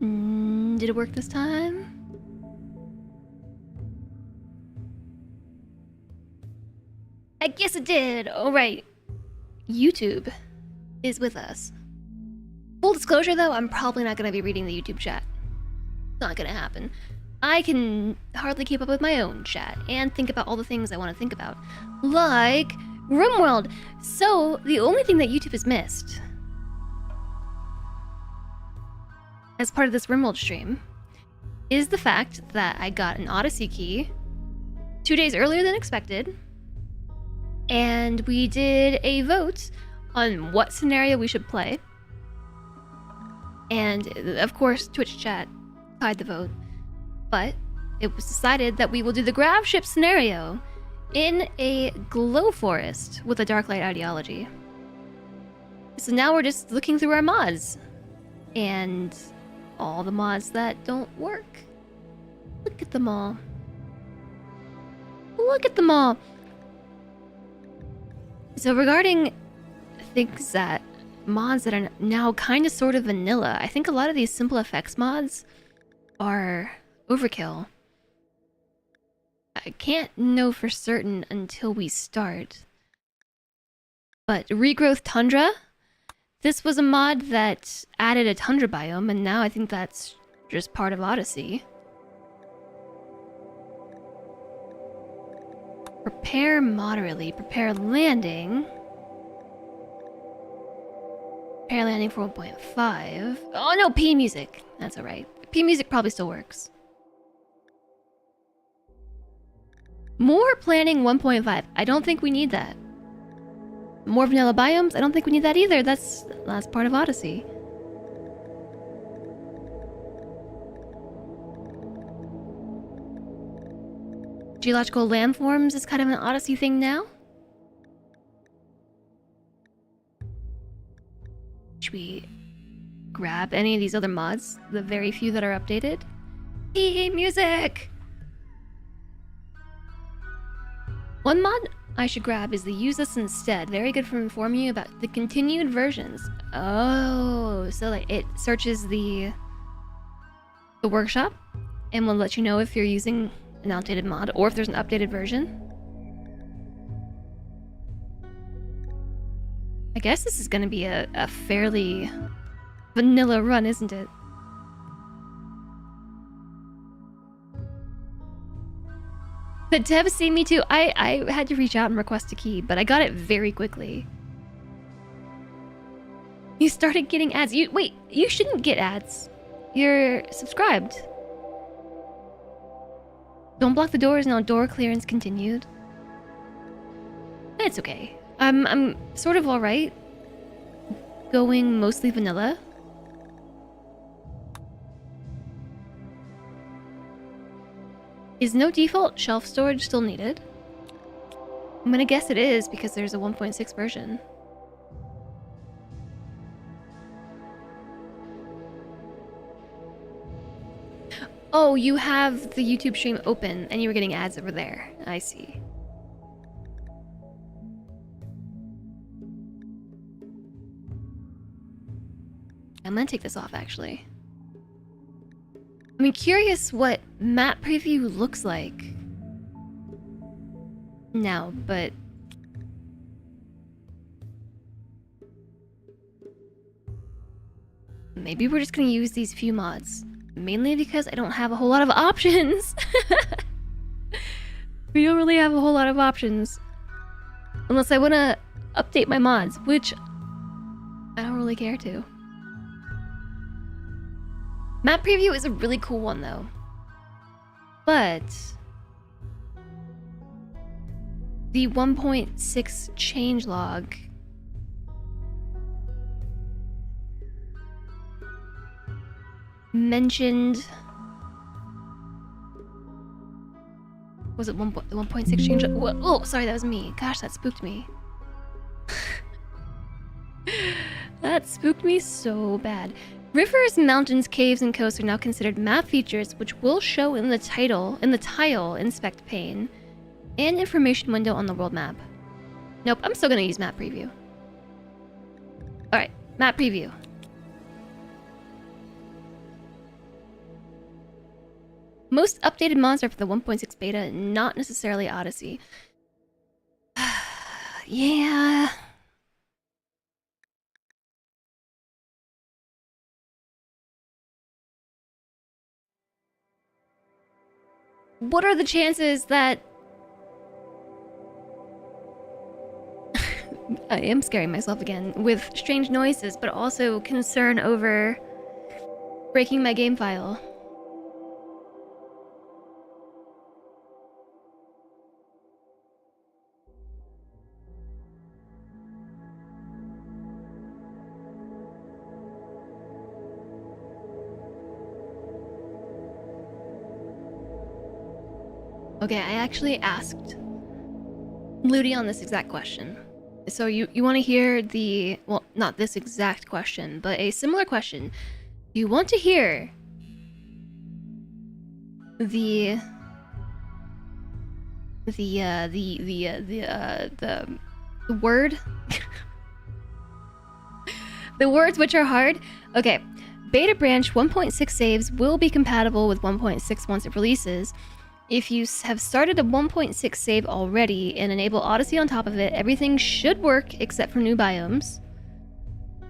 Did it work this time? I guess it did. All right. YouTube is with us. Full disclosure though, I'm probably not going to be reading the YouTube chat. It's not going to happen. I can hardly keep up with my own chat and think about all the things I want to think about. Like RimWorld. So, the only thing that YouTube has missed as part of this RimWorld stream is the fact that I got an Odyssey key 2 days earlier than expected. And we did a vote on what scenario we should play. And of course, Twitch chat tied the vote. But it was decided that we will do the grav ship scenario in a glow forest with a dark light ideology. So now we're just looking through our mods. And all the mods that don't work. Look at them all. Look at them all. So regarding things that mods that are now kind of sort of vanilla, I think a lot of these simple effects mods are overkill. I can't know for certain until we start. But Regrowth Tundra, this was a mod that added a tundra biome, and now I think that's just part of Odyssey. Prepare moderately. Prepare landing. Prepare landing for 1.5. Oh no, P music. That's alright. P music probably still works. More planning 1.5. I don't think we need that. More vanilla biomes. I don't think we need that either. That's part of Odyssey. Geological landforms is kind of an Odyssey thing now. Should we grab any of these other mods? The very few that are updated? Hey, music! One mod I should grab is the Use This Instead. Very good for informing you about the continued versions. Oh, so like it searches the workshop and will let you know if you're using an outdated mod or if there's an updated version. I guess this is going to be a fairly vanilla run, isn't it? The devs see me too. I had to reach out and request a key, but I got it very quickly. You started getting ads. Wait, you shouldn't get ads. You're subscribed. Don't block the doors. Now door clearance continued. It's okay. I'm sort of alright. Going mostly vanilla. Is no default shelf storage still needed? I'm gonna guess it is because there's a 1.6 version. Oh, you have the YouTube stream open and you were getting ads over there. I see. I'm gonna take this off actually. I'm curious what map preview looks like now, but maybe we're just gonna use these few mods. Mainly because I don't have a whole lot of options. We don't really have a whole lot of options. Unless I want to update my mods, which I don't really care to. Map preview is a really cool one though. But the 1.6 changelog mentioned, was it 1.6 change? Oh, sorry, that was me. Gosh, that spooked me. That spooked me so bad. Rivers, mountains, caves, and coasts are now considered map features, which will show in the tile inspect pane and information window on the world map. Nope, I'm still gonna use map preview. All right, map preview. Most updated mods are for the 1.6 beta, not necessarily Odyssey. Yeah. What are the chances that... I am scaring myself again with strange noises, but also concern over breaking my game file. Okay, I actually asked Ludi on this exact question. So you want to hear the... Well, not this exact question, but a similar question. You want to hear the word? The words which are hard? Okay. Beta branch 1.6 saves will be compatible with 1.6 once it releases. If you have started a 1.6 save already and enable Odyssey on top of it, everything should work except for new biomes.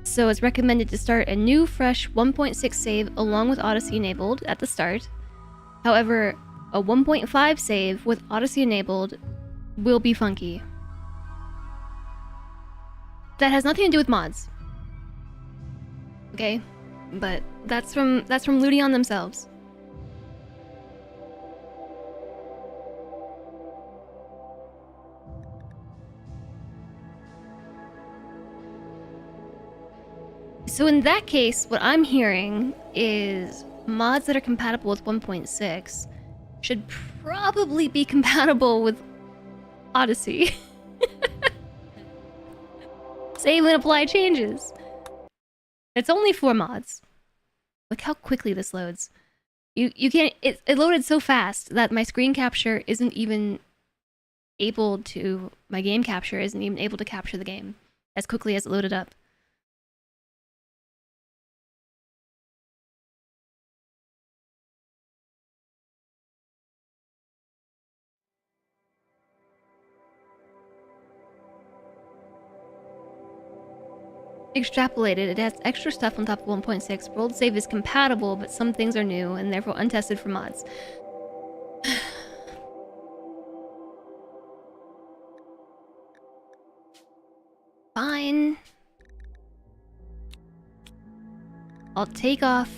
So it's recommended to start a new, fresh 1.6 save along with Odyssey enabled at the start. However, a 1.5 save with Odyssey enabled will be funky. That has nothing to do with mods. Okay? But that's from Ludion themselves. So in that case, what I'm hearing is mods that are compatible with 1.6 should probably be compatible with Odyssey. Save and apply changes. It's only 4 mods. Look how quickly this loads. You can't... It loaded so fast that my screen capture isn't even able to... My game capture isn't even able to capture the game as quickly as it loaded up. Extrapolated, it has extra stuff on top of 1.6. World save is compatible, but some things are new and therefore untested for mods. Fine. I'll take off.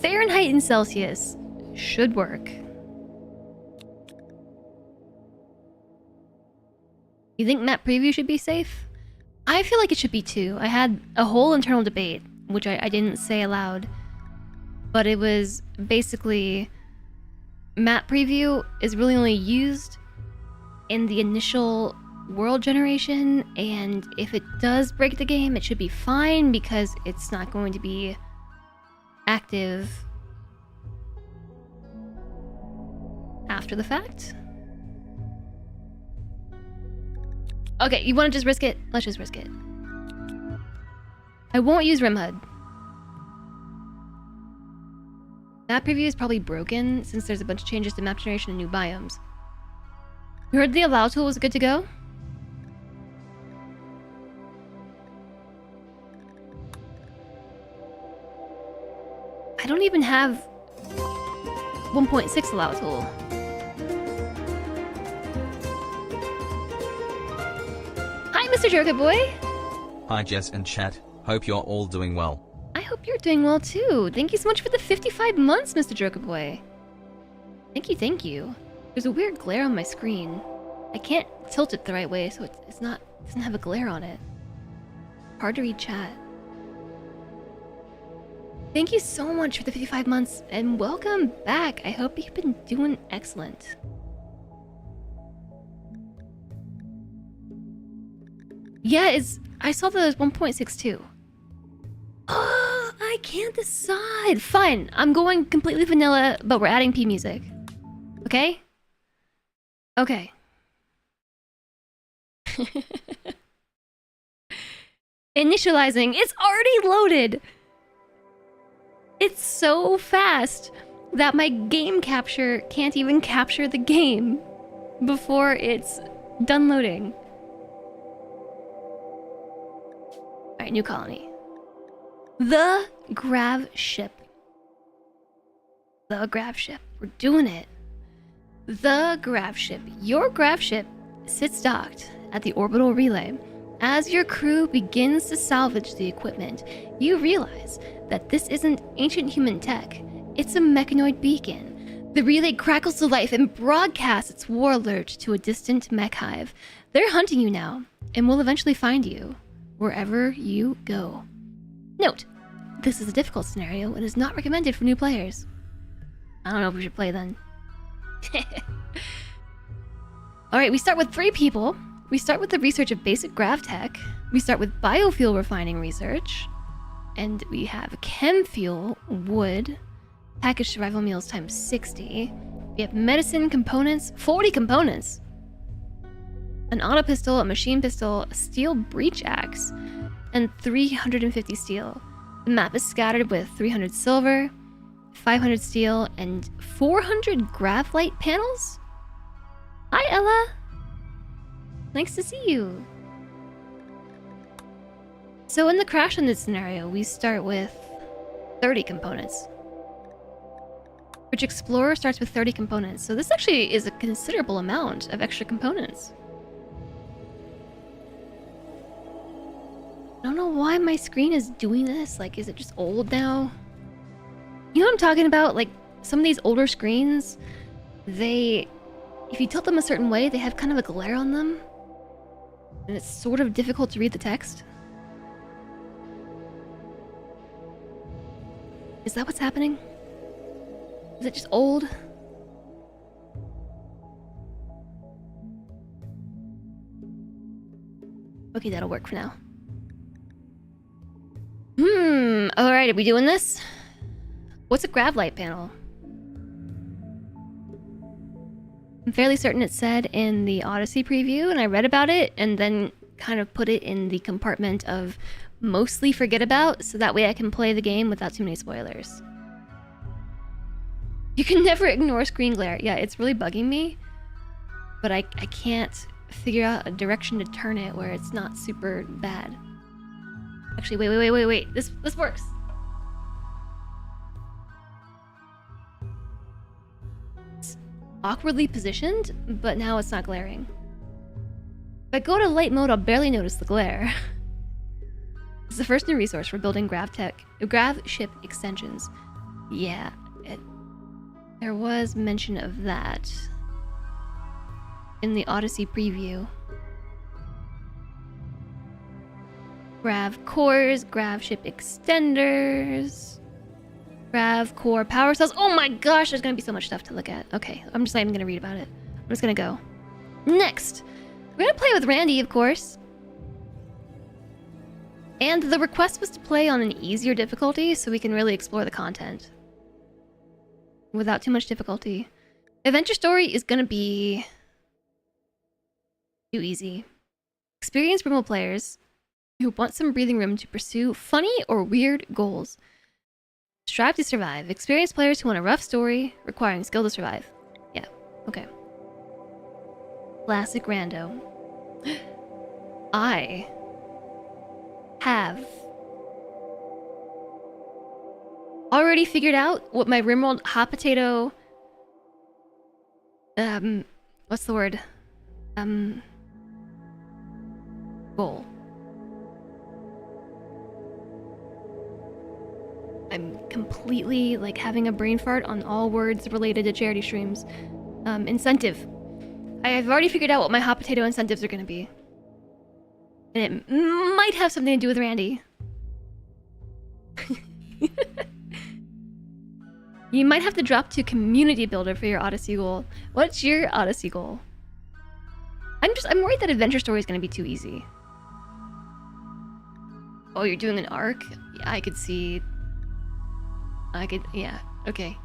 Fahrenheit and Celsius should work. You think map preview should be safe? I feel like it should be too. I had a whole internal debate, which I didn't say aloud, but it was basically map preview is really only used in the initial world generation, and if it does break the game, it should be fine because it's not going to be active after the fact. Okay, you want to just risk it? Let's just risk it. I won't use RimHUD. Map preview is probably broken since there's a bunch of changes to map generation and new biomes. You heard the allow tool was good to go? I don't even have 1.6 allow tool. Hi, Mr. Joker Boy! Hi Jess and chat, hope you're all doing well. I hope you're doing well too. Thank you so much for the 55 months, Mr. Joker Boy. Thank you, thank you. There's a weird glare on my screen. I can't tilt it the right way, so it doesn't have a glare on it. Hard to read chat. Thank you so much for the 55 months, and welcome back. I hope you've been doing excellent. Yeah, I saw the 1.6 too. Oh, I can't decide. Fine, I'm going completely vanilla, but we're adding P music. Okay? Okay. Initializing. It's already loaded. It's so fast that my game capture can't even capture the game before it's done loading. Alright, new colony. The Grav ship. The Grav ship. We're doing it. The Grav ship. Your Grav ship sits docked at the orbital relay. As your crew begins to salvage the equipment, you realize that this isn't ancient human tech. It's a mechanoid beacon. The relay crackles to life and broadcasts its war alert to a distant mech hive. They're hunting you now, and will eventually find you wherever you go. Note, this is a difficult scenario and is not recommended for new players. I don't know if we should play then. Alright, we start with 3 people. We start with the research of basic grav tech. We start with biofuel refining research. And we have chem fuel, wood, packaged survival meals times 60. We have medicine components, 40 components. An auto pistol, a machine pistol, a steel breach axe, and 350 steel. The map is scattered with 300 silver, 500 steel, and 400 grav light panels? Hi, Ella! Nice to see you. So in the crash in this scenario, we start with 30 components. Which Explorer starts with 30 components. So this actually is a considerable amount of extra components. I don't know why my screen is doing this. Like, is it just old now? You know what I'm talking about? Like, some of these older screens, if you tilt them a certain way, they have kind of a glare on them. And it's sort of difficult to read the text. Is that what's happening? Is it just old? Okay, that'll work for now. Alright, are we doing this? What's a grav light panel? I'm fairly certain it said in the Odyssey preview, and I read about it, and then kind of put it in the compartment of mostly forget about, so that way I can play the game without too many spoilers. You can never ignore screen glare. Yeah, it's really bugging me, but I can't figure out a direction to turn it where it's not super bad. Actually, wait. This works. It's awkwardly positioned, but now it's not glaring. If I go to light mode, I'll barely notice the glare. This is the first new resource for building grav ship extensions. Yeah, there was mention of that in the Odyssey preview. Grav cores, grav ship extenders, grav core power cells. Oh my gosh, there's gonna be so much stuff to look at. Okay, I'm just not even gonna read about it. I'm just gonna go. Next, we're gonna play with Randy, of course. And the request was to play on an easier difficulty so we can really explore the content without too much difficulty. Adventure story is gonna be too easy. Experienced remote players who want some breathing room to pursue funny or weird goals. Strive to survive. Experienced players who want a rough story requiring skill to survive. Yeah, okay. Classic rando. I have already figured out what my RimWorld hot potato what's the word? Goal. I'm completely like having a brain fart on all words related to charity streams. Incentive. I have already figured out what my hot potato incentives are gonna be. And it might have something to do with Randy. You might have to drop to community builder for your Odyssey goal. What's your Odyssey goal? I'm worried that adventure story is gonna be too easy. Oh, you're doing an arc? Yeah, yeah, okay.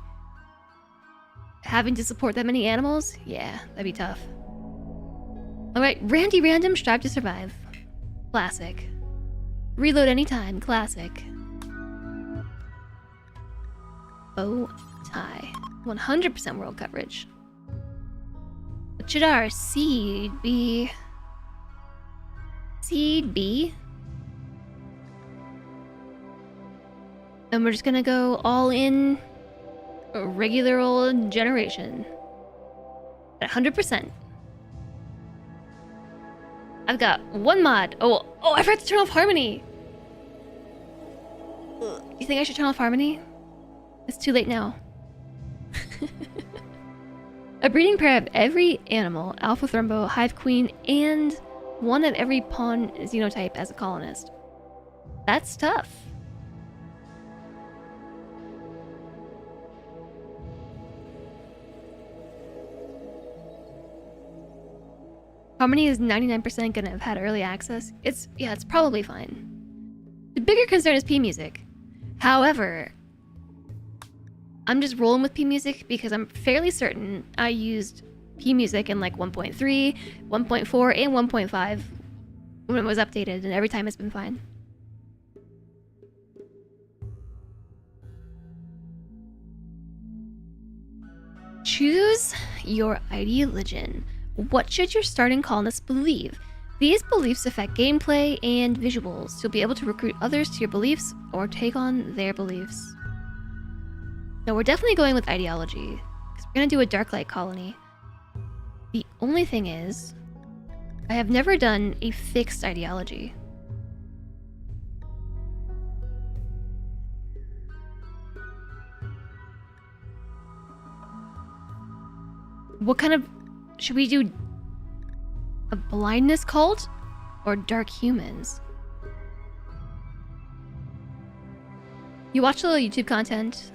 Having to support that many animals? Yeah, that'd be tough. Alright, Randy Random, strive to survive. Classic. Reload anytime. Classic. Bow tie. 100% world coverage. What should our seed be? Seed B? And we're just gonna go all in a regular old generation. At 100%. I've got one mod. Oh, I forgot to turn off Harmony. You think I should turn off Harmony? It's too late now. A breeding pair of every animal, Alpha Thrumbo, Hive Queen, and one of every pawn xenotype as a colonist. That's tough. Harmony is 99% gonna have had early access. It's probably fine. The bigger concern is P Music. However, I'm just rolling with P Music because I'm fairly certain I used P Music in like 1.3, 1.4, and 1.5 when it was updated, and every time it's been fine. Choose your ideology. What should your starting colonists believe? These beliefs affect gameplay and visuals. You'll be able to recruit others to your beliefs or take on their beliefs. No, we're definitely going with ideology, because we're going to do a Darklight colony. The only thing is, I have never done a fixed ideology. What kind of... Should we do a blindness cult or dark humans? You watch a little YouTube content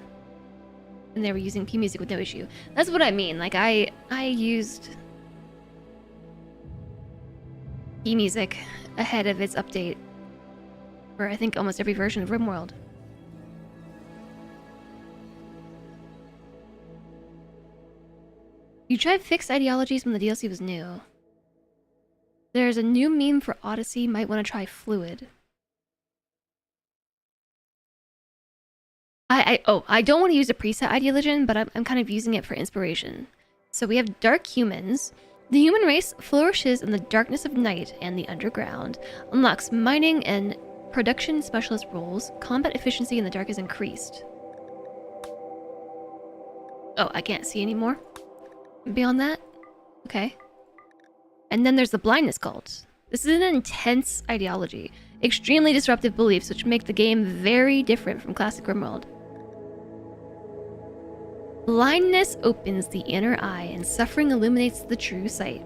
and they were using P Music with no issue. That's what I mean. Like I used P Music ahead of its update for I think almost every version of RimWorld. You tried fixed ideologies when the DLC was new. There's a new meme for Odyssey, might want to try fluid. I don't want to use a preset ideology, but I'm kind of using it for inspiration. So we have dark humans. The human race flourishes in the darkness of night and the underground, unlocks mining and production specialist roles, combat efficiency in the dark is increased. Oh, I can't see anymore. Beyond that? Okay. And then there's the blindness cult. This is an intense ideology. Extremely disruptive beliefs which make the game very different from classic RimWorld. Blindness opens the inner eye and suffering illuminates the true sight.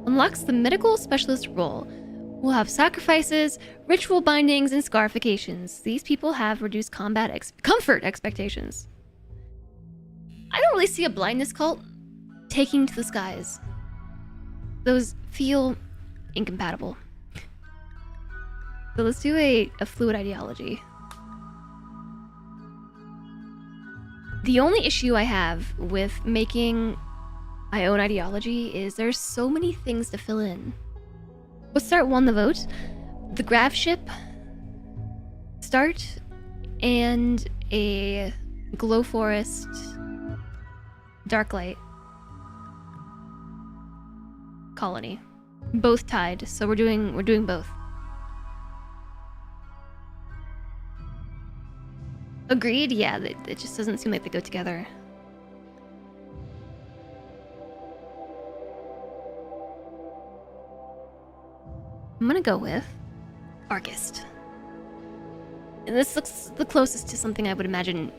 Unlocks the medical specialist role. We'll have sacrifices, ritual bindings, and scarifications. These people have reduced comfort expectations. I don't really see a blindness cult taking to the skies. Those feel incompatible. So let's do a fluid ideology. The only issue I have with making my own ideology is there's so many things to fill in. What start won the vote? The Grav ship start and a Glow Forest Darklight colony. Both tied, so we're doing both. Agreed? Yeah, it just doesn't seem like they go together. I'm gonna go with Argist. And this looks the closest to something I would imagine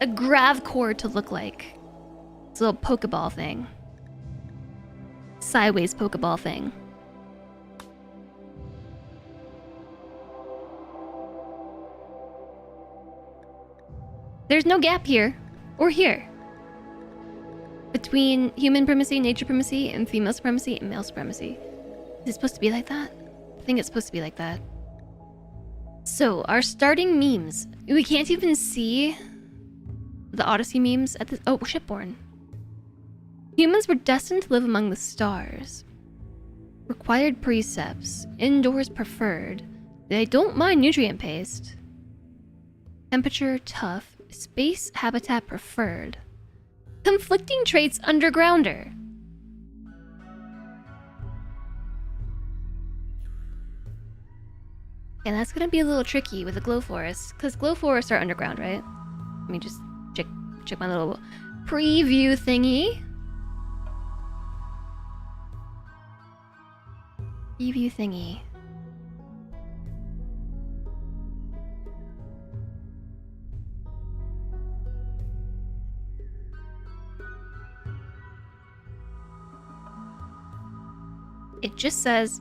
a Grav core to look like. It's a little Pokeball thing. Sideways Pokeball thing. There's no gap here, or here, between human primacy, nature primacy, and female supremacy and male supremacy. Is it supposed to be like that? I think it's supposed to be like that. So, our starting memes. We can't even see the Odyssey memes at the... Oh, shipborne. Humans were destined to live among the stars. Required precepts. Indoors preferred. They don't mind nutrient paste. Temperature tough. Space habitat preferred. Conflicting traits undergrounder. And that's gonna be a little tricky with the glow forests, because glow forests are underground, right? Let me just check my little preview thingy. Preview thingy. It just says,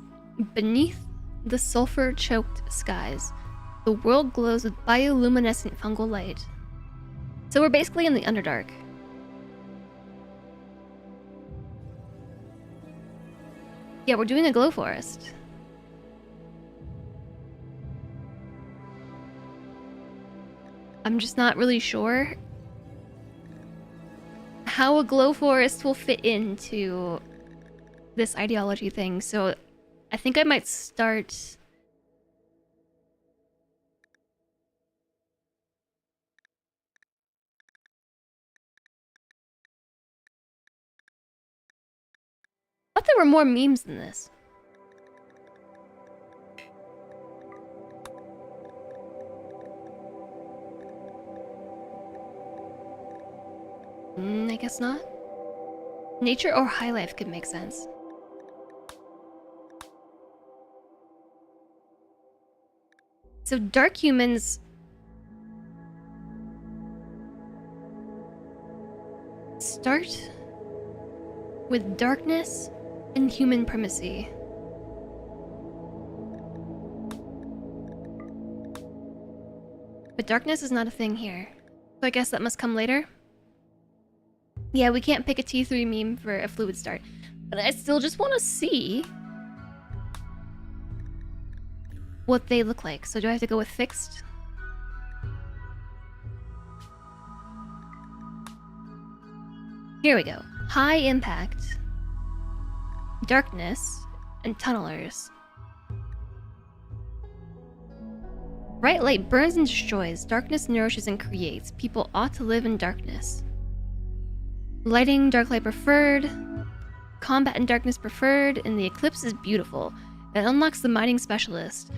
beneath the sulfur-choked skies, the world glows with bioluminescent fungal light. So we're basically in the Underdark. Yeah, we're doing a glow forest. I'm just not really sure how a glow forest will fit into this ideology thing, so I think I might start... I thought there were more memes than this. I guess not. Nature or high life could make sense. So dark humans start with darkness and human primacy. But darkness is not a thing here. So I guess that must come later. Yeah, we can't pick a T3 meme for a fluid start. But I still just want to see what they look like. So do I have to go with fixed? Here we go. High impact, darkness, and tunnelers. Bright light burns and destroys, darkness nourishes and creates. People ought to live in darkness. Lighting, dark light preferred. Combat and darkness preferred, and the eclipse is beautiful. It unlocks the mining specialist.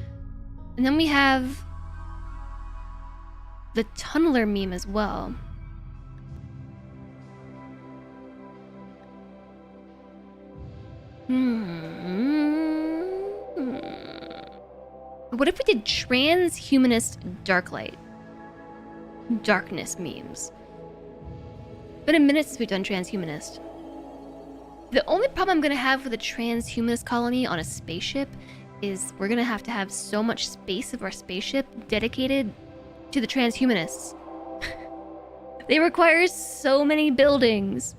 And then we have the tunneler meme as well. What if we did transhumanist darklight? Darkness memes. Been a minute since we've done transhumanist. The only problem I'm gonna have with a transhumanist colony on a spaceship is we're gonna have to have so much space of our spaceship dedicated to the transhumanists. They require so many buildings.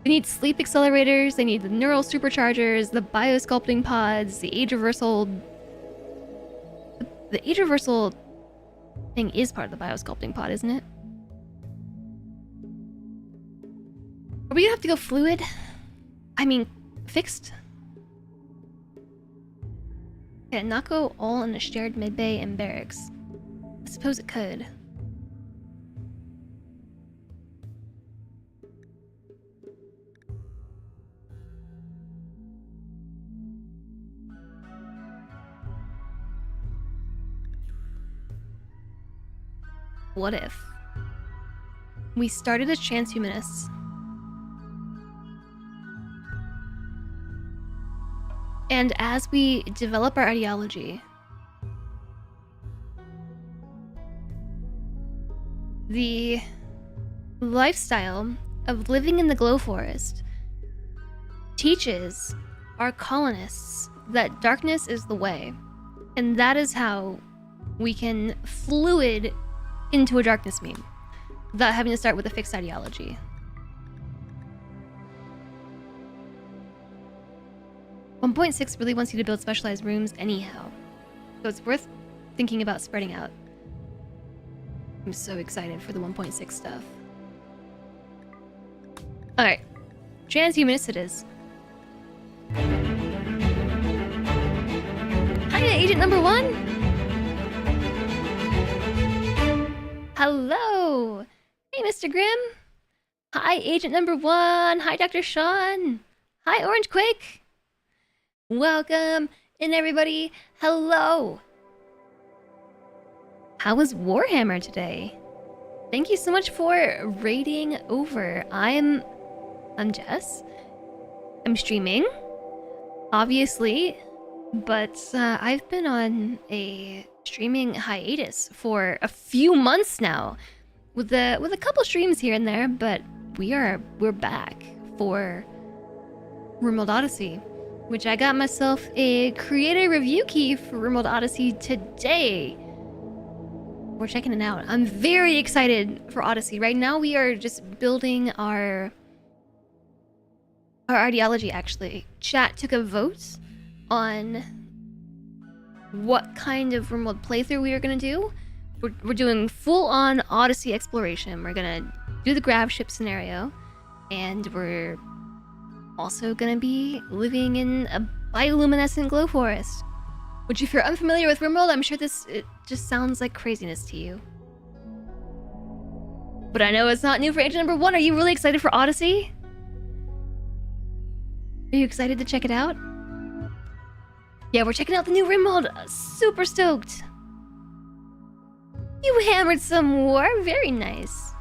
They need sleep accelerators, they need the neural superchargers, the biosculpting pods, the age reversal. The age reversal thing is part of the biosculpting pod, isn't it? Are we gonna have to go fluid? I mean, fixed? Can it not go all in a shared midbay and barracks? I suppose it could. What if we started as transhumanists and as we develop our ideology, the lifestyle of living in the glow forest teaches our colonists that darkness is the way, and that is how we can fluid into a darkness meme without having to start with a fixed ideology. .6 really wants you to build specialized rooms anyhow, so it's worth thinking about spreading out. I'm so excited for the 1.6 stuff. Alright, transhumanist it is. Hiya, Agent Number 1! Hello! Hey, Mr. Grimm! Hi, Agent Number 1! Hi, Dr. Sean! Hi, Orange Quake! Welcome, and everybody, hello! How was Warhammer today? Thank you so much for raiding over. I'm Jess. I'm streaming, obviously, but I've been on a streaming hiatus for a few months now, with a couple streams here and there. But we're back for RimWorld Odyssey, which I got myself a creator review key for RimWorld Odyssey today. We're checking it out. I'm very excited for Odyssey. Right now we are just building our ideology, actually. Chat took a vote on what kind of RimWorld playthrough we are going to do. We're doing full-on Odyssey exploration. We're going to do the grav ship scenario, and we're also going to be living in a bioluminescent glow forest. Which, if you're unfamiliar with RimWorld, I'm sure it just sounds like craziness to you. But I know it's not new for Agent Number 1. Are you really excited for Odyssey? Are you excited to check it out? Yeah, we're checking out the new RimWorld. Super stoked. You hammered some war. Very nice.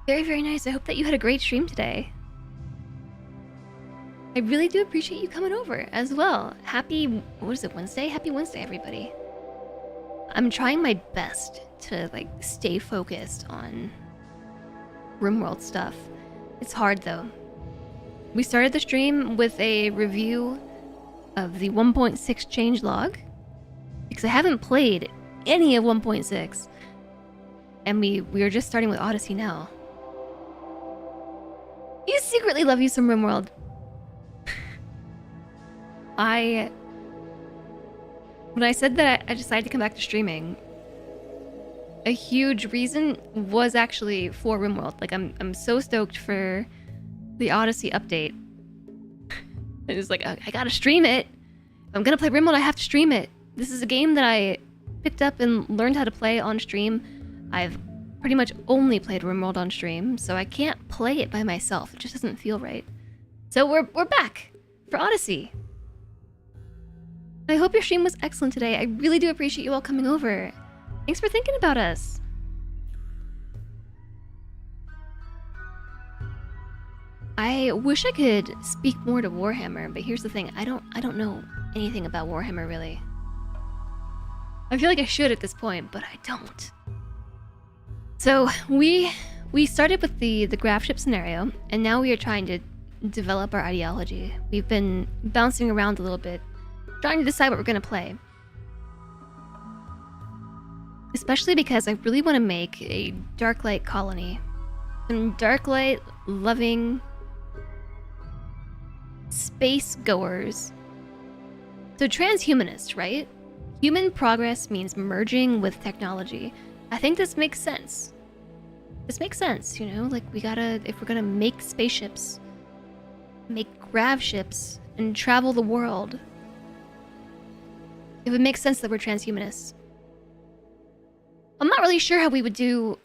Very, very nice. I hope that you had a great stream today. I really do appreciate you coming over as well. Happy, what is it, Wednesday? Happy Wednesday, everybody. I'm trying my best to, like, stay focused on RimWorld stuff. It's hard, though. We started the stream with a review of the 1.6 changelog, because I haven't played any of 1.6, and we are just starting with Odyssey now. You secretly love you some RimWorld. When I said that I decided to come back to streaming, a huge reason was actually for RimWorld. Like, I'm so stoked for the Odyssey update. It was like, I gotta stream it. If I'm gonna play RimWorld, I have to stream it. This is a game that I picked up and learned how to play on stream. I've pretty much only played RimWorld on stream, so I can't play it by myself. It just doesn't feel right. So we're back for Odyssey. I hope your stream was excellent today. I really do appreciate you all coming over. Thanks for thinking about us. I wish I could speak more to Warhammer, but here's the thing. I don't know anything about Warhammer, really. I feel like I should at this point, but I don't. So we started with the grav ship scenario, and now we are trying to develop our ideology. We've been bouncing around a little bit, trying to decide what we're going to play. Especially because I really want to make a Darklight colony. Some Darklight loving space goers. So transhumanist, right? Human progress means merging with technology. I think this makes sense. This makes sense, you know? Like, if we're gonna make spaceships, make grav ships, and travel the world, it would make sense that we're transhumanists. I'm not really sure how we would do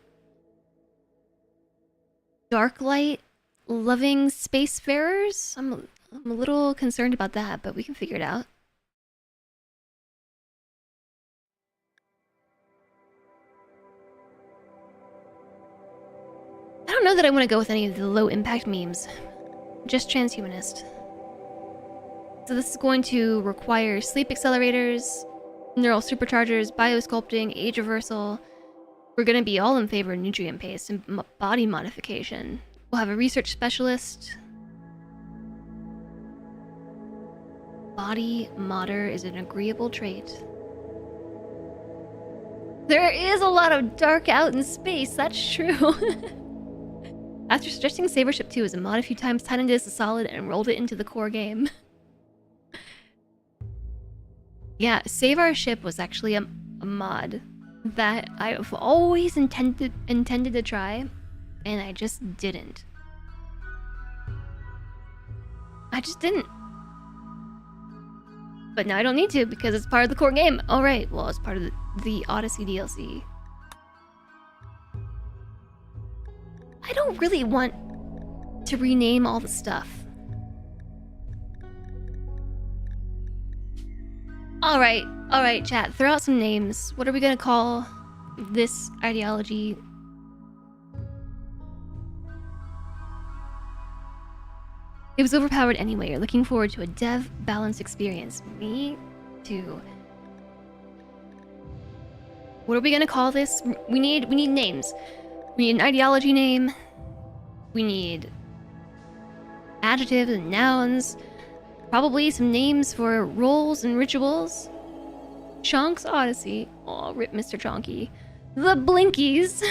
Darklight loving spacefarers. I'm a little concerned about that, but we can figure it out. I don't know that I want to go with any of the low impact memes. Just transhumanist. So this is going to require sleep accelerators, neural superchargers, biosculpting, age reversal. We're going to be all in favor of nutrient paste and body modification. We'll have a research specialist. Body modder is an agreeable trait. There is a lot of dark out in space, that's true. After suggesting Saber Ship 2 as a mod a few times, tightened it as a solid and rolled it into the core game. Yeah, Save Our Ship was actually a mod that I've always intended to try, and I just didn't. I just didn't. But now I don't need to because it's part of the core game. Alright, well, it's part of the Odyssey DLC. don't really want to rename all the stuff. Alright, chat. Throw out some names. What are we gonna call this ideology? It was overpowered anyway. You're looking forward to a dev balanced experience. Me too. What are we gonna call this? We need names. We need an ideology name. We need adjectives and nouns. Probably some names for roles and rituals. Chonk's Odyssey. Aw, rip Mr. Chonky. The Blinkies.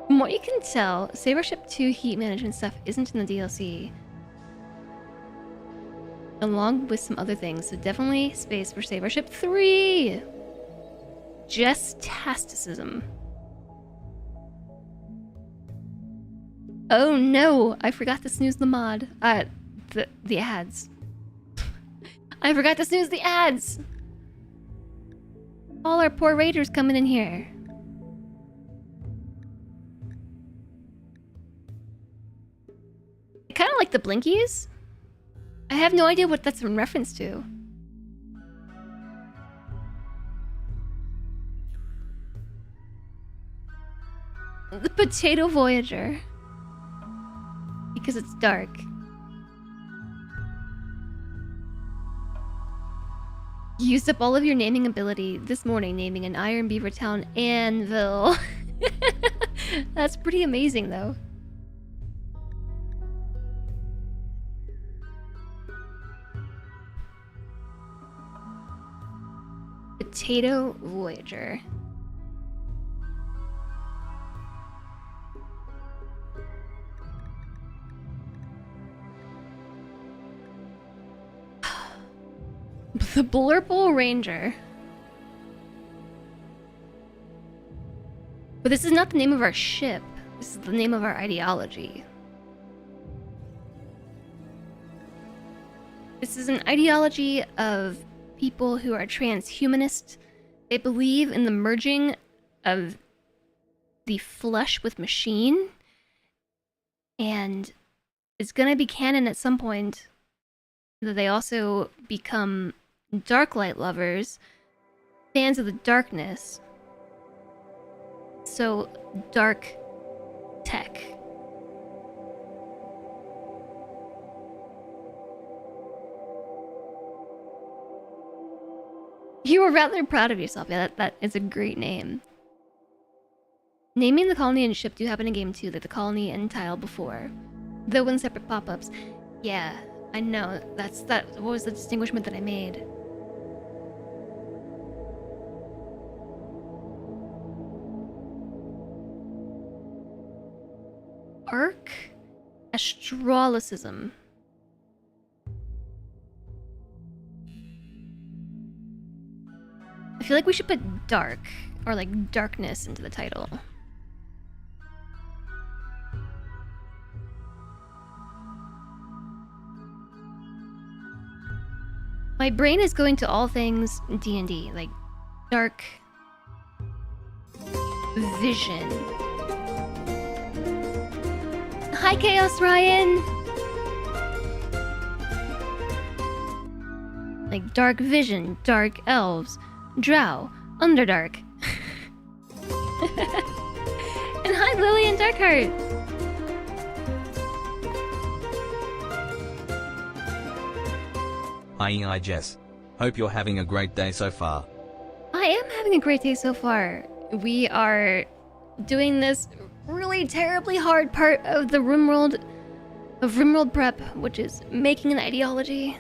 From what you can tell, Sabership 2 heat management stuff isn't in the DLC. Along with some other things, so definitely space for Sabership 3! Jess-tasticism. Oh no! I forgot to snooze the mod. The ads. I forgot to snooze the ads! All our poor raiders coming in here. I kinda like the Blinkies. I have no idea what that's in reference to. The Potato Voyager. Because it's dark. You used up all of your naming ability this morning, naming an Iron Beaver Town anvil. That's pretty amazing, though. Potato Voyager. The Blurple Ranger. But this is not the name of our ship. This is the name of our ideology. This is an ideology of people who are transhumanist. They believe in the merging of the flesh with machine. And it's gonna be canon at some point that they also become dark light lovers, fans of the darkness. So, dark tech. You were rather proud of yourself. Yeah, that is a great name. Naming the colony and ship do happen in game 2, like the colony and tile before. Though in separate pop-ups. Yeah, I know. What was the distinguishment that I made? Arc Astrolicism. I feel like we should put dark, or like darkness, into the title. My brain is going to all things D&D, like dark vision. Hi, Chaos Ryan! Like dark vision, dark elves, drow, underdark. And hi, Lily and Darkheart! Hi, Jess. Hope you're having a great day so far. I am having a great day so far. We are doing this really terribly hard part of the RimWorld prep, which is making an ideology.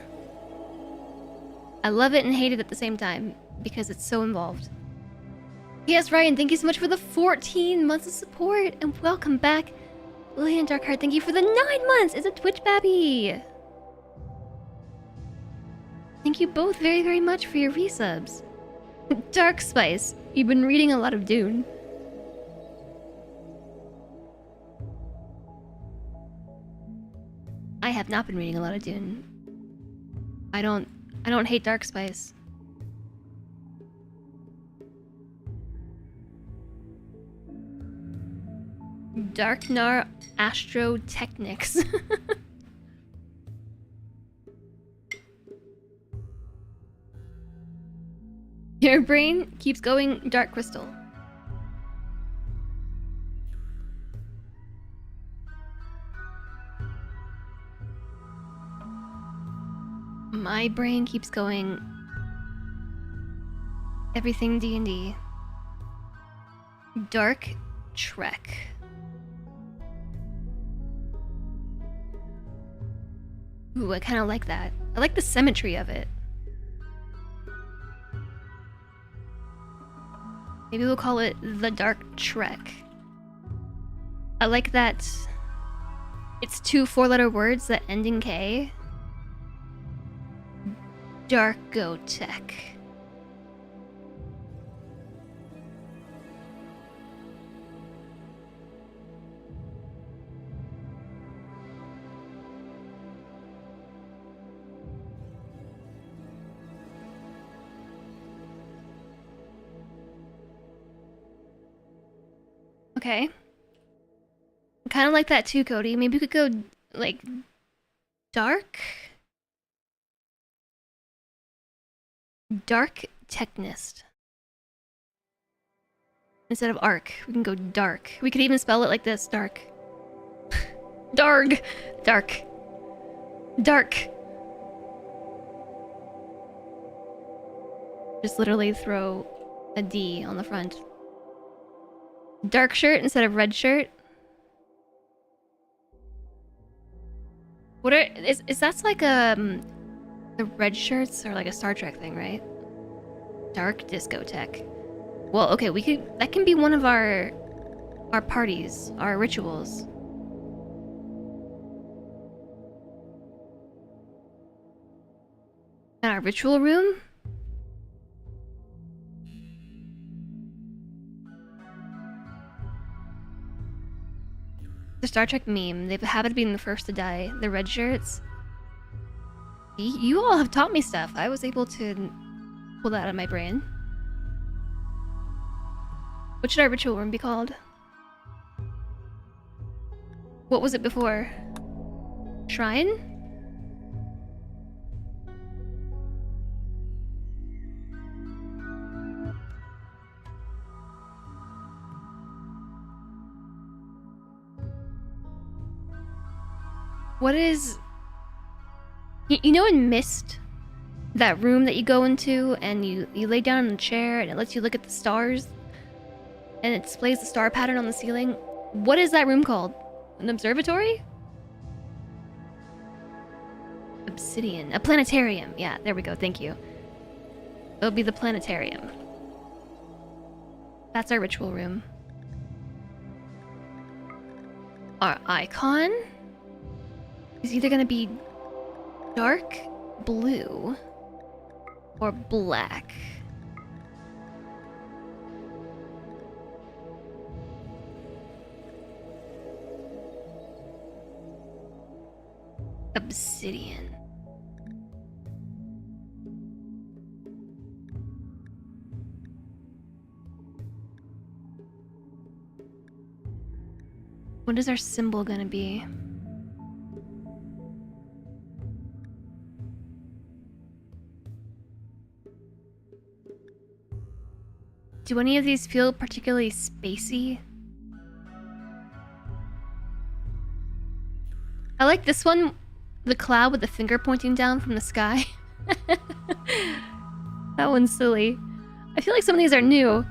I love it and hate it at the same time because it's so involved. Yes, Ryan, thank you so much for the 14 months of support and welcome back. Lily and Darkheart, thank you for the 9 months. It's a Twitch babby. Thank you both very, very much for your resubs. Dark Spice, you've been reading a lot of Dune. I have not been reading a lot of Dune. I don't hate Dark Spice. Darknar Astrotechnics. Your brain keeps going dark crystal. My brain keeps going everything D&D. Dark Trek. Ooh, I kind of like that. I like the symmetry of it. Maybe we'll call it the Dark Trek. I like that it's 2 4-letter words that end in K. Darkotech. Okay. I kind of like that too, Cody. Maybe we could go, like, dark? Dark Technist. Instead of arc, we can go dark. We could even spell it like this, dark. Darg! Dark. Dark. Just literally throw a D on the front. Dark shirt instead of red shirt. What are is that's like the red shirts are like a Star Trek thing, right? Dark discotheque. Well, okay, we could that can be one of our parties, our rituals. And our ritual room? The Star Trek meme. They have a habit of being the first to die. The red shirts. You all have taught me stuff. I was able to pull that out of my brain. What should our ritual room be called? What was it before? Shrine? What is... You know in Myst? That room that you go into and you lay down in the chair and it lets you look at the stars? And it displays the star pattern on the ceiling? What is that room called? An observatory? Obsidian. A planetarium. Yeah, there we go. Thank you. It'll be the planetarium. That's our ritual room. Our icon is either going to be dark blue or black. Obsidian. What is our symbol gonna be? Do any of these feel particularly spacey? I like this one, the cloud with the finger pointing down from the sky. That one's silly. I feel like some of these are new.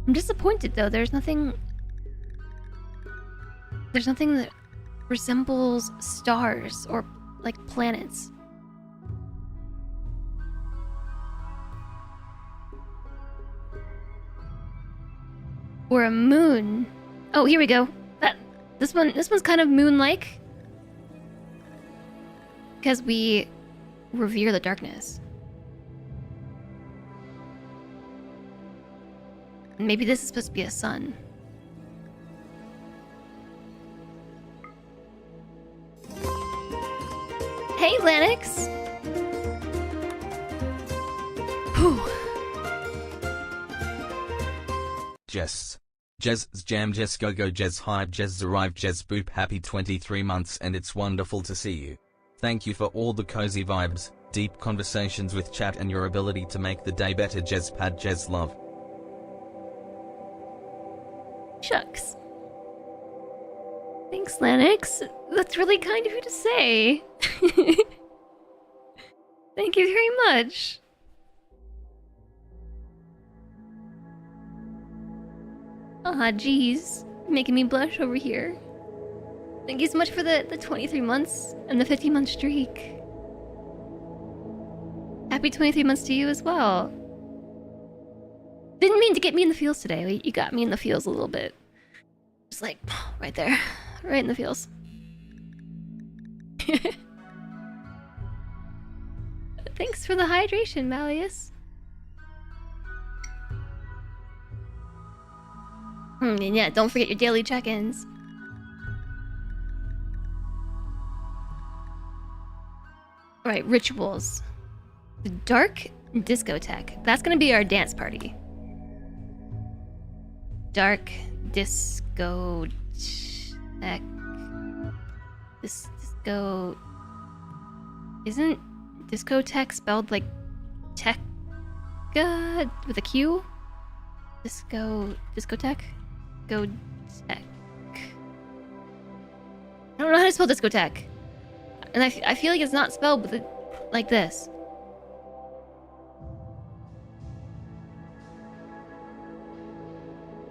I'm disappointed though, there's nothing that resembles stars or like planets. Or a moon. Oh, here we go. This one's kind of moon-like. Because we revere the darkness. Maybe this is supposed to be a sun. Hey, Lennox! Whew. Jess. Jez jam Jess go go Jez hype Jez arrive Jez boop happy 23 months and it's wonderful to see you. Thank you for all the cozy vibes, deep conversations with chat and your ability to make the day better Jez pad Jez love. Shucks. Thanks, Lennox. That's really kind of you to say. Thank you very much. Aw, jeez. Making me blush over here. Thank you so much for the 23 months and the 15-month streak. Happy 23 months to you as well. Didn't mean to get me in the feels today, but you got me in the feels a little bit. Just like, right there. Right in the feels. Thanks for the hydration, Malleus. And yeah, don't forget your daily check-ins. Alright, rituals. The dark discotheque. That's gonna be our dance party. Dark discotheque. Disco... Isn't discotheque spelled like tech with a Q? Discotheque? Go tech. I don't know how to spell discotheque. And I feel like it's not spelled with it like this.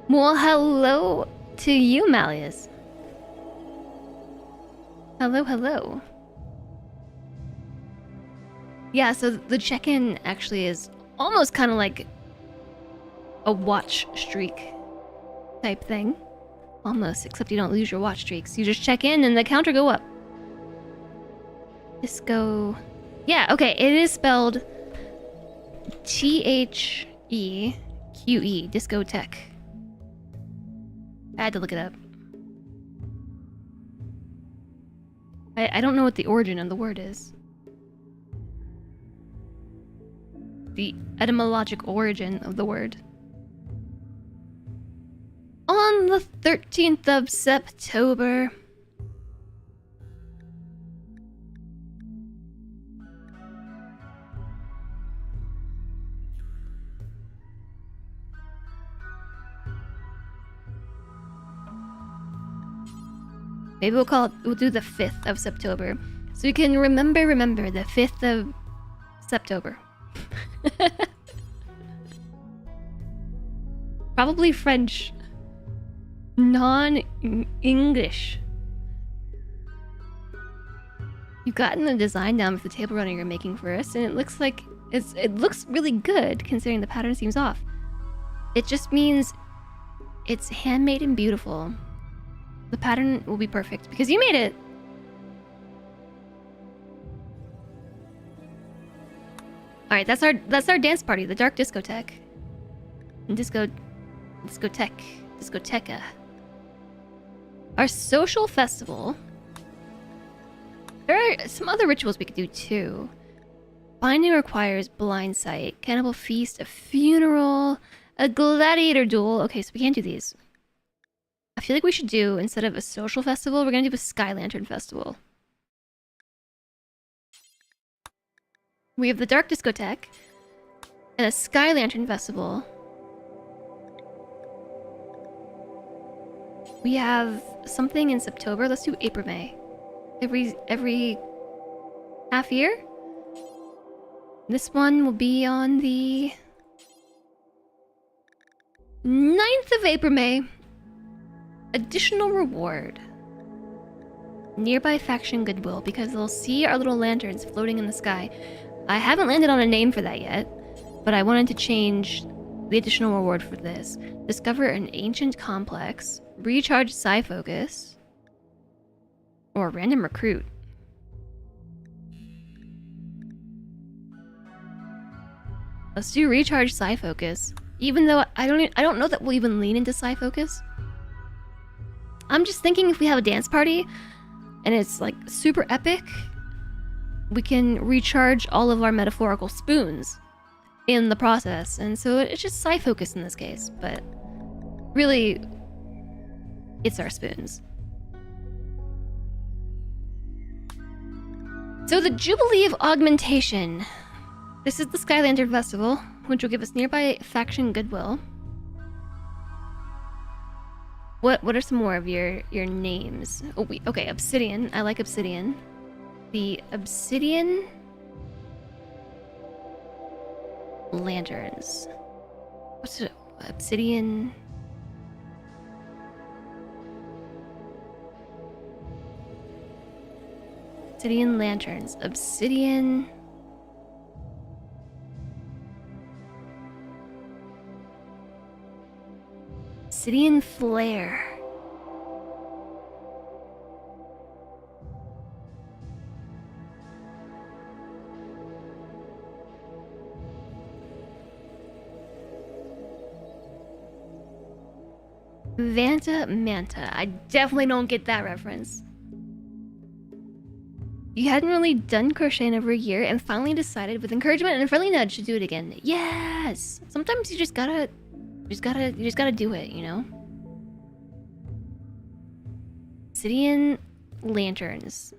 Well, hello to you, Malleus. Hello, hello. Yeah, so the check-in actually is almost kind of like a watch streak type thing. Almost, except you don't lose your watch streaks. You just check in and the counter go up. Disco... Yeah, okay, it is spelled T-H-E-Q-E, discotheque. I had to look it up. I don't know what the origin of the word is. The etymologic origin of the word. On the 13th of September. Maybe we'll do the 5th of September. So you can remember the 5th of September. Probably French. Non-English. You've gotten the design down for the table runner you're making for us, and it looks like it looks really good considering the pattern seems off. It just means it's handmade and beautiful. The pattern will be perfect because you made it. All right, that's our dance party, the dark discotheque. And discotheca. Our social festival. There are some other rituals we could do too. Binding requires blind sight, cannibal feast, a funeral, a gladiator duel. Okay, so we can't do these. I feel like we should do, instead of a social festival, we're gonna do a sky lantern festival. We have the dark discotheque and a sky lantern festival. We have something in September. Let's do April, May. Every half year. This one will be on the 9th of April, May. Additional reward. Nearby faction goodwill, because they'll see our little lanterns floating in the sky. I haven't landed on a name for that yet, but I wanted to change the additional reward for this. Discover an ancient complex. Recharge sci-focus. Or random recruit. Let's do recharge sci-focus. Even though I don't know that we'll even lean into sci-focus. I'm just thinking if we have a dance party and it's like super epic, we can recharge all of our metaphorical spoons in the process. And so it's just sci-focus in this case, but really, it's our spoons. So the Jubilee of Augmentation. This is the Sky Lantern Festival, which will give us nearby faction goodwill. What are some more of your names? Oh, okay, Obsidian. I like Obsidian. The Obsidian Lanterns. What's it? Obsidian. Obsidian Lanterns. Obsidian. Obsidian Flare. Vanta Manta. I definitely don't get that reference. You hadn't really done crochet in over a year and finally decided with encouragement and a friendly nudge to do it again. Yes! Sometimes you just gotta do it, you know? Obsidian Lanterns.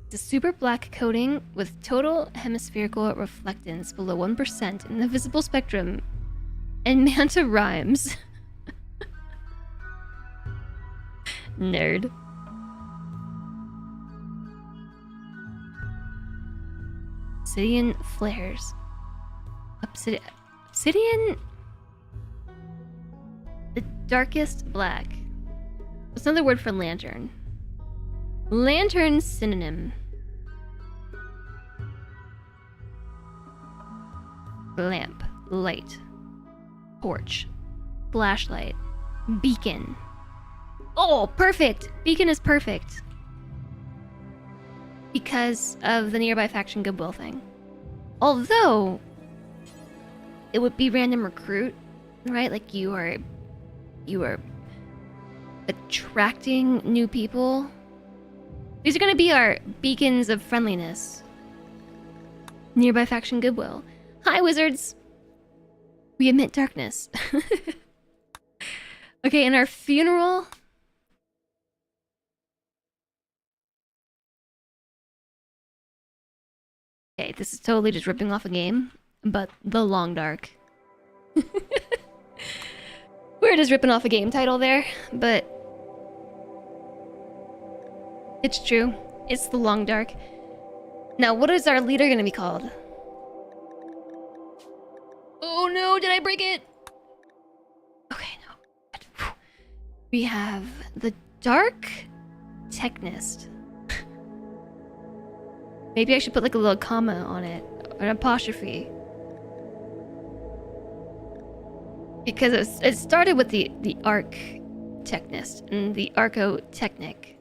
It's a super black coating with total hemispherical reflectance below 1% in the visible spectrum. And Manta rhymes. Nerd. Obsidian flares. Obsidian. The darkest black. What's another word for lantern? Lantern synonym. Lamp. Light. Torch. Flashlight. Beacon. Oh, perfect! Beacon is perfect. Because of the nearby faction goodwill thing. Although, it would be random recruit, right? Like you are attracting new people. These are gonna be our beacons of friendliness. Nearby faction goodwill. Hi, wizards! We emit darkness. Okay, in our funeral... Okay, this is totally just ripping off a game, but The Long Dark. We're just ripping off a game title there, but... it's true. It's The Long Dark. Now, what is our leader gonna be called? Oh no, did I break it? Okay, no. We have the Dark Technist. Maybe I should put like a little comma on it, an apostrophe. Because it started with the Arc Technist and the Arco Technic.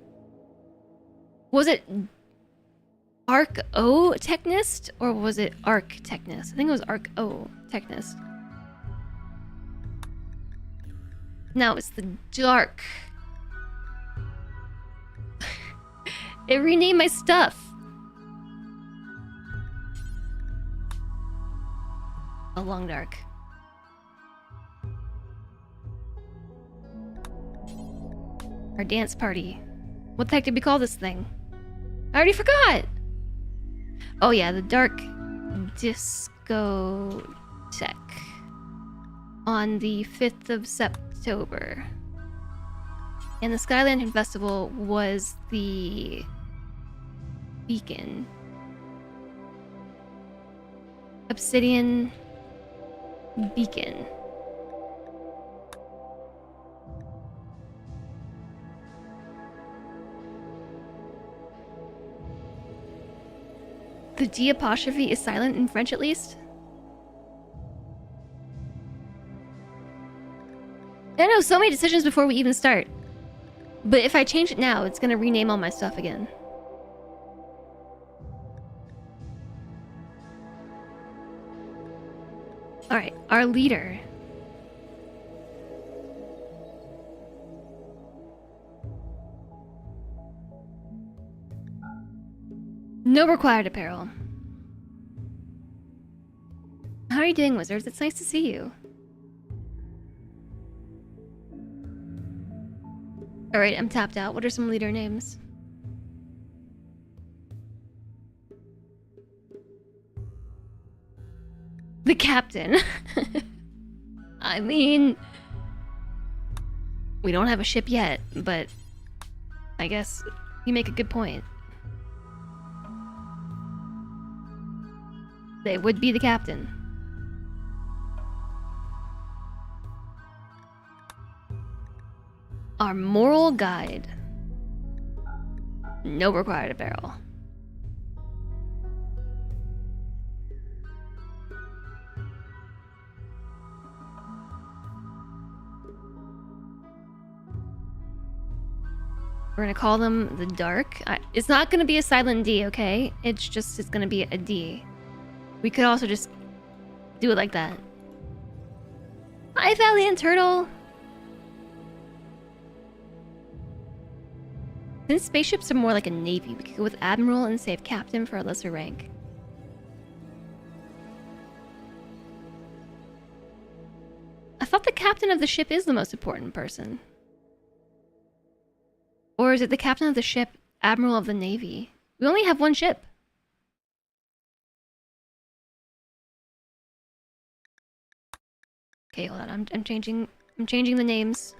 Was it Arc-O Technist or was it Arc Technist? I think it was Arc-O Technist. Now it's the Dark. It renamed my stuff. A Long Dark. Our dance party. What the heck did we call this thing? I already forgot! Oh yeah, the Dark Disco Tech. On the 5th of September. And the Sky Lantern Festival was the beacon. Obsidian Beacon. The D apostrophe is silent in French at least? I know, so many decisions before we even start. But if I change it now, it's gonna rename all my stuff again. Alright, our leader. No required apparel. How are you doing, wizards? It's nice to see you. Alright, I'm tapped out. What are some leader names? The captain. I mean, we don't have a ship yet, but I guess you make a good point. They would be the captain. Our moral guide. No required apparel. We're gonna call them the Dark. It's not gonna be a silent D, okay? It's gonna be a D. We could also just do it like that. Hi, Valiant Turtle! Since spaceships are more like a navy, we could go with Admiral and save Captain for a lesser rank. I thought the captain of the ship is the most important person. Or is it the captain of the ship, Admiral of the Navy? We only have one ship. Okay, hold on. I'm changing the names.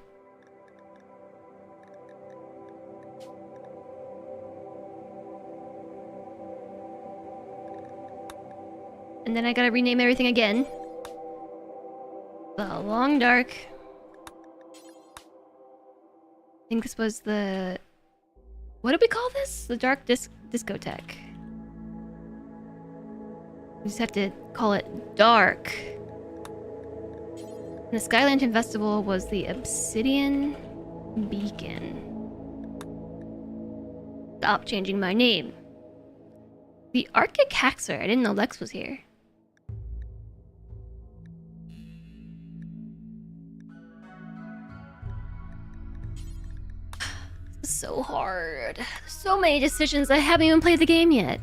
And then I gotta rename everything again. The Long Dark. I think this was the... What did we call this? The Dark Discotheque. We just have to call it Dark. And the Sky Lantern Festival was the Obsidian Beacon. Stop changing my name. The Arctic Haxer. I didn't know Lex was here. So hard. So many decisions. I haven't even played the game yet.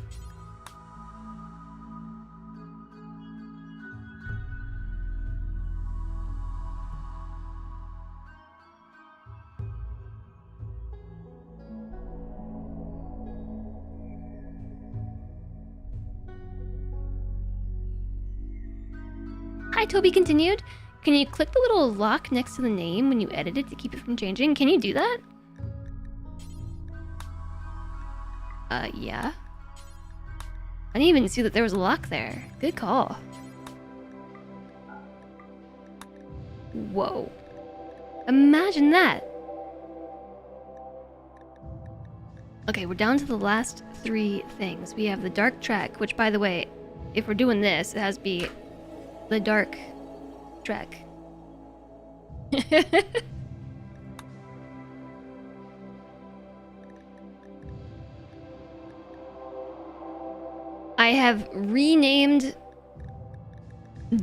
Hi, Toby continued. Can you click the little lock next to the name when you edit it to keep it from changing? Can you do that? Yeah. I didn't even see that there was a lock there. Good call. Whoa. Imagine that. Okay, we're down to the last 3 things. We have the Dark Trek, which, by the way, if we're doing this, it has to be the Dark Trek. I have renamed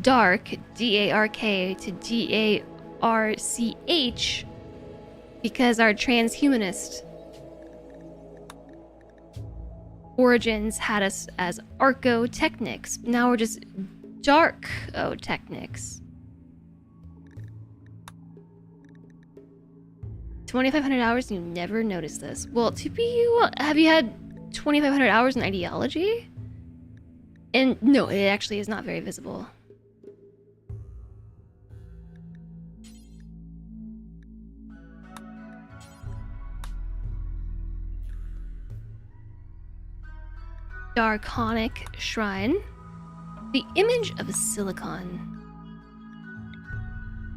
Dark, D-A-R-K, to D-A-R-C-H because our transhumanist origins had us as Arco-Technics. Now we're just Dark-O-Technics. 2,500 hours and you never noticed this. Well, to be you, have you had 2,500 hours in ideology? And no, it actually is not very visible. Darkonic Shrine. The image of a silicon.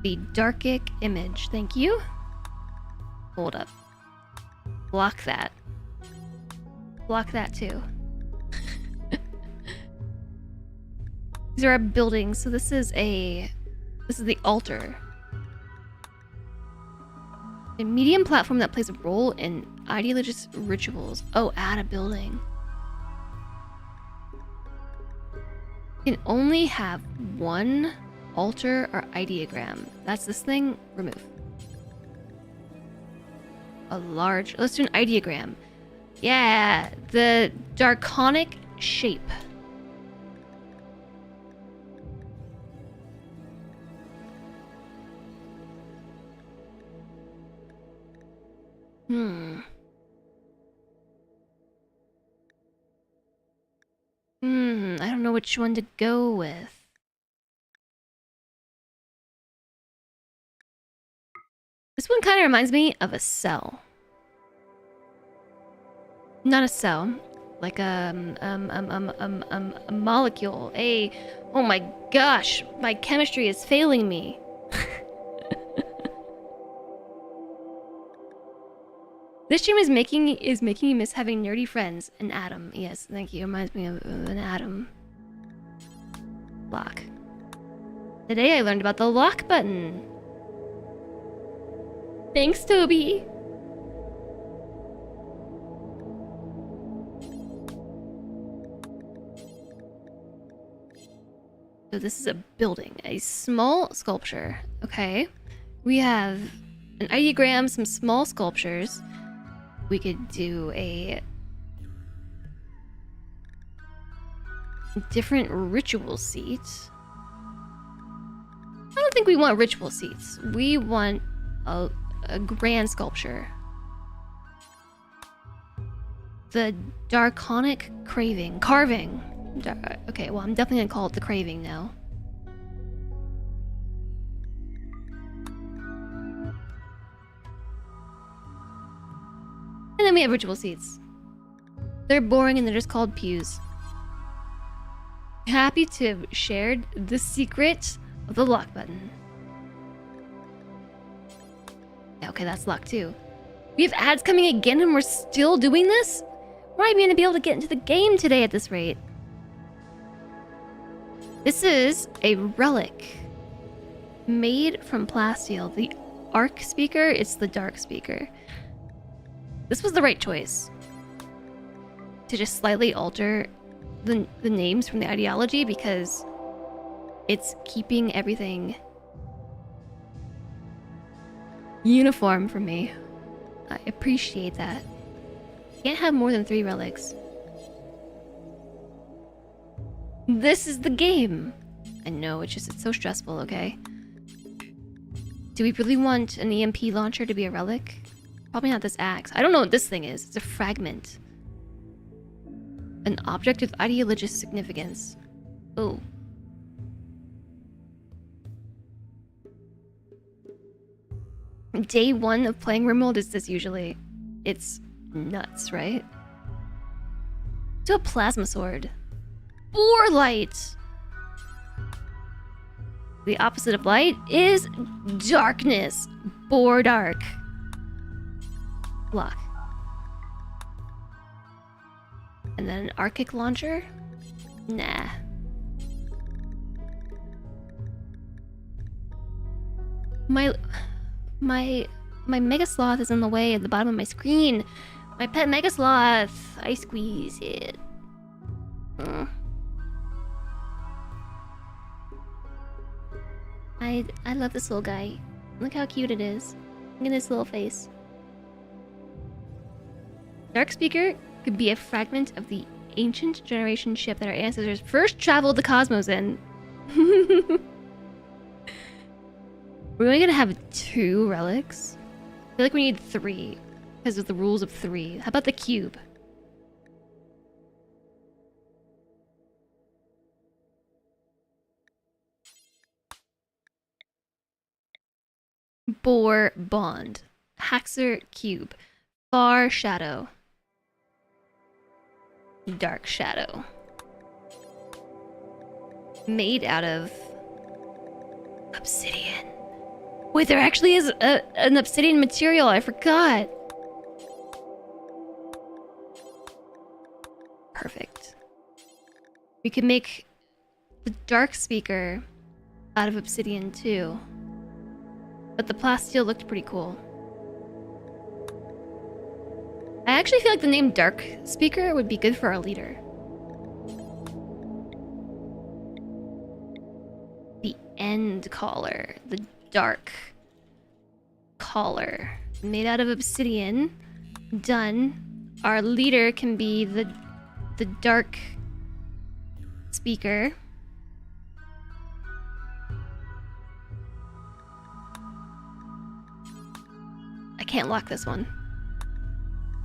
The Darkic image. Thank you. Hold up. Block that. Block that too. These are our buildings. So this is the altar. A medium platform that plays a role in ideologist rituals. Oh, add a building. You can only have one altar or ideogram. That's this thing. Remove. A large... Let's do an ideogram. Yeah, the Darkonic shape. I don't know which one to go with. This one kind of reminds me of a cell. Not a cell, like a molecule. Oh my gosh, my chemistry is failing me. This stream is making me miss having nerdy friends. An atom, yes, thank you. Reminds me of an atom. Lock. Today I learned about the lock button. Thanks, Toby. So this is a building, a small sculpture. Okay. We have an ideogram, some small sculptures. We could do a different ritual seat. I don't think we want ritual seats. We want a grand sculpture. The Darkonic carving. Okay, well, I'm definitely gonna call it the craving now. And then we have ritual seats. They're boring and they're just called pews. Happy to have shared the secret of the lock button. Yeah, okay, that's locked too. We have ads coming again and we're still doing this? We're not even gonna be able to get into the game today at this rate. This is a relic made from plasteel. The arc speaker, it's the dark speaker. This was the right choice. To just slightly alter the names from the ideology because it's keeping everything uniform for me. I appreciate that. Can't have more than 3 relics. This is the game. I know, it's so stressful, okay? Do we really want an EMP launcher to be a relic? Probably not this axe. I don't know what this thing is. It's a fragment. An object with ideological significance. Oh. Day 1 of playing RimWorld is this usually. It's nuts, right? Do a plasma sword. Boar light! The opposite of light is darkness. Boar dark. Lock. And then an Arctic launcher? Nah. My Mega Sloth is in the way at the bottom of my screen. My pet Mega Sloth. I squeeze it. I love this little guy. Look how cute it is. Look at this little face. Dark Speaker could be a fragment of the ancient generation ship that our ancestors first traveled the cosmos in. We're only gonna have 2 relics? I feel like we need 3 because of the rules of 3. How about the cube? Boar bond. Haxer cube. Far shadow. Dark shadow. Made out of obsidian. Wait, there actually is an obsidian material. I forgot. Perfect. We could make the dark speaker out of obsidian too. But the plasteel looked pretty cool. I actually feel like the name Dark Speaker would be good for our leader. The End Caller. The Dark Caller. Made out of obsidian. Done our leader can be the dark speaker. I can't lock this one.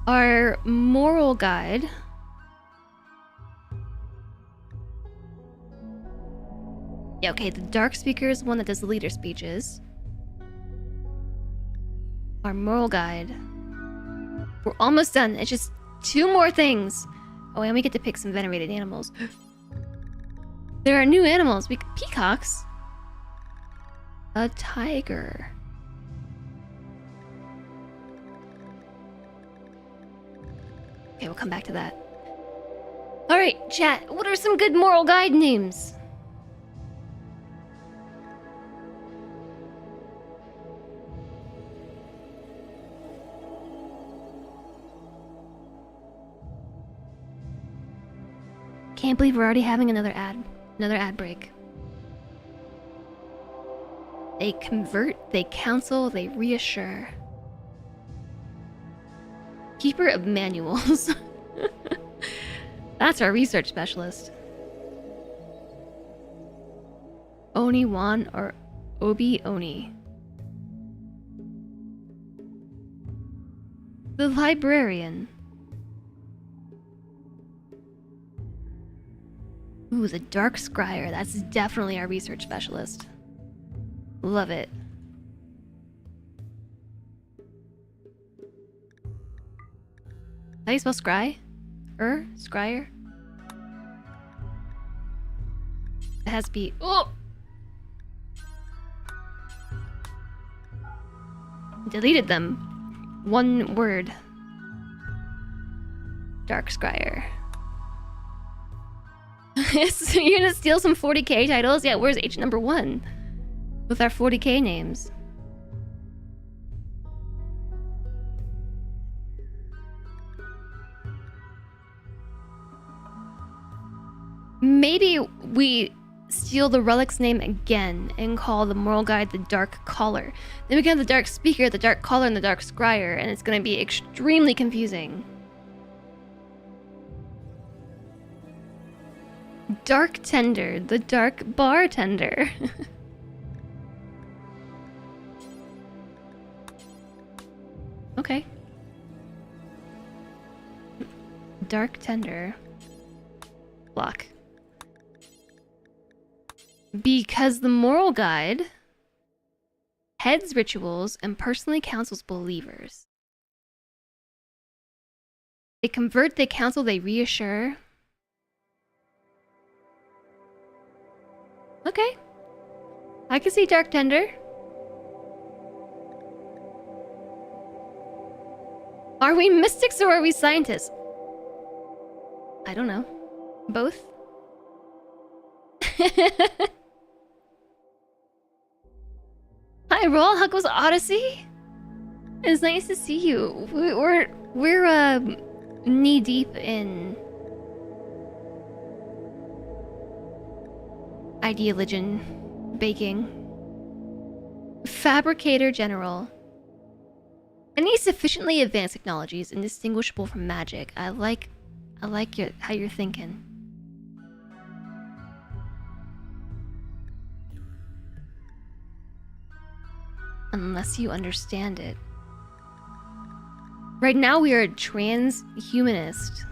Our moral guide. Yeah, okay, the dark speaker is one that does the leader speeches. Our moral guide. We're almost done. It's just 2 more things. Oh, and we get to pick some venerated animals. There are new animals. Peacocks. A tiger. Okay, we'll come back to that. Alright, chat. What are some good moral guide names? Can't believe we're already having another ad break. They convert, they counsel, they reassure. Keeper of manuals. That's our research specialist. Oni Wan or Obi Oni. The librarian. Ooh, the dark scryer. That's definitely our research specialist. Love it. How do you spell scry? Scryer? It has to be. Oh! Deleted them. 1 word. Dark scryer. So you're gonna steal some 40k titles? Yeah, where's H number 1? With our 40k names. Maybe we steal the relic's name again and call the moral guide the Dark Caller. Then we can have the Dark Speaker, the Dark Caller, and the Dark Scryer, and it's gonna be extremely confusing. Dark Tender, the Dark Bartender. Okay. Dark Tender. Block. Because the moral guide heads rituals and personally counsels believers. They convert, they counsel, they reassure. Okay. I can see Dark Tender. Are we mystics or are we scientists? I don't know. Both? Hi, Roll. How goes Odyssey? It's nice to see you. We're knee deep in ideologian baking. Fabricator General. Any sufficiently advanced technology is indistinguishable from magic. I like how you're thinking. Unless you understand it. Right now we are a transhumanist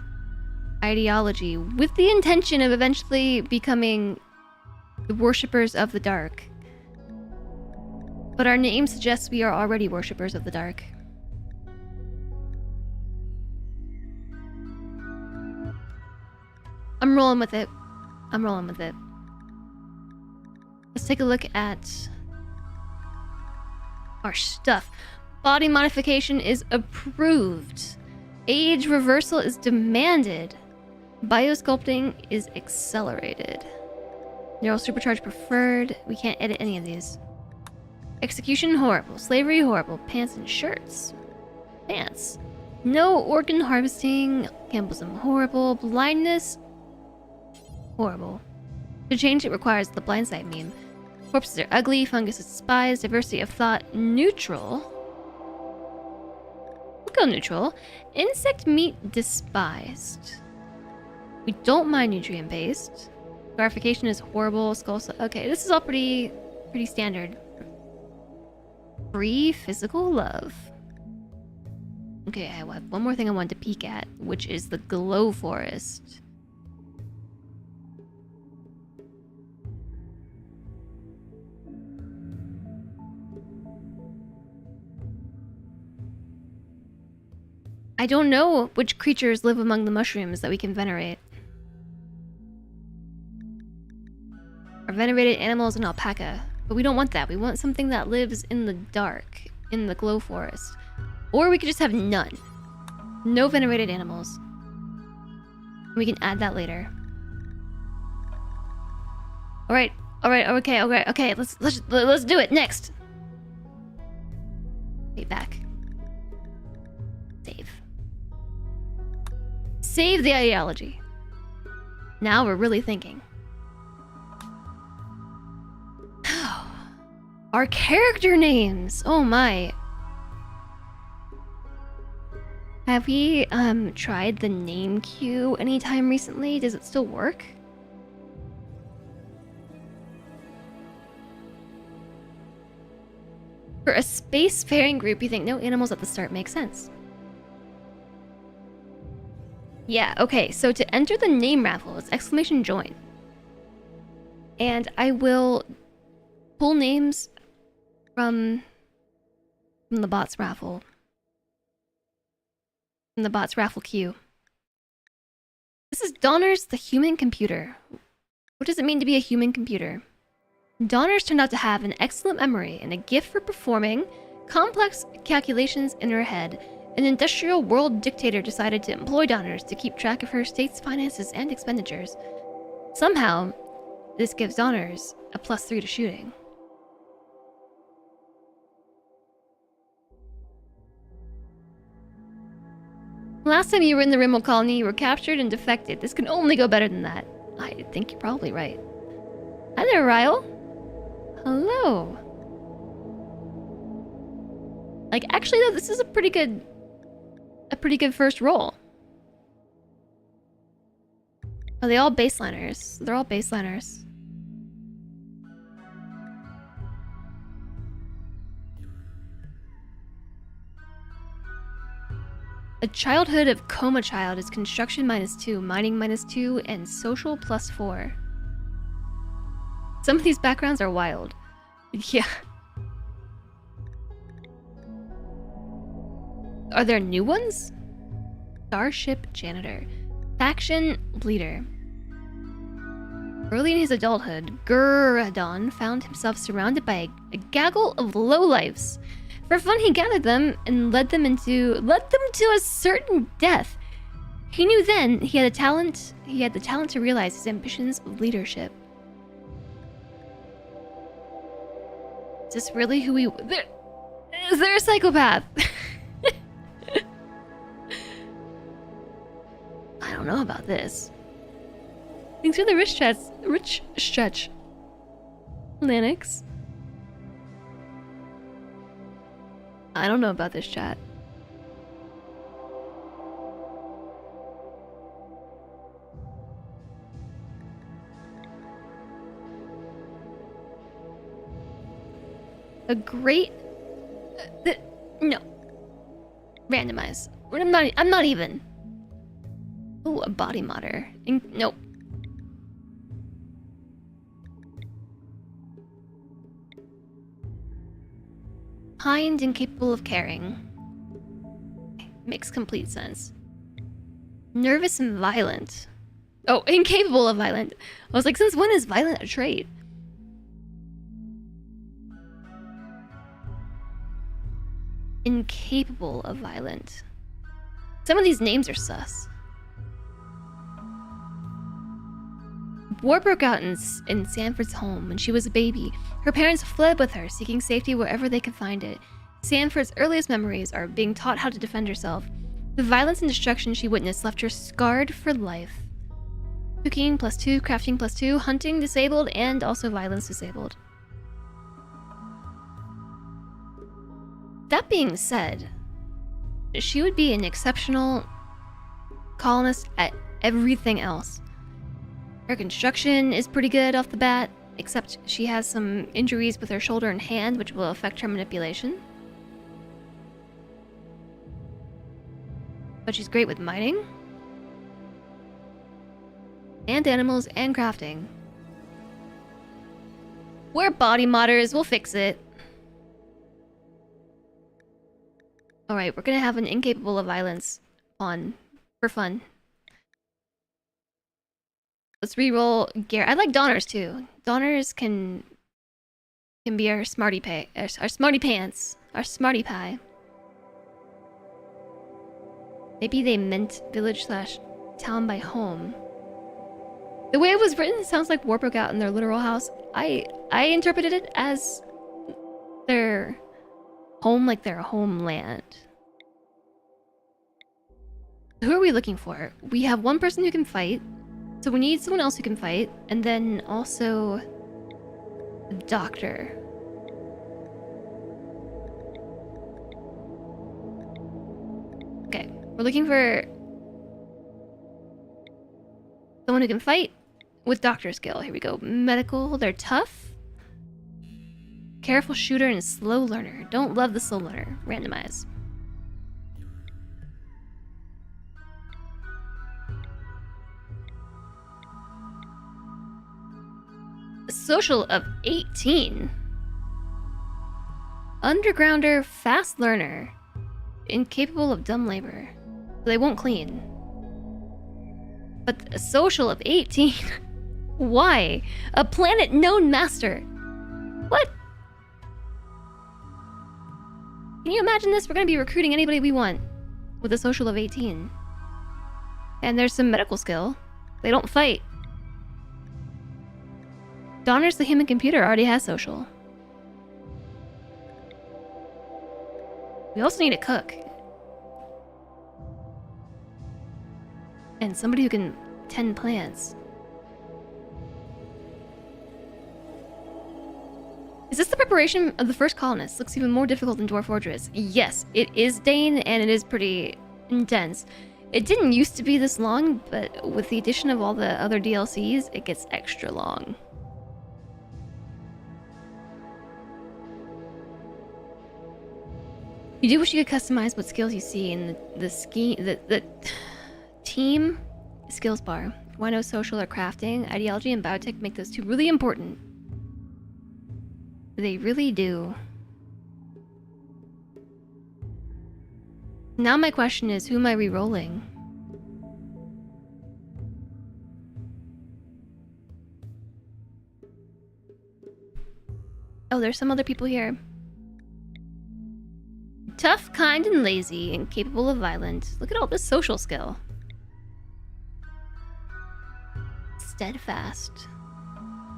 ideology with the intention of eventually becoming the worshippers of the dark. But our name suggests we are already worshippers of the dark. I'm rolling with it. Let's take a look at our stuff. Body modification is approved. Age reversal is demanded. Biosculpting is accelerated. Neural supercharge preferred. We can't edit any of these. Execution horrible. Slavery horrible. Pants and shirts. Pants. No organ harvesting. Cannibalism horrible. Blindness horrible. To change it requires the blindside meme. Corpses are ugly. Fungus is despised. Diversity of thought neutral. eco-neutral. Insect meat despised. We don't mind nutrient-based. Scarification is horrible. Okay, this is all pretty standard. Free physical love. Okay, I have one more thing I wanted to peek at, which is the glow forest. I don't know which creatures live among the mushrooms that we can venerate. Our venerated animal is an alpaca, but we don't want that. We want something that lives in the dark, in the glow forest. Or we could just have none. No venerated animals. We can add that later. Alright, okay, let's do it. Next. Wait, back. Save. Save the ideology. Now we're really thinking. Our character names! Oh my. Have we tried the name queue anytime recently? Does it still work? For a spacefaring group, you think no animals at the start makes sense. Yeah, okay, so to enter the name raffle, it's !join. And I will pull names from the bots raffle. From the bots raffle queue. This is Donner's the human computer. What does it mean to be a human computer? Donner's turned out to have an excellent memory and a gift for performing complex calculations in her head. An industrial world dictator decided to employ Donners to keep track of her state's finances and expenditures. Somehow, this gives Donners a +3 to shooting. Last time you were in the RimWorld colony, you were captured and defected. This can only go better than that. I think you're probably right. Hi there, Ryle. Hello. Like, actually, though, this is a pretty good first roll. Are they all baseliners? They're all baseliners. A childhood of coma child is construction -2, mining -2, and social +4. Some of these backgrounds are wild. Yeah. Are there new ones? Starship Janitor. Faction Leader. Early in his adulthood, Gurdon found himself surrounded by a gaggle of lowlifes. For fun, he gathered them and led them to a certain death. He knew then he had the talent to realize his ambitions of leadership. Is this really who he... Is there a psychopath? I don't know about this. Thanks for the rich stretch. Linux. I don't know about this chat. A great... no. Randomize. I'm not even. Oh, a body modder. Nope. Kind and capable of caring. Makes complete sense. Nervous and violent. Oh, incapable of violent. I was like, since when is violent a trait? Incapable of violent. Some of these names are sus. War broke out in Sanford's home when she was a baby. Her parents fled with her, seeking safety wherever they could find it. Sanford's earliest memories are being taught how to defend herself. The violence and destruction she witnessed left her scarred for life. Cooking +2, crafting +2, hunting disabled, and also violence disabled. That being said, she would be an exceptional colonist at everything else. Her construction is pretty good off the bat, except she has some injuries with her shoulder and hand, which will affect her manipulation. But she's great with mining, and animals, and crafting. We're body modders, we'll fix it. Alright, we're gonna have an incapable of violence on for fun. Let's re-roll Garrett. I like Donners too. Donners can be our smarty pants, our smarty pie. Maybe they meant village / town by home. The way it was written sounds like war broke out in their literal house. I interpreted it as their home, like their homeland. Who are we looking for? We have one person who can fight, so we need someone else who can fight, and then also a doctor. Okay, we're looking for someone who can fight with doctor skill. Here we go. Medical, they're tough. Careful shooter and slow learner. Don't love the slow learner. Randomize. Social of 18. Undergrounder, fast learner. Incapable of dumb labor. They won't clean. But a social of 18? Why? A planet known master. What? Can you imagine this? We're gonna be recruiting anybody we want with a social of 18. And there's some medical skill. They don't fight. Donner's the human computer already has social. We also need a cook. And somebody who can tend plants. Is this the preparation of the first colonists? Looks even more difficult than Dwarf Fortress. Yes, it is Dane, and it is pretty intense. It didn't used to be this long, but with the addition of all the other DLCs, it gets extra long. You do wish you could customize what skills you see in the team skills bar. Why no social or crafting? Ideology and biotech make those two really important. They really do. Now my question is, who am I re-rolling? Oh, there's some other people here. Tough, kind, and lazy, and capable of violence. Look at all this social skill. Steadfast.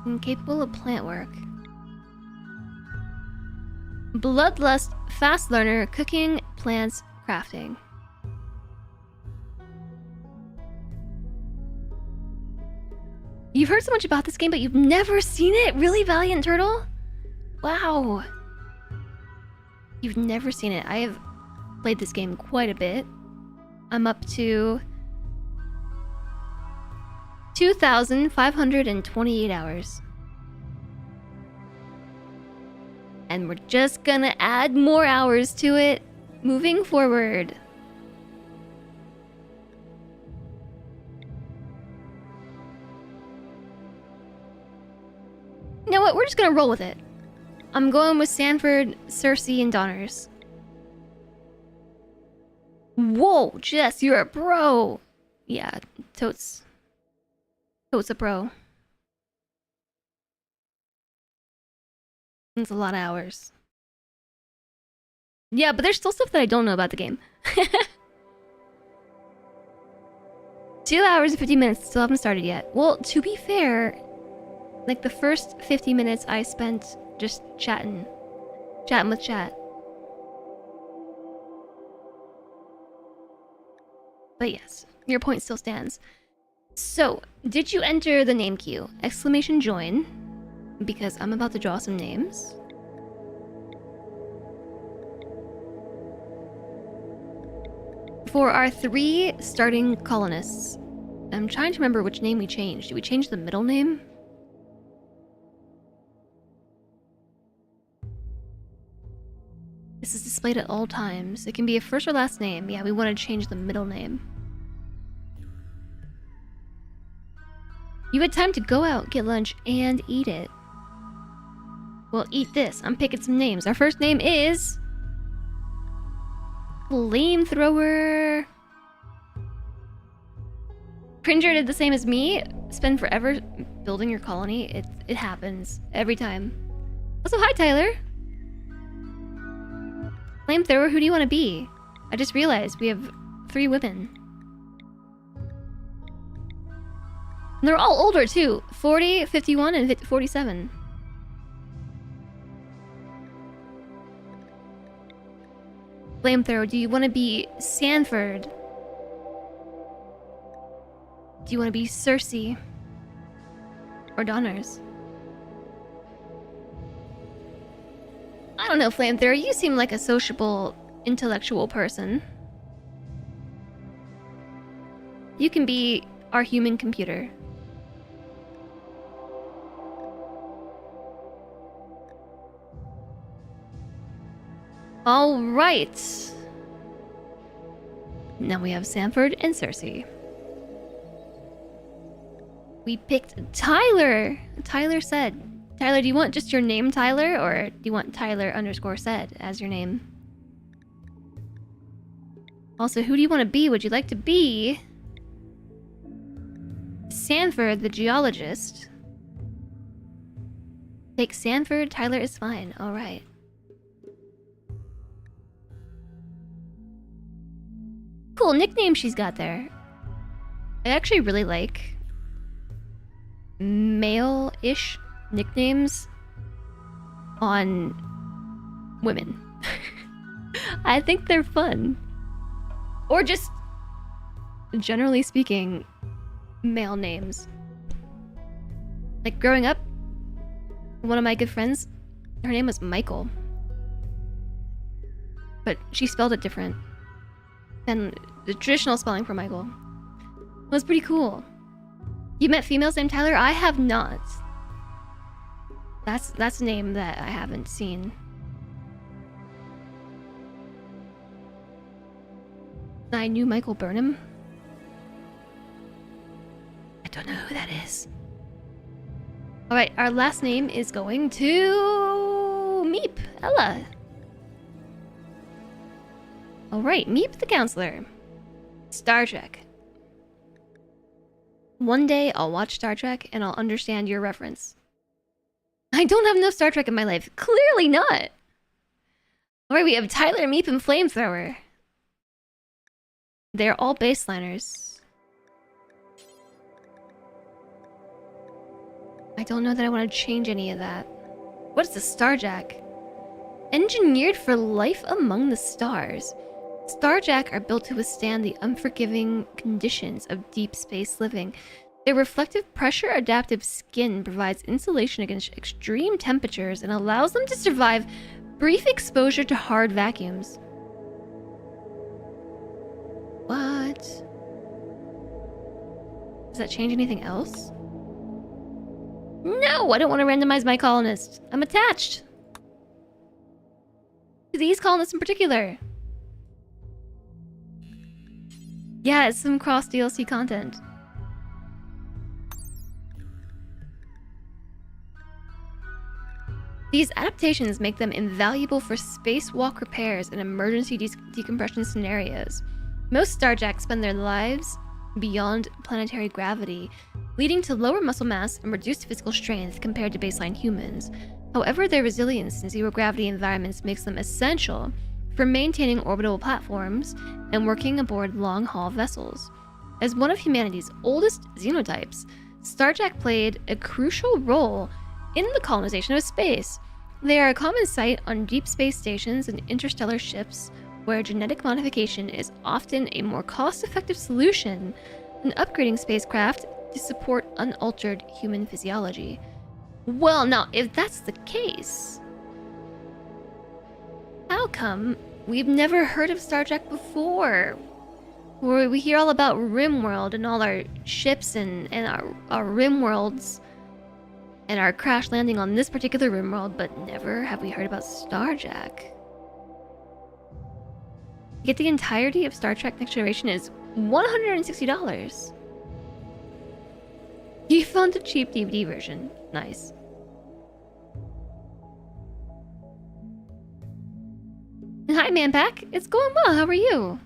Incapable of plant work. Bloodlust, fast learner, cooking, plants, crafting. You've heard so much about this game, but you've never seen it? Really, Valiant Turtle? Wow. You've never seen it. I have played this game quite a bit. I'm up to 2,528 hours. And we're just gonna add more hours to it moving forward. You know what? We're just gonna roll with it. I'm going with Sanford, Cersei, and Donners. Whoa, Jess, you're a pro. Yeah, totes a pro. It's a lot of hours. Yeah, but there's still stuff that I don't know about the game. 2 hours and 50 minutes, still haven't started yet. Well, to be fair, like the first 50 minutes I spent just chatting with chat. But yes, your point still stands. So, did you enter the name queue? Exclamation join, because I'm about to draw some names. For our 3 starting colonists, I'm trying to remember which name we changed. Did we change the middle name? This is displayed at all times. It can be a first or last name. Yeah, we want to change the middle name. You had time to go out, get lunch, and eat it. Well, eat this. I'm picking some names. Our first name is... Flamethrower. Cringer did the same as me. Spend forever building your colony. It happens. Every time. Also, hi, Tyler. Flamethrower, who do you want to be? I just realized we have 3 women. And they're all older, too. 40, 51, and 47. Flamethrower, do you want to be Sanford? Do you want to be Cersei? Or Donners? I don't know, Flamethrower. You seem like a sociable, intellectual person. You can be our human computer. All right. Now we have Sanford and Cersei. We picked Tyler. Tyler said. Tyler, do you want just your name, Tyler, or do you want Tyler_said as your name? Also, who do you want to be? Would you like to be Sanford, the geologist? Take Sanford. Tyler is fine. All right. Cool nickname she's got there. I actually really like male-ish nicknames on women. I think they're fun. Or just, generally speaking, male names. Like growing up, one of my good friends, her name was Michael. But she spelled it different than the traditional spelling for Michael. It was pretty cool. You met females named Tyler? I have not. That's a name that I haven't seen. I knew Michael Burnham. I don't know who that is. Alright, our last name is going to... Meep, Ella. Alright, Meep the counselor. Star Trek. One day I'll watch Star Trek and I'll understand your reference. I don't have no Star Trek in my life. Clearly not. Alright, we have Tyler, Meep, and Flamethrower. They're all baseliners. I don't know that I want to change any of that. What is the Starjack? Engineered for life among the stars. Starjack are built to withstand the unforgiving conditions of deep space living. Their reflective pressure adaptive skin provides insulation against extreme temperatures and allows them to survive brief exposure to hard vacuums. What? Does that change anything else? No, I don't want to randomize my colonists. I'm attached to these colonists in particular. Yeah, it's some cross DLC content. These adaptations make them invaluable for spacewalk repairs and emergency decompression scenarios. Most Starjacks spend their lives beyond planetary gravity, leading to lower muscle mass and reduced physical strength compared to baseline humans. However, their resilience in zero-gravity environments makes them essential for maintaining orbital platforms and working aboard long-haul vessels. As one of humanity's oldest xenotypes, Starjack played a crucial role in the colonization of space. They are a common sight on deep space stations and interstellar ships, where genetic modification is often a more cost-effective solution than upgrading spacecraft to support unaltered human physiology. Well, now, if that's the case, how come we've never heard of Starjack before? where we hear all about RimWorld and all our ships and our RimWorlds and our crash landing on this particular RimWorld, but never have we heard about Starjack. To get the entirety of Star Trek Next Generation is $160. You found a cheap DVD version. Nice. And hi, Manpack. It's going well. How are you?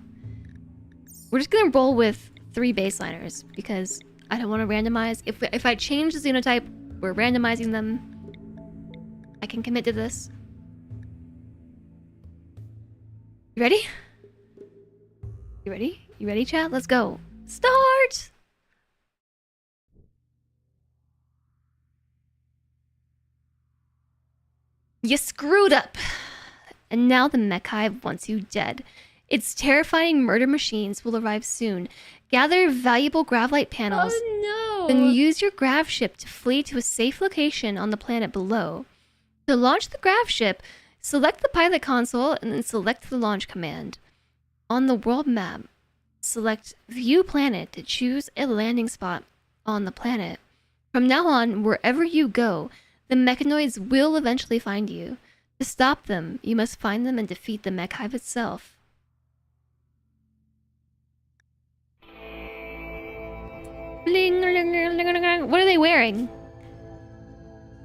We're just gonna roll with 3 baseliners because I don't want to randomize. If I change the xenotype, we're randomizing them. I can commit to this. You ready? You ready? You ready, chat? Let's go. Start! You screwed up. And now the mech hive wants you dead. Its terrifying murder machines will arrive soon. Gather valuable gravlight panels. Oh no! Then use your grav ship to flee to a safe location on the planet below. To launch the grav ship, select the pilot console and then select the launch command. On the world map, select View Planet to choose a landing spot on the planet. From now on, wherever you go, the mechanoids will eventually find you. To stop them, you must find them and defeat the mech hive itself. What are they wearing?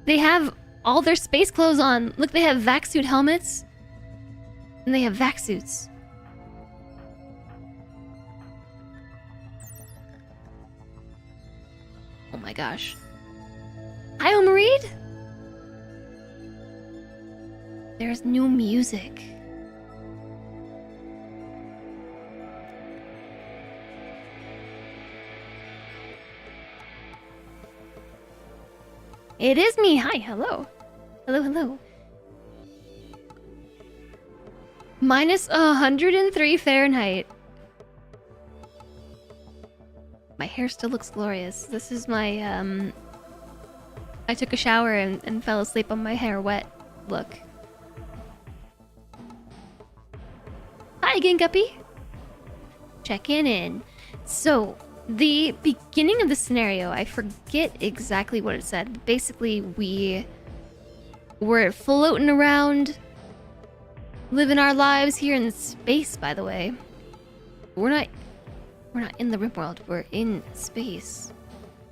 They have all their space clothes on. Look, they have vac suit helmets. And they have vac suits. Oh my gosh. Hi, Omareed! There's new music. It is me. Hi, hello. Hello, hello. Minus 103 Fahrenheit. My hair still looks glorious. This is my, I took a shower and fell asleep on my hair wet look. Hi, Ginguppy. Checking in. So, the beginning of the scenario, I forget exactly what it said. But basically, we were floating around, living our lives here in space, by the way. We're not in the RimWorld, we're in space.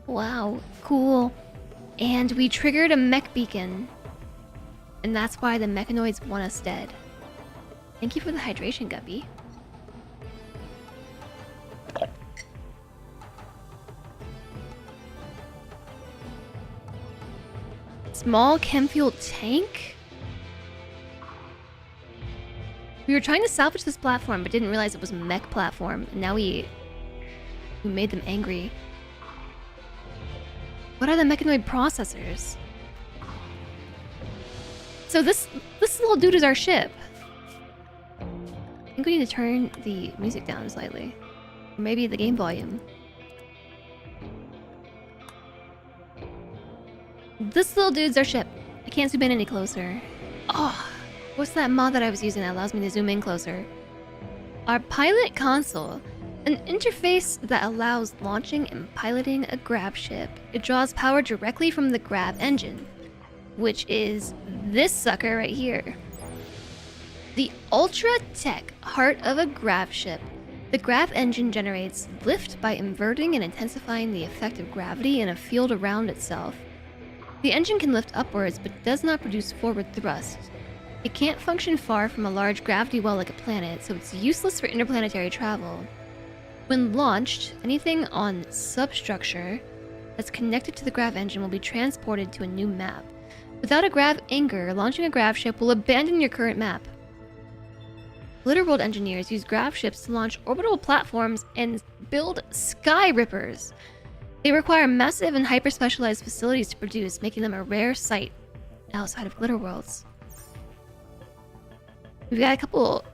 Wow, cool. And we triggered a mech beacon. And that's why the mechanoids want us dead. Thank you for the hydration, Guppy. Small chem fuel tank? We were trying to salvage this platform, but didn't realize it was a mech platform. And now we made them angry. What are the mechanoid processors? So this little dude is our ship. I think we need to turn the music down slightly. Or maybe the game volume. This little dude's our ship. I can't zoom in any closer. Oh, what's that mod that I was using that allows me to zoom in closer? Our pilot console. An interface that allows launching and piloting a grav ship. It draws power directly from the grav engine, which is this sucker right here. The ultra-tech heart of a grav ship. The grav engine generates lift by inverting and intensifying the effect of gravity in a field around itself. The engine can lift upwards, but does not produce forward thrust. It can't function far from a large gravity well like a planet, so it's useless for interplanetary travel. When launched, anything on substructure that's connected to the grav engine will be transported to a new map. Without a grav anchor, launching a grav ship will abandon your current map. Glitterworld engineers use grav ships to launch orbital platforms and build sky rippers. They require massive and hyper-specialized facilities to produce, making them a rare sight outside of Glitterworlds. We've got a couple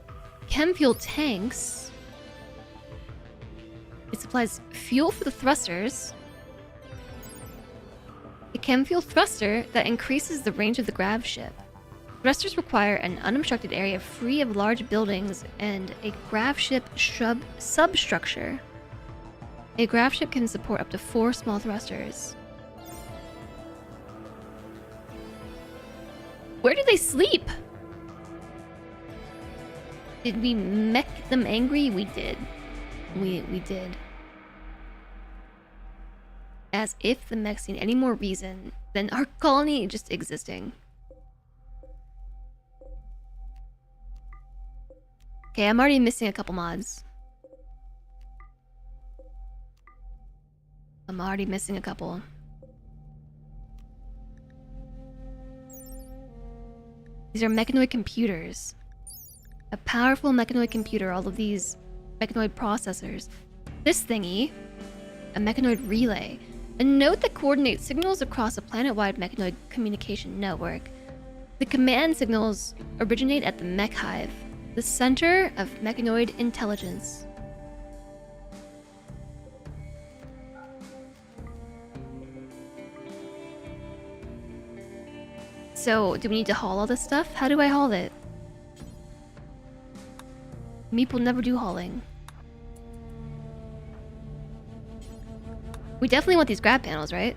chem fuel tanks. It supplies fuel for the thrusters. A chem fuel thruster that increases the range of the grav ship. Thrusters require an unobstructed area free of large buildings and a grav ship substructure. A grav ship can support up to 4 small thrusters. Where do they sleep? Did we make them angry? We did. We did. As if the mechs need any more reason than our colony just existing. Okay, I'm already missing a couple mods. I'm already missing a couple. These are mechanoid computers. A powerful mechanoid computer, all of these mechanoid processors. This thingy, a mechanoid relay. A node that coordinates signals across a planet-wide mechanoid communication network. The command signals originate at the mech hive, the center of mechanoid intelligence. So, do we need to haul all this stuff? How do I haul it? Meep will never do hauling. We definitely want these grab panels, right?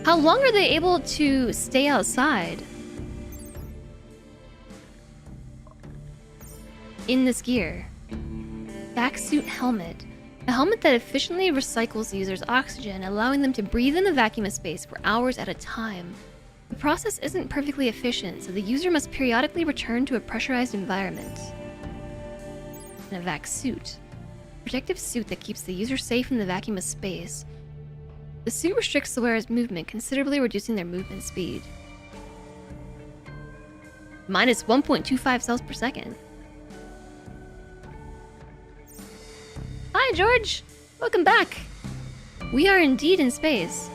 How long are they able to stay outside? In this gear. Backsuit helmet. A helmet that efficiently recycles the user's oxygen, allowing them to breathe in the vacuum of space for hours at a time. The process isn't perfectly efficient, so the user must periodically return to a pressurized environment. And a vac suit. Protective suit that keeps the user safe in the vacuum of space. The suit restricts the wearer's movement, considerably reducing their movement speed. Minus 1.25 cells per second. Hi, George! Welcome back! We are indeed in space.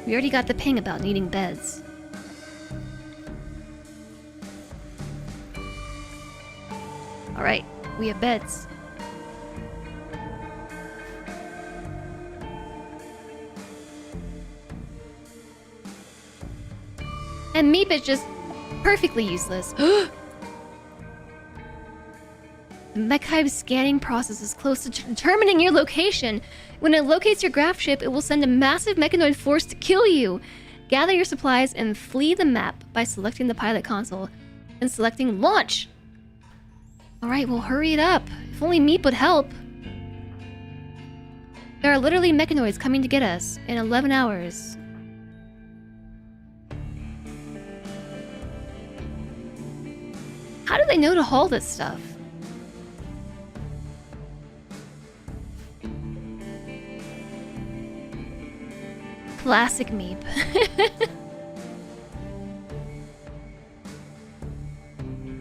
We already got the ping about needing beds. Alright, we have beds. And Meep is just perfectly useless. The mech hive's scanning process is close to determining your location. When it locates your graph ship, it will send a massive mechanoid force to kill you. Gather your supplies and flee the map by selecting the pilot console and selecting launch. Alright, well hurry it up. If only Meep would help. There are literally mechanoids coming to get us in 11 hours. How do they know to haul this stuff? Classic Meep.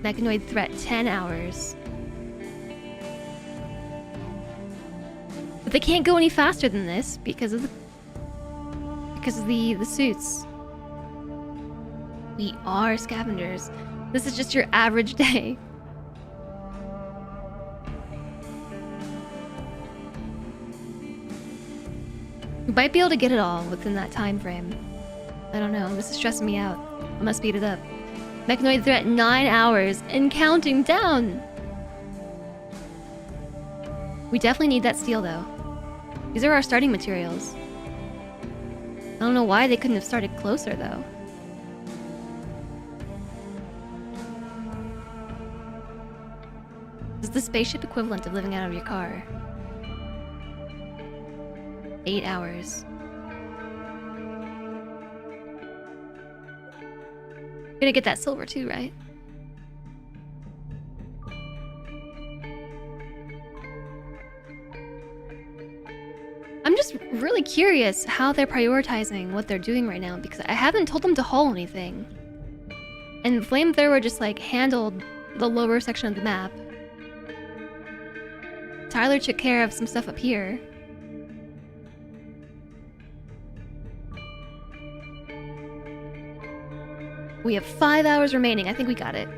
Mechanoid threat 10 hours. But they can't go any faster than this because of the suits. We are scavengers. This is just your average day. We might be able to get it all within that time frame. I don't know, this is stressing me out. I must speed it up. Mechanoid threat 9 hours and counting down! We definitely need that steel though. These are our starting materials. I don't know why they couldn't have started closer though. This is the spaceship equivalent of living out of your car. 8 hours. Gonna get that silver too, right? I'm just really curious how they're prioritizing what they're doing right now because I haven't told them to haul anything. And Flamethrower just like handled the lower section of the map. Tyler took care of some stuff up here. We have 5 hours remaining. I think we got it.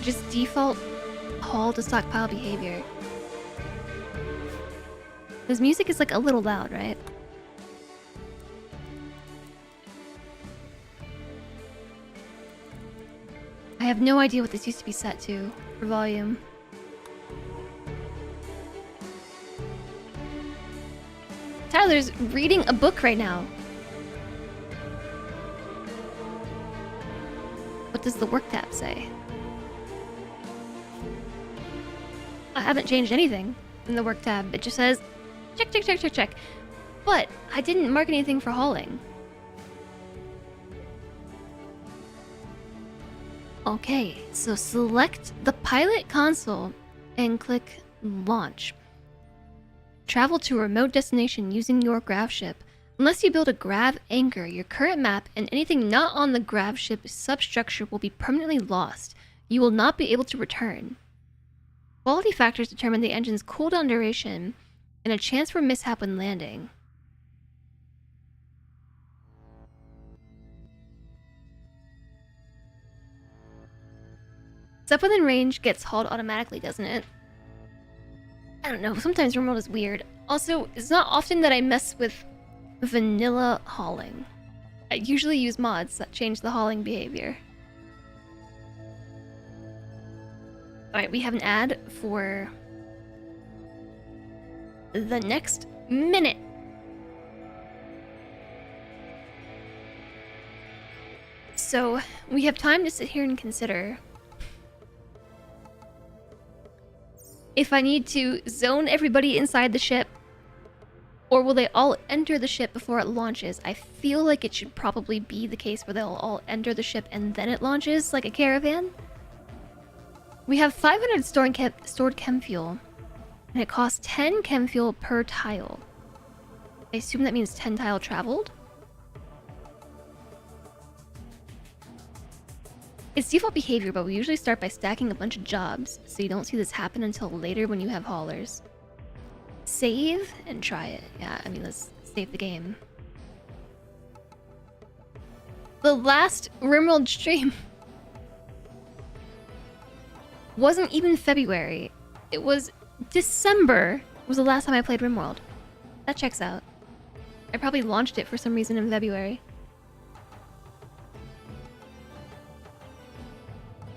Just default Haul to stockpile behavior. This music is like a little loud, right? I have no idea what this used to be set to for volume. Tyler's reading a book right now. What does the work tab say? I haven't changed anything in the work tab. It just says check, check, check, check, check. But I didn't mark anything for hauling. Okay, so select the pilot console and click launch. Travel to a remote destination using your grav ship. Unless you build a grav anchor, your current map and anything not on the grav ship substructure will be permanently lost. You will not be able to return. Quality factors determine the engine's cooldown duration and a chance for mishap when landing. Stuff within range gets hauled automatically, doesn't it? I don't know, sometimes RimWorld is weird. Also, it's not often that I mess with vanilla hauling. I usually use mods that change the hauling behavior. Alright, we have an ad for the next minute. So, we have time to sit here and consider if I need to zone everybody inside the ship, or will they all enter the ship before it launches? I feel like it should probably be the case where they'll all enter the ship and then it launches, like a caravan. We have 500 stored chem fuel, and it costs 10 chem fuel per tile. I assume that means 10 tile traveled? It's default behavior, but we usually start by stacking a bunch of jobs, so you don't see this happen until later when you have haulers. Save and try it. Yeah, I mean, let's save the game. The last RimWorld stream wasn't even February. It was December was the last time I played RimWorld. That checks out. I probably launched it for some reason in February.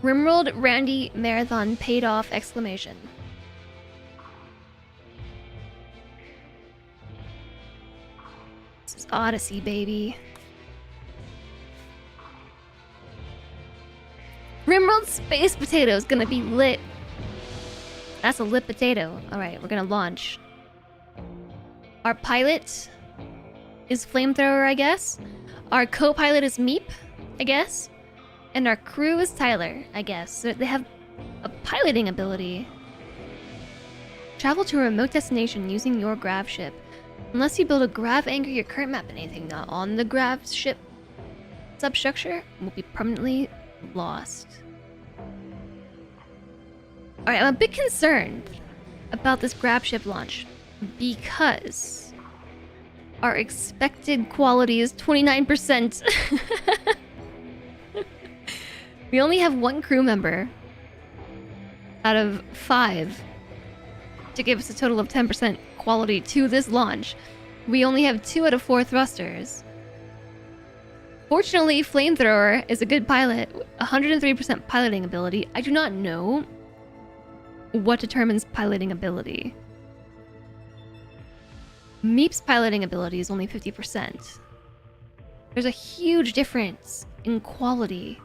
RimWorld Randy Marathon paid off! Exclamation. This is Odyssey, baby. RimWorld Space Potato is gonna be lit. That's a lit potato. Alright, we're gonna launch. Our pilot is Flamethrower, I guess. Our co-pilot is Meep, I guess. And our crew is Tyler, I guess. So they have a piloting ability. Travel to a remote destination using your grav ship. Unless you build a grav anchor, your current map and anything not on the grav ship substructure will be permanently lost. Alright, I'm a bit concerned about this grav ship launch because our expected quality is 29%. We only have one crew member out of 5 to give us a total of 10% quality to this launch. We only have 2 out of 4 thrusters. Fortunately, Flamethrower is a good pilot, 103% piloting ability. I do not know what determines piloting ability. Meep's piloting ability is only 50%. There's a huge difference in quality.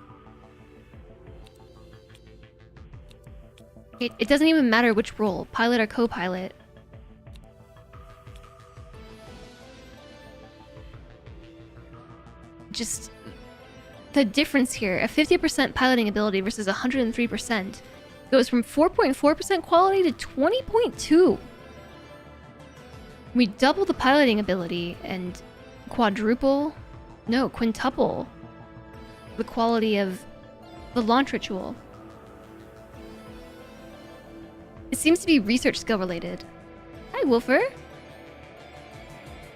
It doesn't even matter which role, pilot or co-pilot. Just the difference here, a 50% piloting ability versus 103% goes from 4.4% quality to 20.2. We double the piloting ability and quintuple the quality of the launch ritual. It seems to be research skill related. Hi, Wolfer.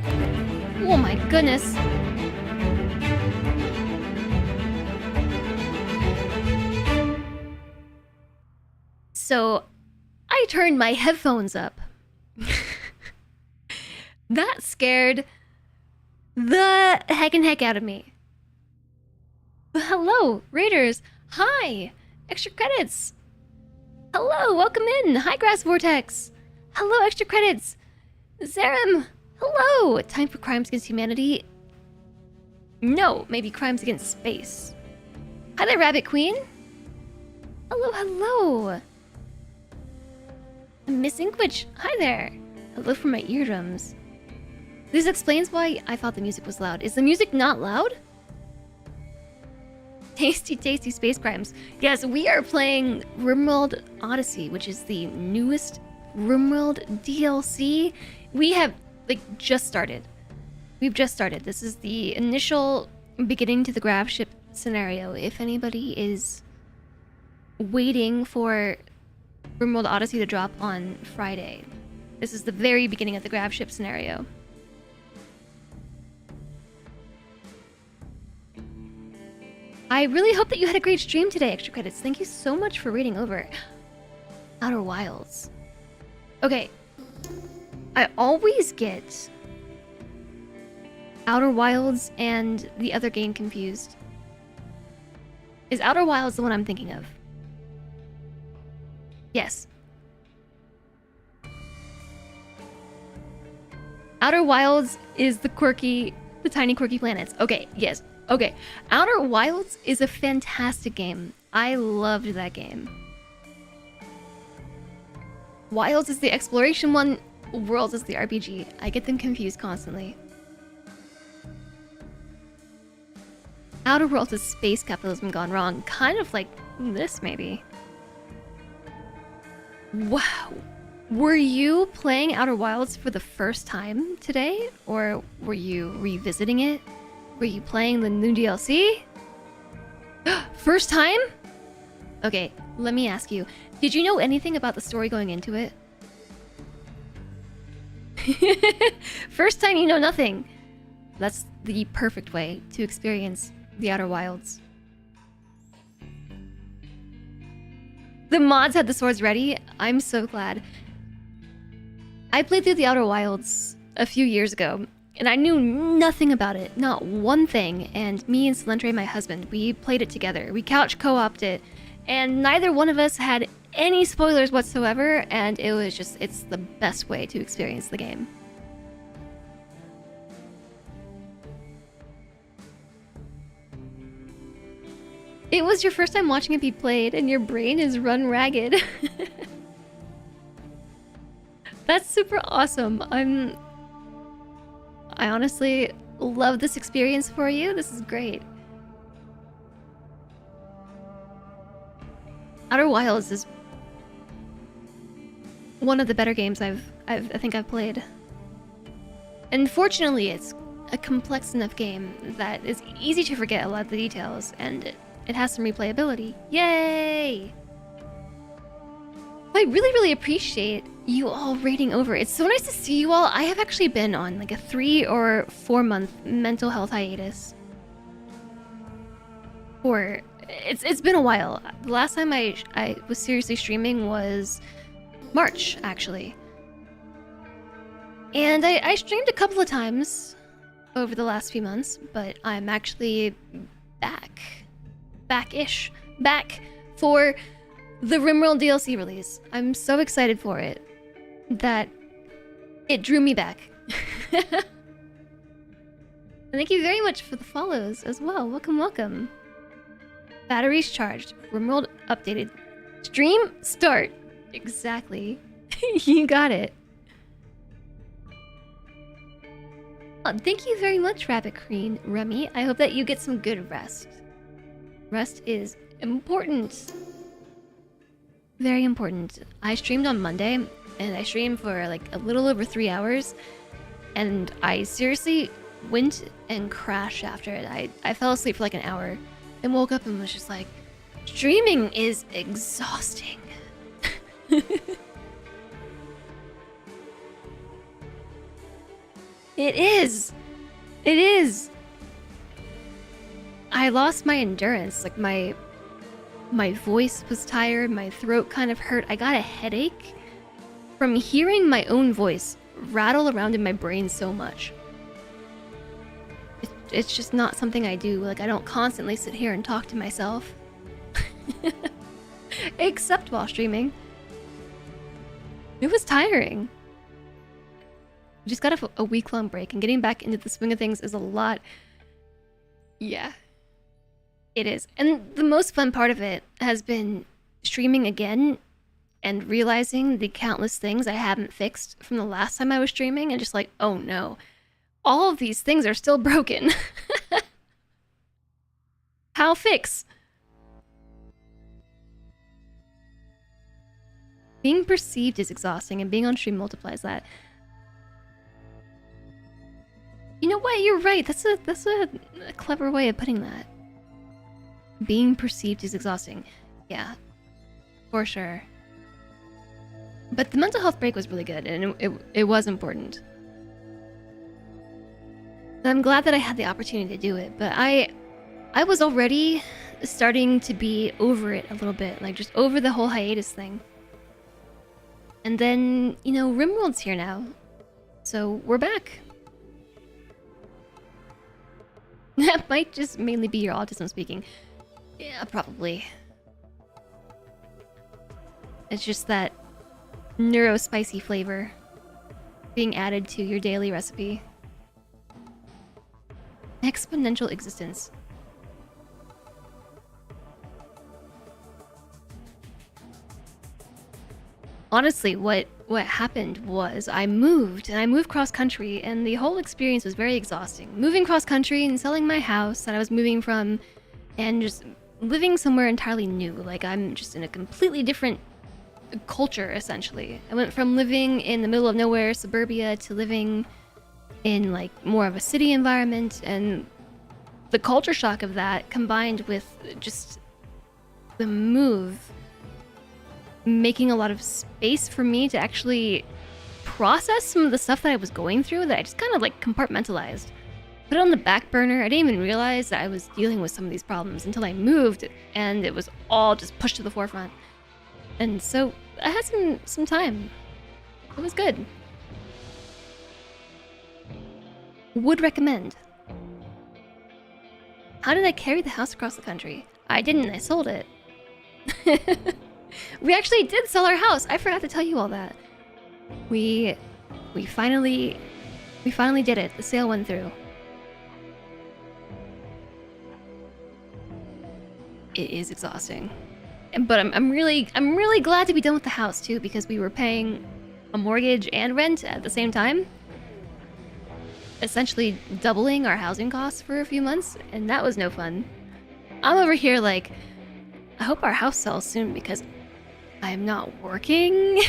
Oh my goodness. So I turned my headphones up. That scared the heck out of me. But hello, Raiders. Hi. Extra credits. Hello, welcome in. Hi, Grass Vortex. Hello, extra credits. Zerum. Hello. Time for Crimes Against Humanity. No, maybe Crimes Against Space. Hi there, Rabbit Queen. Hello, hello. Miss Inkwitch. Hi there. Hello from my eardrums. This explains why I thought the music was loud. Is the music not loud? Tasty, tasty space crimes. Yes, we are playing RimWorld Odyssey, which is the newest RimWorld DLC. We have, just started. We've just started. This is the initial beginning to the graph ship scenario. If anybody is waiting for RimWorld Odyssey to drop on Friday, this is the very beginning of the graph ship scenario. I really hope that you had a great stream today, Extra Credits. Thank you so much for reading over Outer Wilds. Okay. I always get Outer Wilds and the other game confused. Is Outer Wilds the one I'm thinking of? Yes. Outer Wilds is the tiny quirky planets. Okay, yes. Okay, Outer Wilds is a fantastic game. I loved that game. Wilds is the exploration one, Worlds is the RPG. I get them confused constantly. Outer Worlds is space capitalism gone wrong. Kind of like this, maybe. Wow. Were you playing Outer Wilds for the first time today? Or were you revisiting it? Were you playing the new DLC? First time? Okay, let me ask you. Did you know anything about the story going into it? First time you know nothing. That's the perfect way to experience the Outer Wilds. The mods had the swords ready. I'm so glad. I played through the Outer Wilds a few years ago, and I knew nothing about it, not one thing. And me and Salentre, my husband, we played it together. We couch co-opted it, and neither one of us had any spoilers whatsoever, and it was just, it's the best way to experience the game. It was your first time watching it be played, and your brain is run ragged. That's super awesome. I honestly love this experience for you. This is great. Outer Wilds is one of the better games I think I've played. And fortunately, it's a complex enough game that it's easy to forget a lot of the details, and it has some replayability. Yay! I really appreciate you all raiding over. It's so nice to see you all. I have actually been on like a 3 or 4 month mental health hiatus. It's been a while. The last time I was seriously streaming was March, actually. And I streamed a couple of times over the last few months, but I'm actually back-ish. Back for the RimWorld DLC release. I'm so excited for it that it drew me back. And thank you very much for the follows as well. Welcome, welcome. Batteries charged. RimWorld updated. Stream start. Exactly. You got it. Oh, thank you very much, Rabbit Queen Remy. I hope that you get some good rest. Rest is important. Very important. I streamed on Monday, and I streamed for like a little over 3 hours, and I seriously went and crashed after it. I fell asleep for like an hour and woke up and was just like, streaming is exhausting. It is. It is. I lost my endurance, like my My voice was tired, my throat kind of hurt. I got a headache from hearing my own voice rattle around in my brain so much. It's just not something I do. Like, I don't constantly sit here and talk to myself. Except while streaming. It was tiring. We just got a week-long break, and getting back into the swing of things is a lot. Yeah. It is. And the most fun part of it has been streaming again and realizing the countless things I haven't fixed from the last time I was streaming, and just like, oh no. All of these things are still broken. How fix? Being perceived is exhausting, and being on stream multiplies that. You know what? You're right. That's a clever way of putting that. Being perceived is exhausting. Yeah, for sure. But the mental health break was really good, and it was important. I'm glad that I had the opportunity to do it, but I was already starting to be over it a little bit, like just over the whole hiatus thing. And then, you know, RimWorld's here now, so we're back. That might just mainly be your autism speaking. Yeah, probably. It's just that neuro-spicy flavor being added to your daily recipe. Exponential existence. Honestly, what happened was I moved cross country, and the whole experience was very exhausting. Moving cross country and selling my house that I was moving from, and just living somewhere entirely new. Like, I'm just in a completely different culture, essentially. I went from living in the middle of nowhere, suburbia, to living in like more of a city environment, and the culture shock of that combined with just the move making a lot of space for me to actually process some of the stuff that I was going through, that I just kind of like compartmentalized, put it on the back burner. I didn't even realize that I was dealing with some of these problems until I moved, and it was all just pushed to the forefront. And so I had some time. It was good. Would recommend. How did I carry the house across the country? I didn't. I sold it. We actually did sell our house. I forgot to tell you all that. We finally did it. The sale went through. It is exhausting, but I'm really glad to be done with the house too, because we were paying a mortgage and rent at the same time, essentially doubling our housing costs for a few months, and that was no fun. I'm over here like, I hope our house sells soon because I'm not working.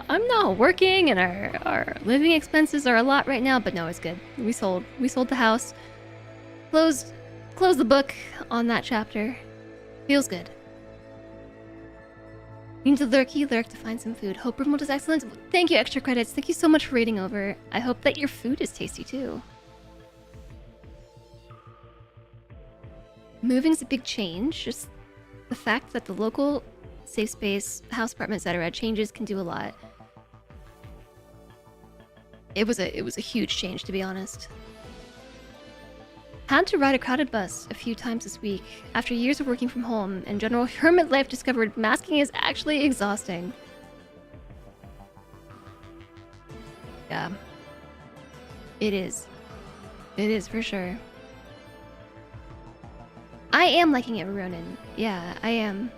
I'm not working, and our living expenses are a lot right now, but no, it's good. We sold the house. Closed the book on that chapter. Feels good. Need to lurky lurk to find some food. Hope RimWorld is excellent. Thank you, extra credits. Thank you so much for reading over. I hope that your food is tasty too. Moving's a big change. Just the fact that the local safe space, house, apartment, etc. changes can do a lot. It was a huge change, to be honest. Had to ride a crowded bus a few times this week. After years of working from home and general hermit life, discovered masking is actually exhausting. Yeah. It is. It is for sure. I am liking it, Ronin. Yeah, I am.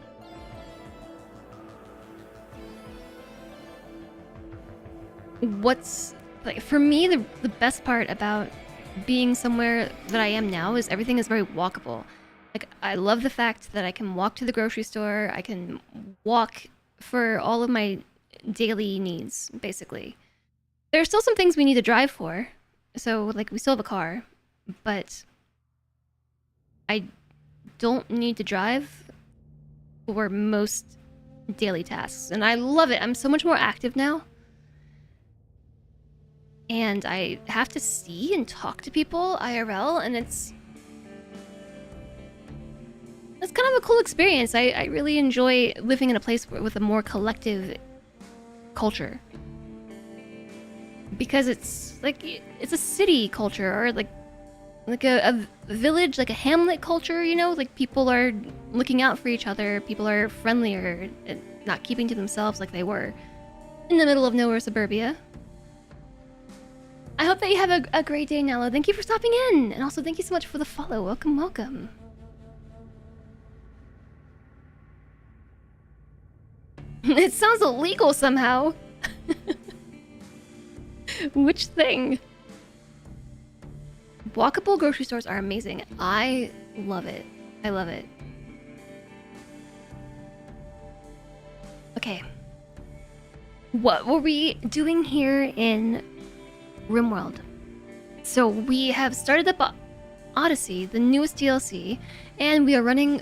What's like for me the best part about being somewhere that I am now is everything is very walkable. Like, I love the fact that I can walk to the grocery store, I can walk for all of my daily needs, basically. There are still some things we need to drive for, so like we still have a car, but I don't need to drive for most daily tasks, and I love it. I'm so much more active now. And I have to see and talk to people IRL, and kind of a cool experience. I really enjoy living in a place with a more collective culture. Because it's like, it's a city culture, or like a village, like a hamlet culture, you know? Like, people are looking out for each other, people are friendlier, and not keeping to themselves like they were in the middle of nowhere suburbia. I hope that you have a great day, Nella. Thank you for stopping in, and also thank you so much for the follow. Welcome, welcome. It sounds illegal somehow. Which thing? Walkable grocery stores are amazing. I love it. I love it. Okay. What were we doing here in RimWorld? So we have started up Odyssey, the newest DLC, and we are running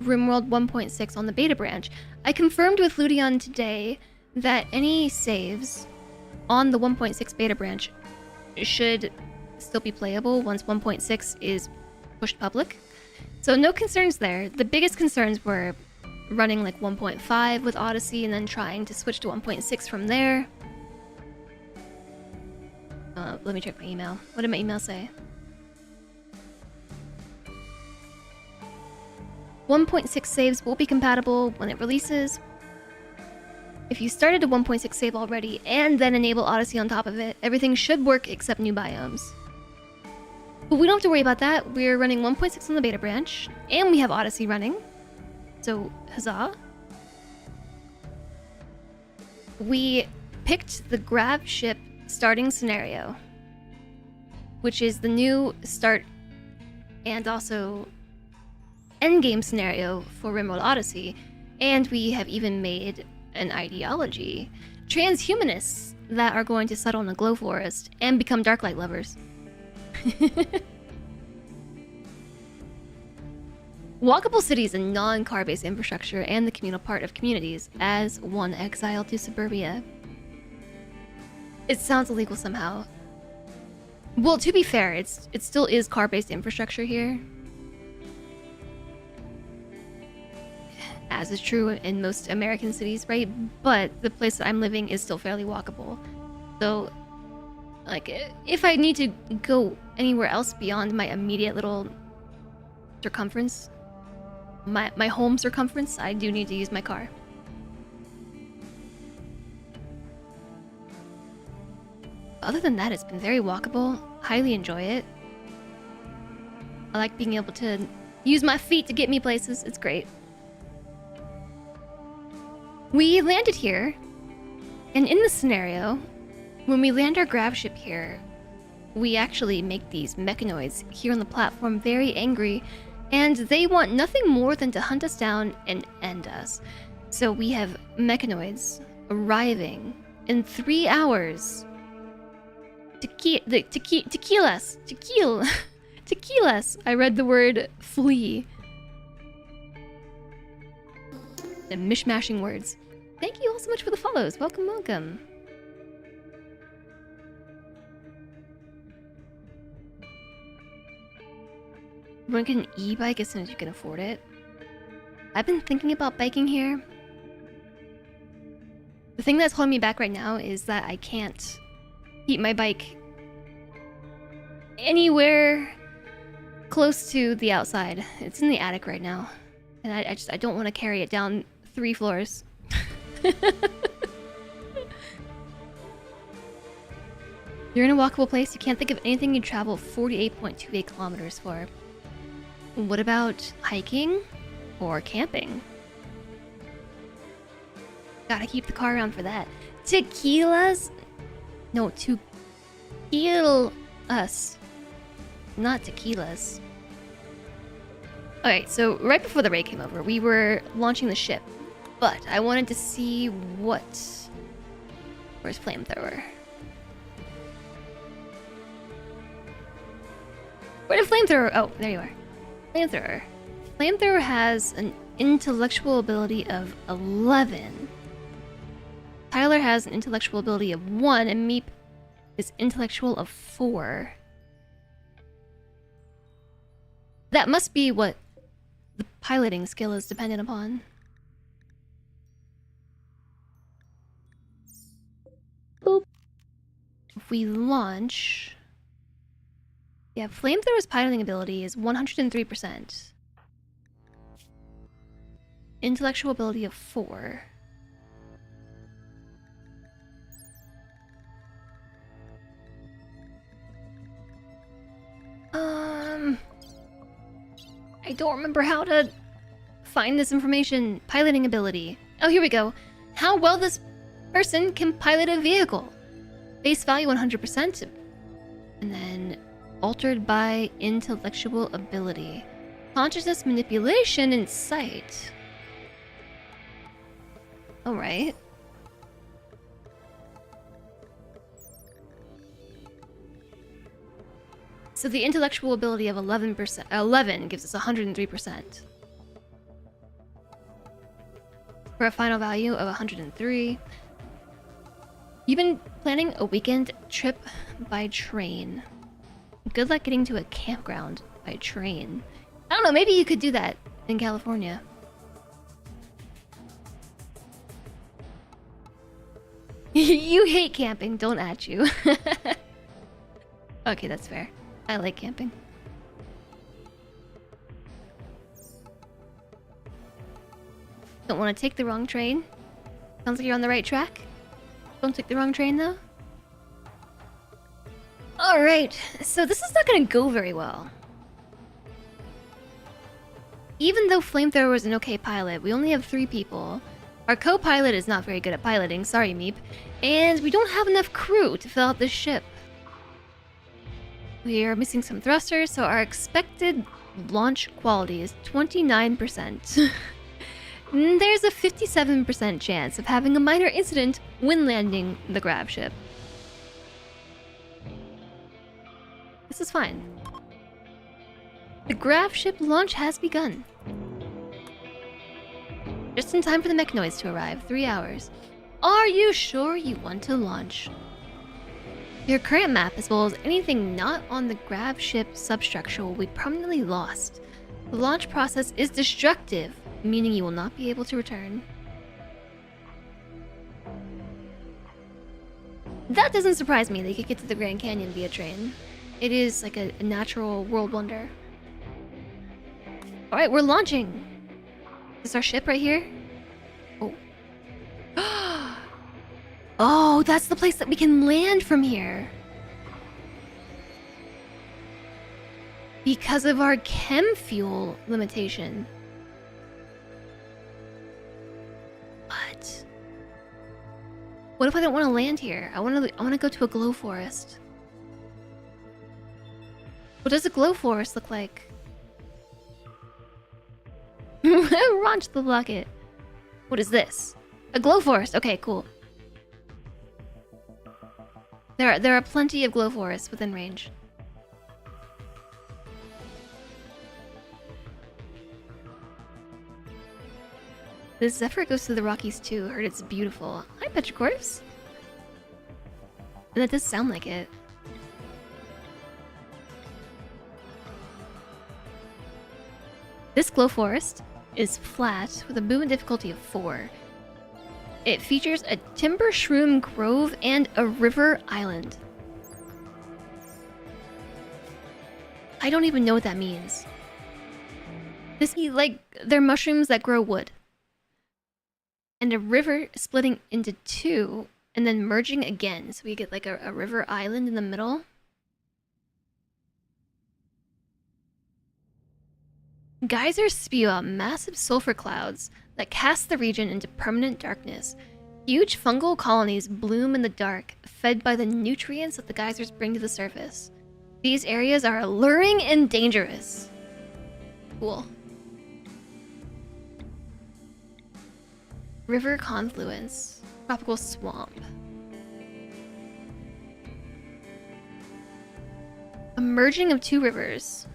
RimWorld 1.6 on the beta branch. I confirmed with Ludion today that any saves on the 1.6 beta branch should still be playable once 1.6 is pushed public. So no concerns there. The biggest concerns were running like 1.5 with Odyssey and then trying to switch to 1.6 from there. Let me check my email. What did my email say? 1.6 saves will be compatible when it releases. If you started a 1.6 save already and then enable Odyssey on top of it, everything should work except new biomes. But we don't have to worry about that. We're running 1.6 on the beta branch, and we have Odyssey running. So, huzzah. We picked the grab ship starting scenario, which is the new start and also endgame scenario for RimWorld Odyssey, and we have even made an ideology. Transhumanists that are going to settle in the Glow Forest and become Darklight lovers. Walkable cities and non-car-based infrastructure and the communal part of communities as one exiled to suburbia. It sounds illegal somehow. Well, to be fair, it still is car-based infrastructure here, as is true in most American cities, right? But the place that I'm living is still fairly walkable. So, like, if I need to go anywhere else beyond my immediate little circumference, my home circumference, I do need to use my car. Other than that, it's been very walkable. Highly enjoy it. I like being able to use my feet to get me places. It's great. We landed here, and in this scenario, when we land our grav ship here, we actually make these mechanoids here on the platform very angry, and they want nothing more than to hunt us down and end us. So we have mechanoids arriving in 3 hours to kill us. I read the word flee. The mishmashing words. Thank you all so much for the follows. Welcome, welcome. You want to get an e-bike as soon as you can afford it? I've been thinking about biking here. The thing that's holding me back right now is that I can't keep my bike anywhere close to the outside. It's in the attic right now, and I don't want to carry it down 3 floors. You're in a walkable place. You can't think of anything you'd travel 48.28 kilometers for. What about hiking or camping? Gotta keep the car around for that. Tequilas? No, to kill us. Not tequilas. Alright, so right before the raid came over, we were launching the ship. But I wanted to see what... Where's Flamethrower? Where did Flamethrower... Oh, there you are. Flamethrower. Flamethrower has an intellectual ability of 11. Tyler has an intellectual ability of 1, and Meep is intellectual of 4. That must be what the piloting skill is dependent upon. Boop. If we launch... Yeah, Flamethrower's piloting ability is 103%. Intellectual ability of 4. I don't remember how to find this information. Piloting ability. Oh, here we go. How well this person can pilot a vehicle. Base value 100%. And then altered by intellectual ability. Consciousness, manipulation, and sight. Alright. So the intellectual ability of 11 gives us 103%. For a final value of 103. You've been planning a weekend trip by train. Good luck getting to a campground by train. I don't know, maybe you could do that in California. You hate camping, don't at you. Okay, that's fair. I like camping. Don't want to take the wrong train. Sounds like you're on the right track. Don't take the wrong train, though. Alright, so this is not gonna go very well. Even though Flamethrower is an okay pilot, we only have 3 people. Our co-pilot is not very good at piloting, sorry Meep. And we don't have enough crew to fill out this ship. We are missing some thrusters, so our expected launch quality is 29%. There's a 57% chance of having a minor incident when landing the grav ship. This is fine. The grav ship launch has begun. Just in time for the mech noise to arrive, 3 hours. Are you sure you want to launch? Your current map, as well as anything not on the grav ship substructure, will be permanently lost. The launch process is destructive, meaning you will not be able to return. That doesn't surprise me. They could get to the Grand Canyon via train. It is like a natural world wonder. Alright, we're launching. Is this our ship right here? Oh. Oh, that's the place that we can land from here. Because of our chem fuel limitation. What? What if I don't want to land here? I want to go to a glow forest. What does a glow forest look like? Launch the rocket. What is this? A glow forest. Okay, cool. There are plenty of glow forests within range. This Zephyr goes to the Rockies too. Heard it's beautiful. Hi, Petricorus. And that does sound like it. This glow forest is flat with a movement difficulty of 4. It features a timber shroom grove and a river island. I don't even know what that means. Like, they're mushrooms that grow wood. And a river splitting into 2 and then merging again. So we get like a river island in the middle. Geysers spew out massive sulfur clouds that cast the region into permanent darkness. Huge fungal colonies bloom in the dark, fed by the nutrients that the geysers bring to the surface. These areas are alluring and dangerous. Cool. River confluence. Tropical swamp. A merging of 2 rivers.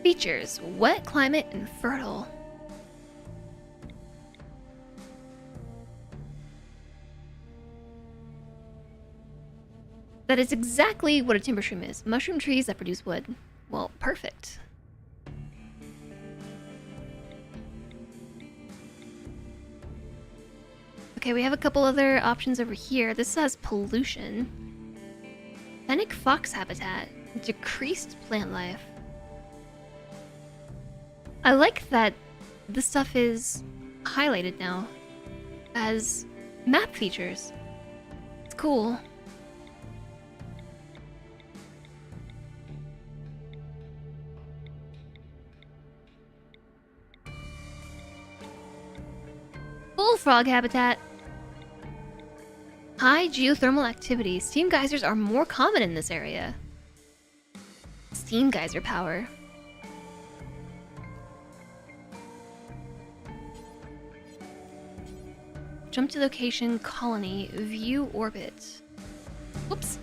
Features: wet climate and fertile. That is exactly what a timber shroom is. Mushroom trees that produce wood. Well, perfect. Okay, we have a couple other options over here. This says pollution. Fennec fox habitat. Decreased plant life. I like that this stuff is highlighted now as map features. It's cool. Bullfrog habitat. High geothermal activity. Steam geysers are more common in this area. Steam geyser power. Jump to location, colony, view orbit. Whoops.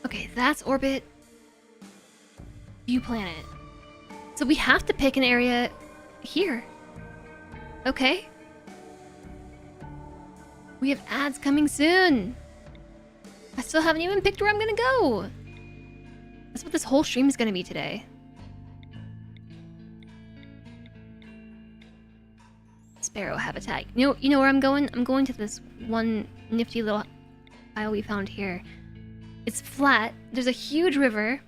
Okay, that's orbit. View planet. So we have to pick an area here. Okay. We have ads coming soon. I still haven't even picked where I'm gonna go. That's what this whole stream is gonna be today. Sparrow habitat. You know where I'm going? I'm going to this one nifty little isle we found here. It's flat. There's a huge river.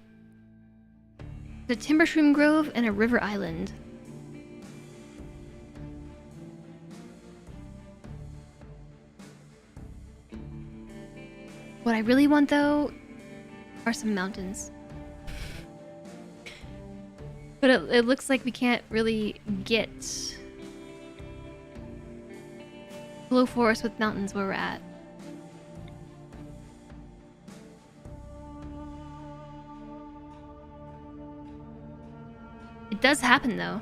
There's a timber shroom grove and a river island. What I really want though are some mountains. But it looks like we can't really get low forest with mountains where we're at. It does happen though.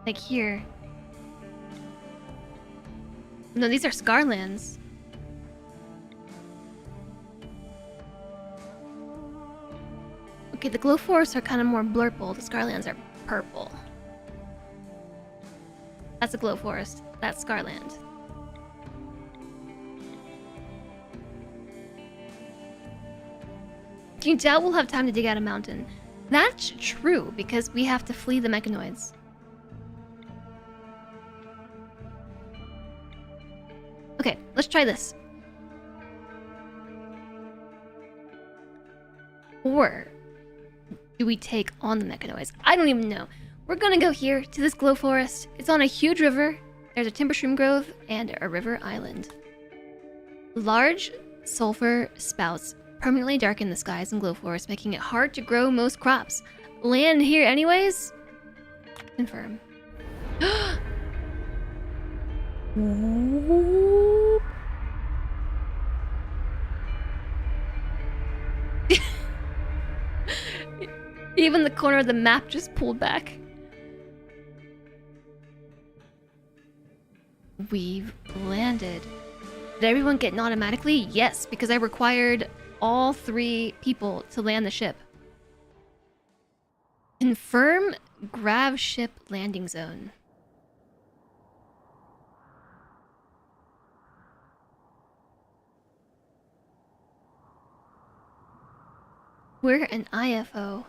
Like here. No, these are Scarlands. Okay, the glow forests are kind of more blurple. The Scarlands are purple. That's a glow forest. That's Scarland. Can you doubt we'll have time to dig out a mountain? That's true, because we have to flee the mechanoids. Okay, let's try this. Or do we take on the mechanoids? I don't even know. We're gonna go here to this glow forest. It's on a huge river. There's a timber shroom grove and a river island. Large sulfur spouts permanently darken the skies and glow forests, making it hard to grow most crops. Land here anyways? Confirm. Whoop. Even the corner of the map just pulled back. We've landed. Did everyone get an automatically? Yes, because I required all 3 people to land the ship. Confirm grav ship landing zone. We're an IFO.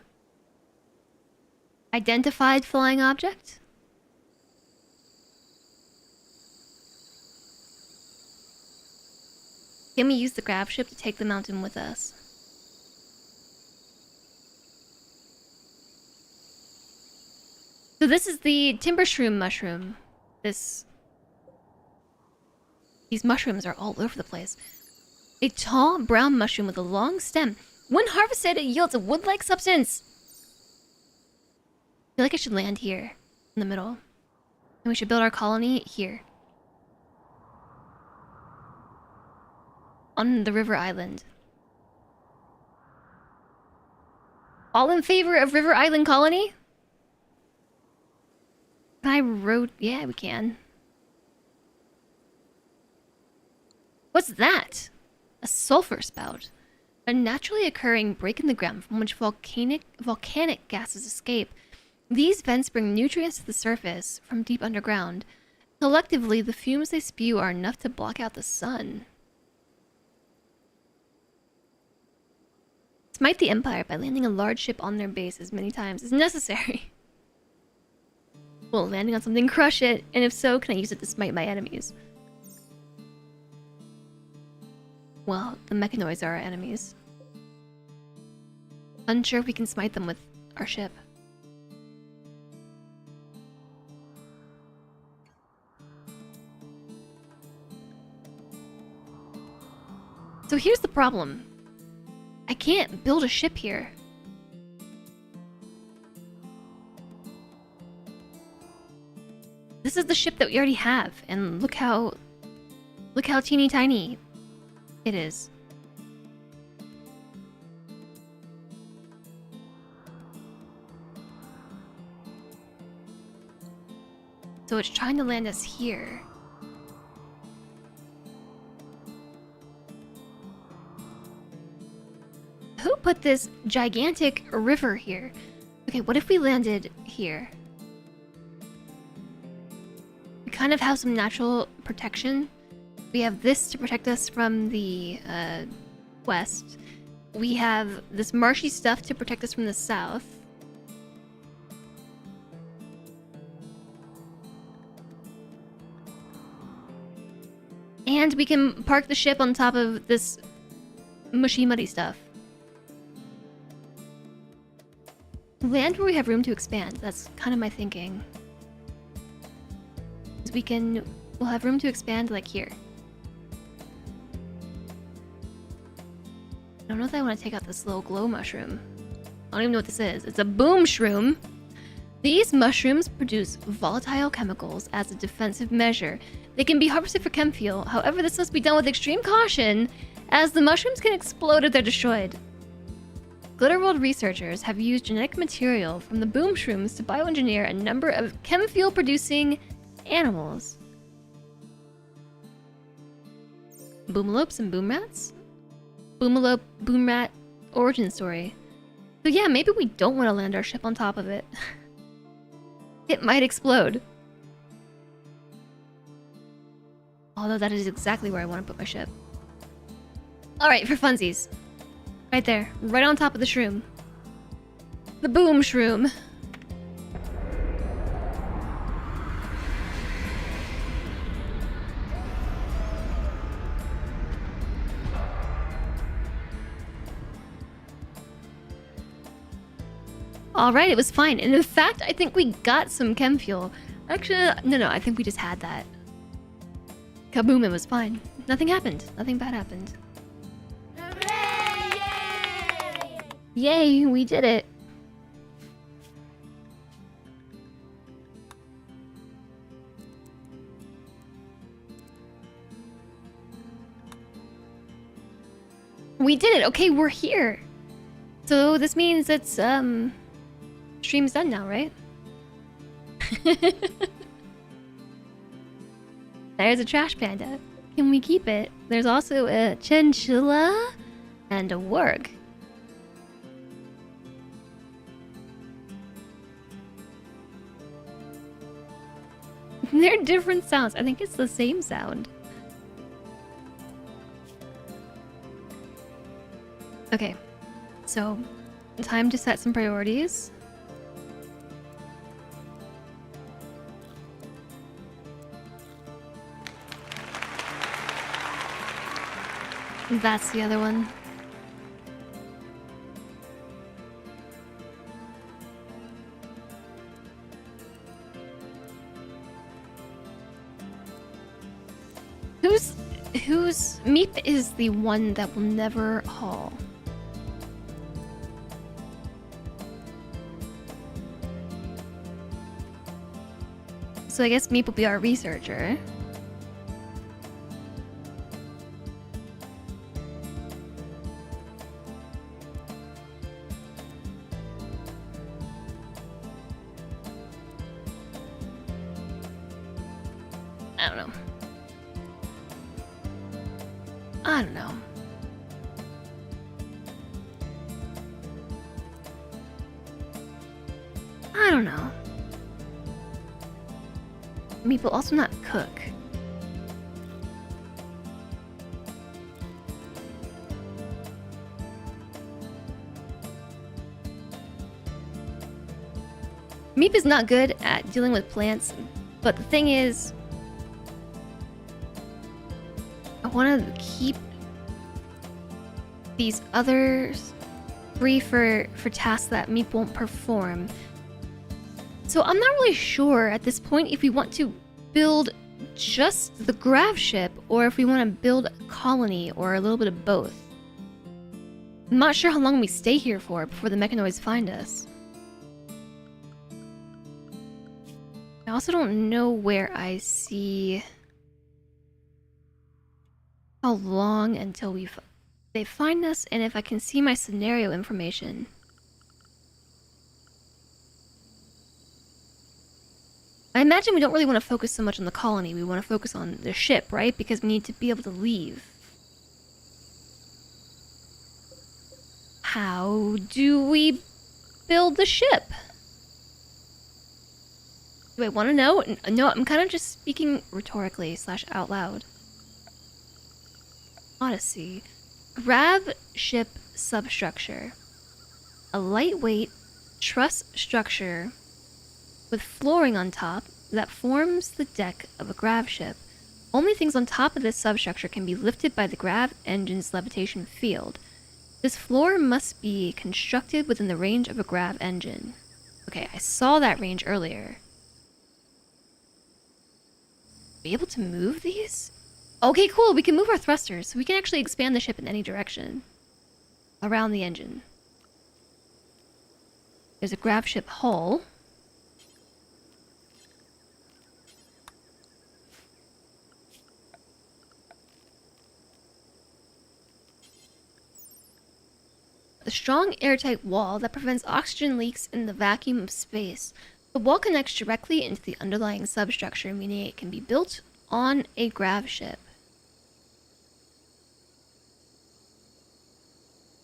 Identified flying object? Can we use the grav ship to take the mountain with us? So this is the timber shroom mushroom. These mushrooms are all over the place. A tall brown mushroom with a long stem. When harvested, it yields a wood-like substance. I feel like I should land here, in the middle. And we should build our colony here. On the river island. All in favor of river island colony? Yeah, we can. What's that? A sulfur spout. A naturally occurring break in the ground from which volcanic gases escape. These vents bring nutrients to the surface from deep underground. Collectively, the fumes they spew are enough to block out the sun. Smite the Empire by landing a large ship on their base as many times as necessary. Will landing on something crush it? And if so, can I use it to smite my enemies? Well, the mechanoids are our enemies. Unsure if we can smite them with our ship. So here's the problem. I can't build a ship here. This is the ship that we already have, and look how teeny tiny it is. So it's trying to land us here. Who put this gigantic river here? Okay, what if we landed here? We kind of have some natural protection. We have this to protect us from the west. We have this marshy stuff to protect us from the south. And we can park the ship on top of this mushy, muddy stuff. Land where we have room to expand. That's kind of my thinking. We'll have room to expand like here. I don't know if I want to take out this little glow mushroom. I don't even know what this is. It's a boom shroom. These mushrooms produce volatile chemicals as a defensive measure. They can be harvested for chem fuel. However, this must be done with extreme caution, as the mushrooms can explode if they're destroyed. RimWorld researchers have used genetic material from the boom shrooms to bioengineer a number of chem fuel producing animals. Boomalopes and boom rats? Boomalope boom rat origin story. So yeah, maybe we don't want to land our ship on top of it. It might explode. Although that is exactly where I want to put my ship. Alright, for funsies. Right there, right on top of the shroom. The boom shroom. Alright, it was fine. And in fact, I think we got some chem fuel. Actually, no, I think we just had that. Kaboom, it was fine. Nothing happened. Nothing bad happened. Yay, we did it. We did it. Okay, we're here. So this means it's stream's done now, right? There's a trash panda. Can we keep it? There's also a chinchilla and a warg. They're different sounds. I think it's the same sound. Okay, so time to set some priorities. That's the other one. Whose meep is the one that will never haul? So I guess Meep will be our researcher. I don't know. I don't know. I don't know. Meat will also not cook. Meep is not good at dealing with plants, but the thing is, I want to keep these others free for tasks that Meep won't perform. So I'm not really sure at this point if we want to build just the grav ship or if we want to build a colony or a little bit of both. I'm not sure how long we stay here for before the mechanoids find us. I also don't know where I see how long until they find us and if I can see my scenario information. I imagine we don't really want to focus so much on the colony. We want to focus on the ship, right? Because we need to be able to leave. How do we build the ship? Do I want to know? No, I'm kind of just speaking rhetorically / out loud. Odyssey. Grav ship substructure. A lightweight truss structure with flooring on top that forms the deck of a grav ship. Only things on top of this substructure can be lifted by the grav engine's levitation field. This floor must be constructed within the range of a grav engine. Okay, I saw that range earlier. Be able to move these? Okay, cool. We can move our thrusters, so we can actually expand the ship in any direction around the engine. There's a grav ship hull. A strong airtight wall that prevents oxygen leaks in the vacuum of space. The wall connects directly into the underlying substructure, meaning it can be built on a grav ship.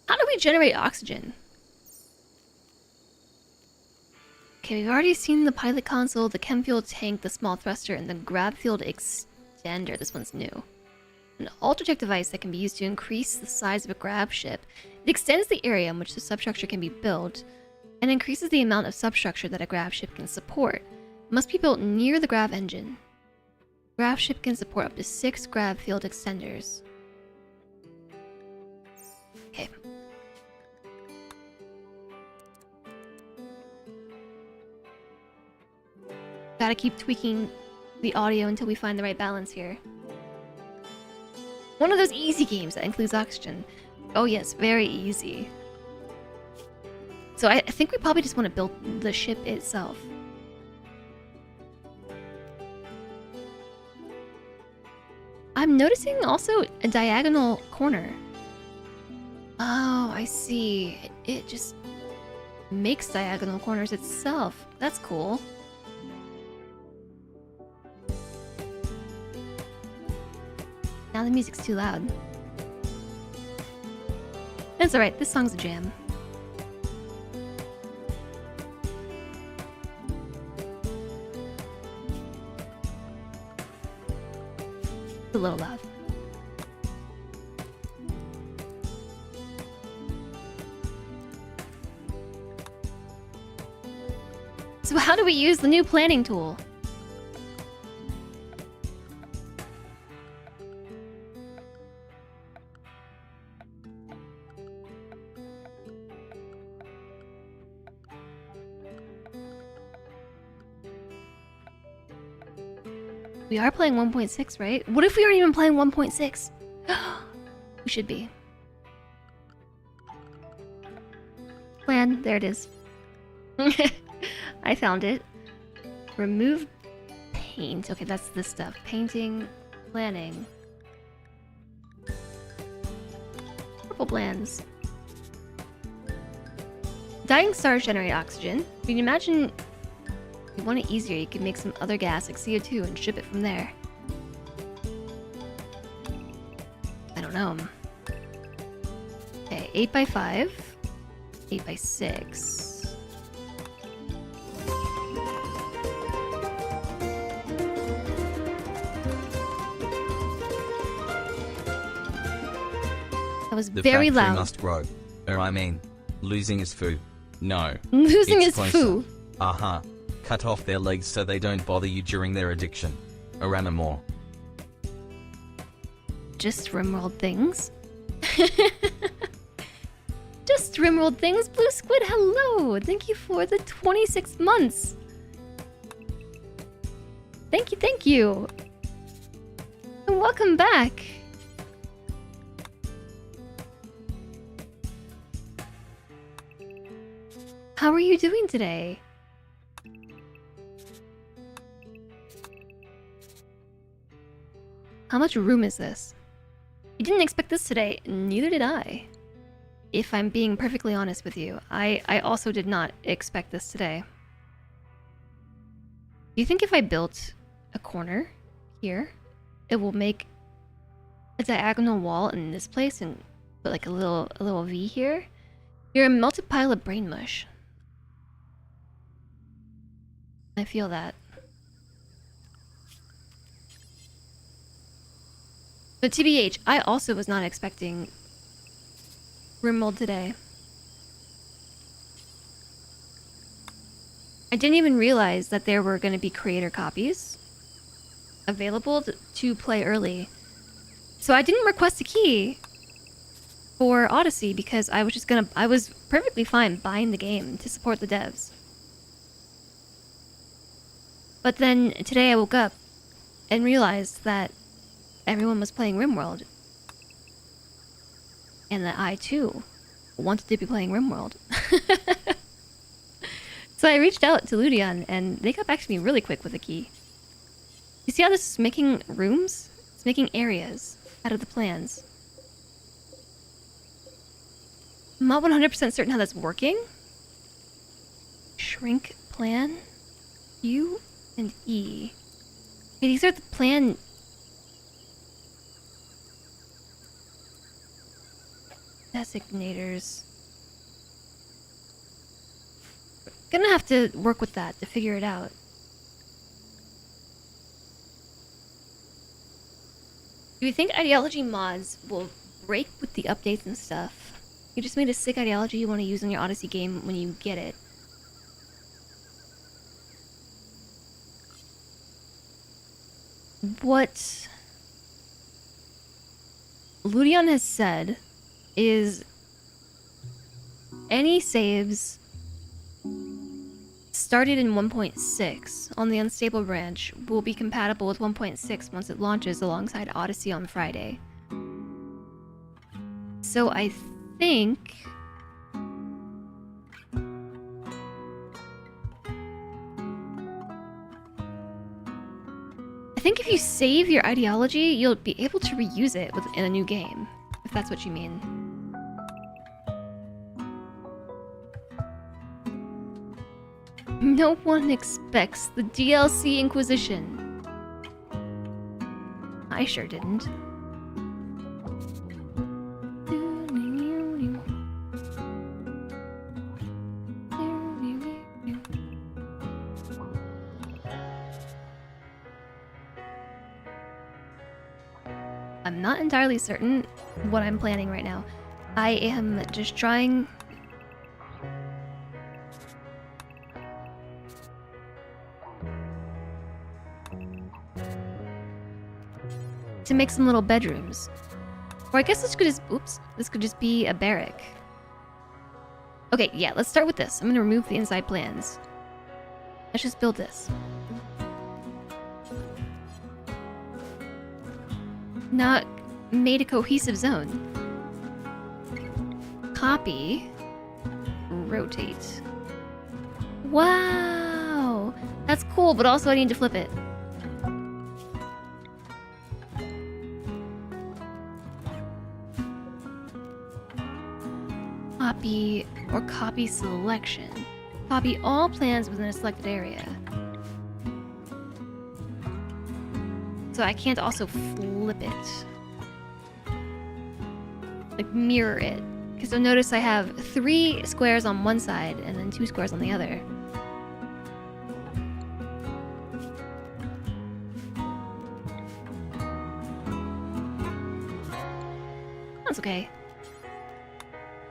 How do we generate oxygen? Okay, we've already seen the pilot console, the chem fuel tank, the small thruster, and the grav field extender. This one's new. An ultratech device that can be used to increase the size of a grav ship. It extends the area in which the substructure can be built and increases the amount of substructure that a grav ship can support. It must be built near the grav engine. Grav ship can support up to 6 grav field extenders. Okay. Gotta keep tweaking the audio until we find the right balance here. One of those easy games that includes oxygen. Oh yes, very easy. So I think we probably just want to build the ship itself. I'm noticing also a diagonal corner. Oh, I see. It just makes diagonal corners itself. That's cool. Now the music's too loud. That's alright, this song's a jam. It's a little loud. So how do we use the new planning tool? We are playing 1.6, right? What if we aren't even playing 1.6? We should be. Plan, there it is. I found it. Remove paint. Okay, that's this stuff. Painting, planning. Purple plans. Dying stars generate oxygen. I mean, imagine if you want it easier, you could make some other gas like CO2 and ship it from there. I don't know. Okay, 8x5. 8x6. That was The very factory loud. must grow. I mean, losing is foo. No. Losing it's is closer. foo. Aha. Cut off their legs so they don't bother you during their addiction. Aramamore. Just RimWorld things. Just RimWorld things. Blue Squid, hello. Thank you for the 26 months. Thank you, thank you. And welcome back. How are you doing today? How much room is this? You didn't expect this today, neither did I. If I'm being perfectly honest with you, I also did not expect this today. Do you think if I built a corner here, it will make a diagonal wall in this place and put like a little V here? You're a melted pile of brain mush. I feel that. But TBH, I also was not expecting RimWorld today. I didn't even realize that there were going to be creator copies available to play early. So I didn't request a key for Odyssey because I was perfectly fine buying the game to support the devs. But then today I woke up and realized that everyone was playing RimWorld. And that I too wanted to be playing RimWorld. So I reached out to Ludion and they got back to me really quick with a key. You see how this is making rooms? It's making areas out of the plans. I'm not 100% certain how that's working. Shrink plan. U and E. Okay, these are the plan. Designators. Gonna have to work with that to figure it out. Do you think ideology mods will break with the updates and stuff? You just made a sick ideology you want to use in your Odyssey game when you get it. What Ludion has said is any saves started in 1.6 on the unstable branch will be compatible with 1.6 once it launches alongside Odyssey on Friday. So I think if you save your ideology, you'll be able to reuse it in a new game, if that's what you mean. No one expects the DLC Inquisition. I sure didn't. I'm not entirely certain what I'm planning right now. I am just trying to make some little bedrooms. Or I guess this could just be a barrack. Okay, yeah, let's start with this. I'm gonna remove the inside plans. Let's just build this. Not made a cohesive zone. Copy. Rotate. Wow! That's cool, but also I need to flip it. Copy or copy selection. Copy all plans within a selected area. So I can't also flip it. Like mirror it. Because you'll notice I have 3 squares on one side and then 2 squares on the other. That's okay.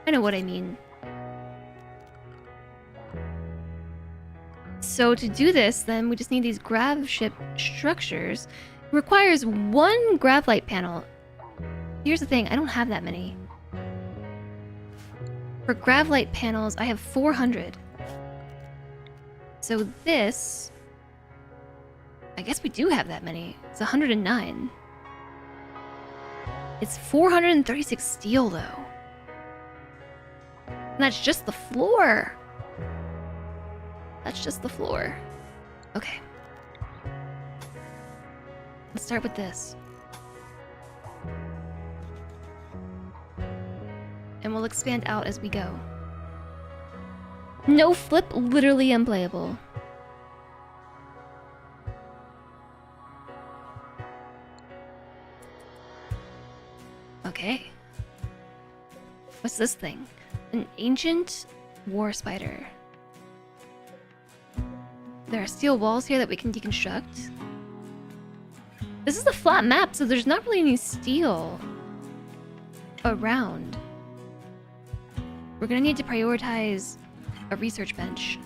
I know what I mean. So to do this, then we just need these grav ship structures. It requires 1 grav light panel. Here's the thing, I don't have that many. For grav light panels, I have 400. So this... I guess we do have that many. It's 109. It's 436 steel, though. And that's just the floor. That's just the floor. Okay. Let's start with this. And we'll expand out as we go. No flip, literally unplayable. Okay. What's this thing? An ancient war spider. There are steel walls here that we can deconstruct. This is a flat map, so there's not really any steel around. We're gonna need to prioritize a research bench.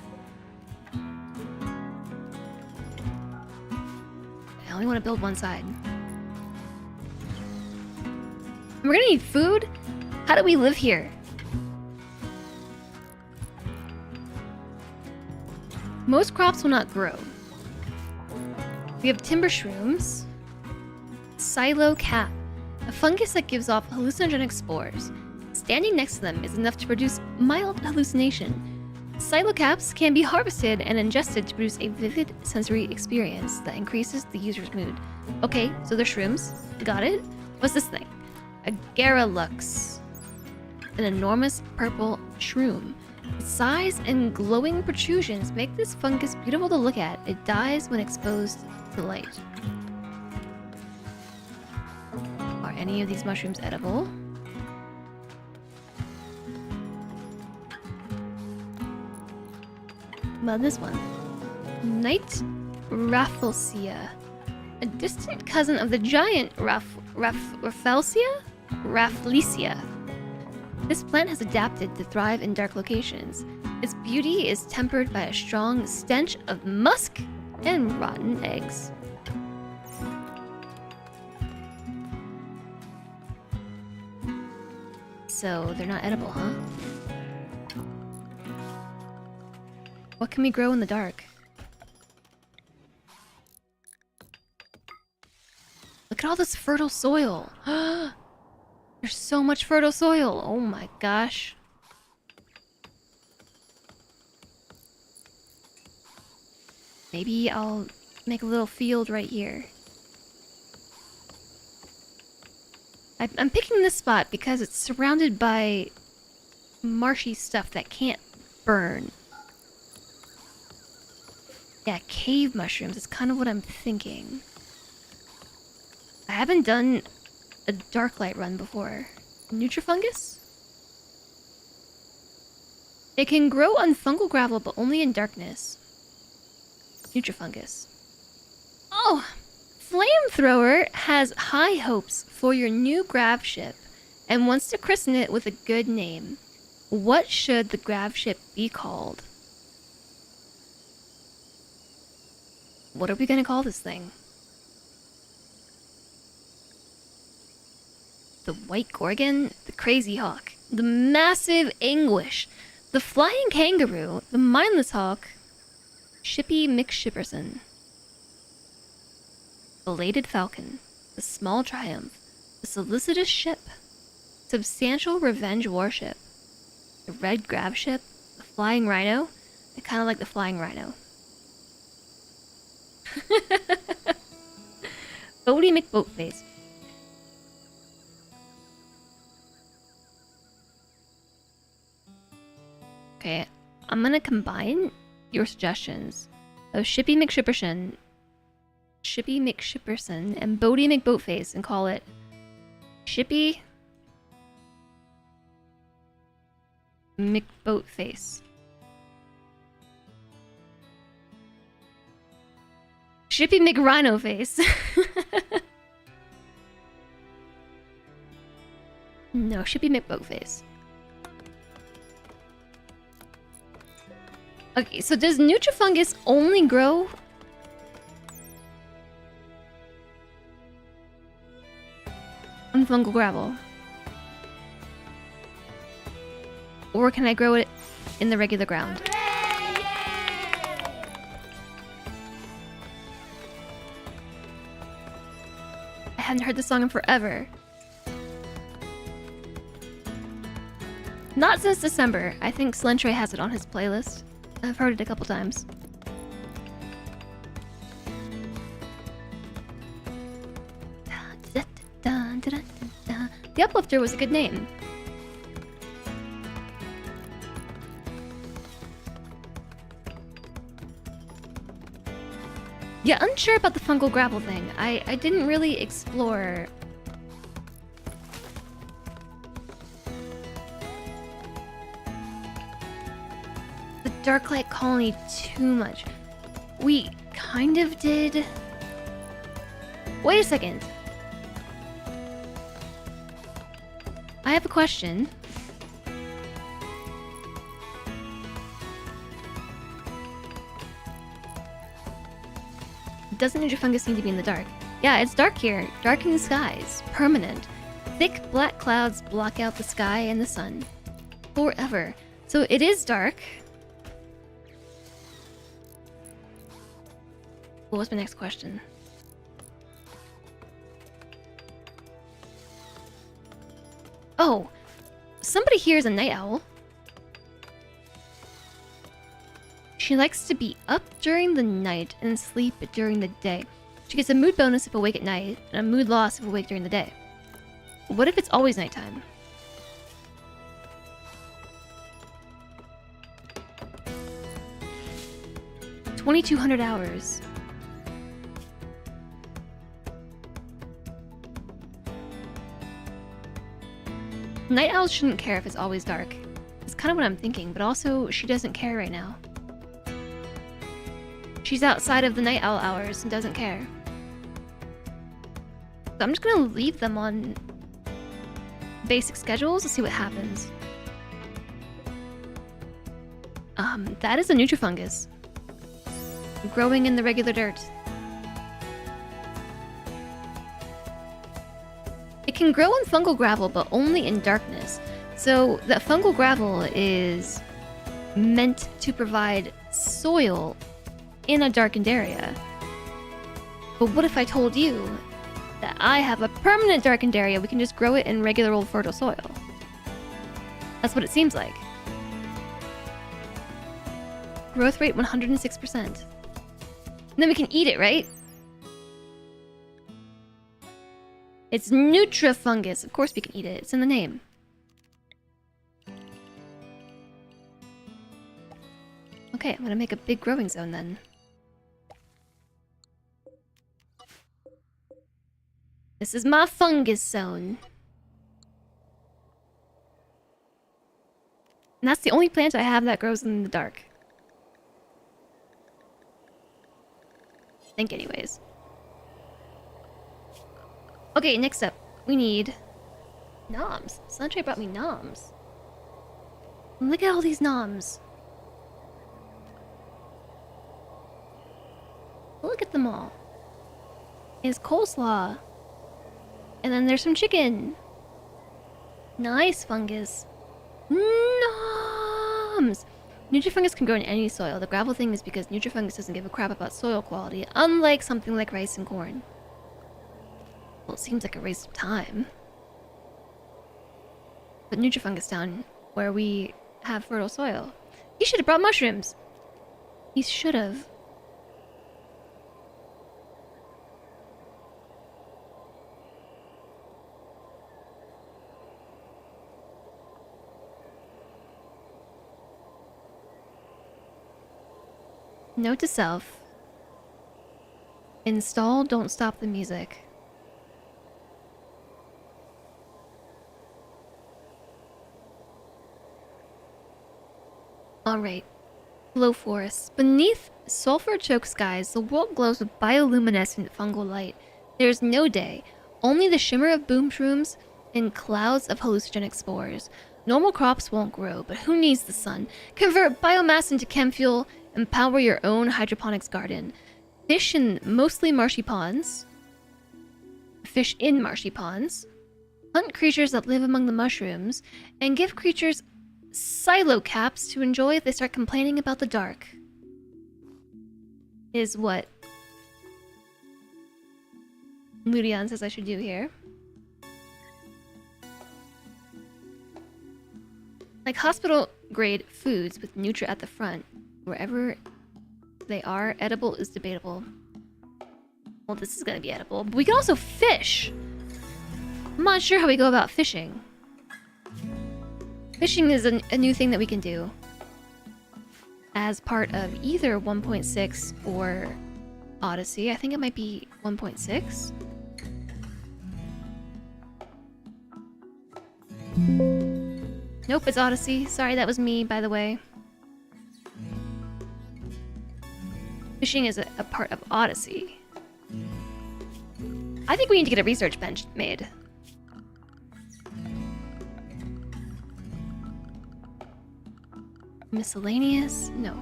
I only want to build one side. We're gonna need food? How do we live here? Most crops will not grow. We have timber shrooms, silo cap, a fungus that gives off hallucinogenic spores. Standing next to them is enough to produce mild hallucination. Silo caps can be harvested and ingested to produce a vivid sensory experience that increases the user's mood. Okay, so they're shrooms. Got it. What's this thing? A Garrulux. An enormous purple shroom. Its size and glowing protrusions make this fungus beautiful to look at. It dies when exposed to light. Are any of these mushrooms edible? About this one. Night Rafflesia. A distant cousin of the giant Rafflesia? Rafflesia. This plant has adapted to thrive in dark locations. Its beauty is tempered by a strong stench of musk and rotten eggs. So they're not edible, huh? What can we grow in the dark? Look at all this fertile soil. There's so much fertile soil. Oh my gosh. Maybe I'll make a little field right here. I'm picking this spot because it's surrounded by marshy stuff that can't burn. Yeah, cave mushrooms is kind of what I'm thinking. I haven't done a dark light run before. Nutrifungus? It can grow on fungal gravel, but only in darkness. Nutrifungus. Oh! Flamethrower has high hopes for your new grav ship and wants to christen it with a good name. What should the grav ship be called? What are we gonna call this thing? The White Gorgon, the Crazy Hawk, the Massive Anguish, the Flying Kangaroo, the Mindless Hawk, Shippy McShipperson, Belated Falcon, the Small Triumph, the Solicitous Ship, Substantial Revenge Warship, the Red Grab Ship, the Flying Rhino. I kind of like the Flying Rhino. Bodie McBoatface. Okay, I'm gonna combine your suggestions of Shippy McShipperson, and Bodie McBoatface and call it Shippy McBoatface. Shippy McRhinoface. No, Shippy McBoatface. Okay, so does Nutrifungus only grow on fungal gravel? Or can I grow it in the regular ground? I hadn't heard this song in forever. Not since December. I think Slentre has it on his playlist. I've heard it a couple times. The Uplifter was a good name. Yeah, unsure about the fungal gravel thing. I didn't really explore. The Darklight Colony too much. We kind of did. Wait a second. I have a question. Doesn't Nutrifungus need to be in the dark? Yeah, it's dark here. Darkening skies. Permanent. Thick black clouds block out the sky and the sun. Forever. So it is dark. What was my next question? Oh, somebody here is a night owl. She likes to be up during the night and sleep during the day. She gets a mood bonus if awake at night, and a mood loss if awake during the day. What if it's always nighttime? $2,200 hours. Night owls shouldn't care if it's always dark. It's kind of what I'm thinking, but also she doesn't care right now. She's outside of the night owl hours and doesn't care. So I'm just gonna leave them on basic schedules to see what happens. That is a Nutrifungus. Growing in the regular dirt. It can grow in fungal gravel, but only in darkness. So that fungal gravel is meant to provide soil in a darkened area. But what if I told you that I have a permanent darkened area? We can just grow it in regular old fertile soil. That's what it seems like. Growth rate 106%. And then we can eat it, right? It's Nutrifungus. Of course we can eat it. It's in the name. Okay, I'm gonna make a big growing zone then. This is my fungus zone. And that's the only plant I have that grows in the dark. I think anyways. Okay, next up, we need noms. Sunshine brought me noms. Look at all these noms. Look at them all. It's coleslaw. And then there's some chicken. Nice fungus. Noms! Nutrifungus can grow in any soil. The gravel thing is because Nutrifungus doesn't give a crap about soil quality, unlike something like rice and corn. Well, it seems like a waste of time. But Nutrifungus down where we have fertile soil. He should have brought mushrooms. He should have. Note to self. Install Don't Stop the Music. Alright. Glow forests. Beneath sulfur-choked skies, the world glows with bioluminescent fungal light. There is no day, only the shimmer of boom shrooms and clouds of hallucinogenic spores. Normal crops won't grow, but who needs the sun? Convert biomass into chem fuel. Empower your own hydroponics garden. Fish in mostly marshy ponds. Fish in marshy ponds. Hunt creatures that live among the mushrooms. And give creatures silo caps to enjoy if they start complaining about the dark. Is what Ludion says I should do here. Like hospital grade foods with Nutra at the front. Wherever they are, edible is debatable. Well, this is gonna be edible. But we can also fish! I'm not sure how we go about fishing. Fishing is a new thing that we can do. As part of either 1.6 or Odyssey. I think it might be 1.6. Nope, it's Odyssey. Sorry, that was me, by the way. Fishing is a part of Odyssey. I think we need to get a research bench made. Miscellaneous? No.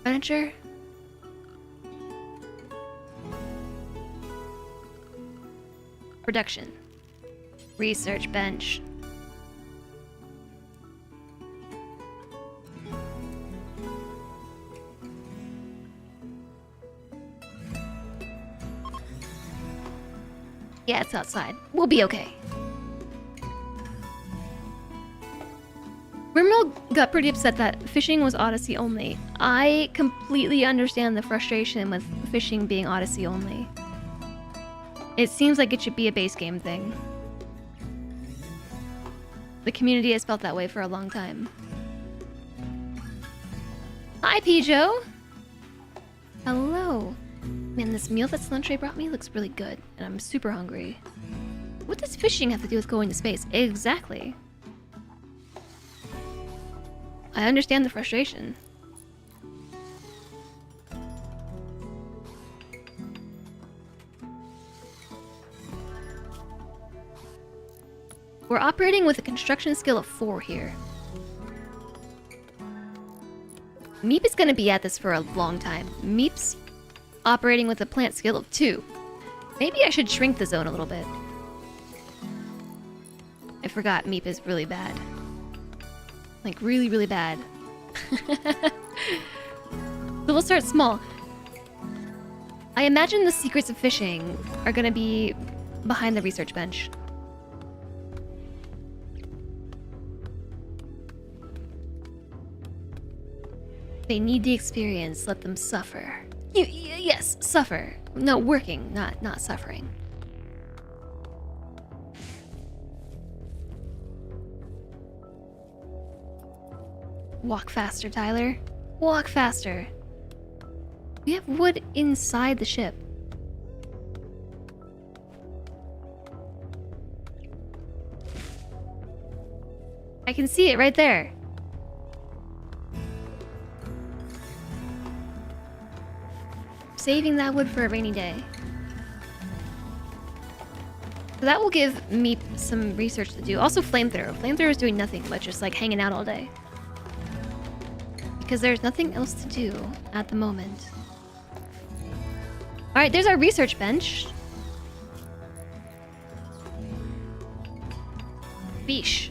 Furniture? Production. Research bench. Yeah, it's outside. We'll be okay. RimWorld got pretty upset that fishing was Odyssey only. I completely understand the frustration with fishing being Odyssey only. It seems like it should be a base game thing. The community has felt that way for a long time. Hi, Pijo! Hello. Man, this meal that Sluntre brought me looks really good, and I'm super hungry. What does fishing have to do with going to space? Exactly. I understand the frustration. We're operating with a construction skill of 4 here. Meep is gonna be at this for a long time. Meep's operating with a plant skill of 2. Maybe I should shrink the zone a little bit. I forgot Meep is really bad. Like, really, really bad. So we'll start small. I imagine the secrets of fishing are gonna be behind the research bench. They need the experience, let them suffer. Yes, suffer. No, working, not suffering. Walk faster, Tyler. Walk faster. We have wood inside the ship. I can see it right there. Saving that wood for a rainy day. So that will give me some research to do. Also flamethrower. Flamethrower is doing nothing but just like hanging out all day. Because there's nothing else to do at the moment. Alright, there's our research bench. Fish.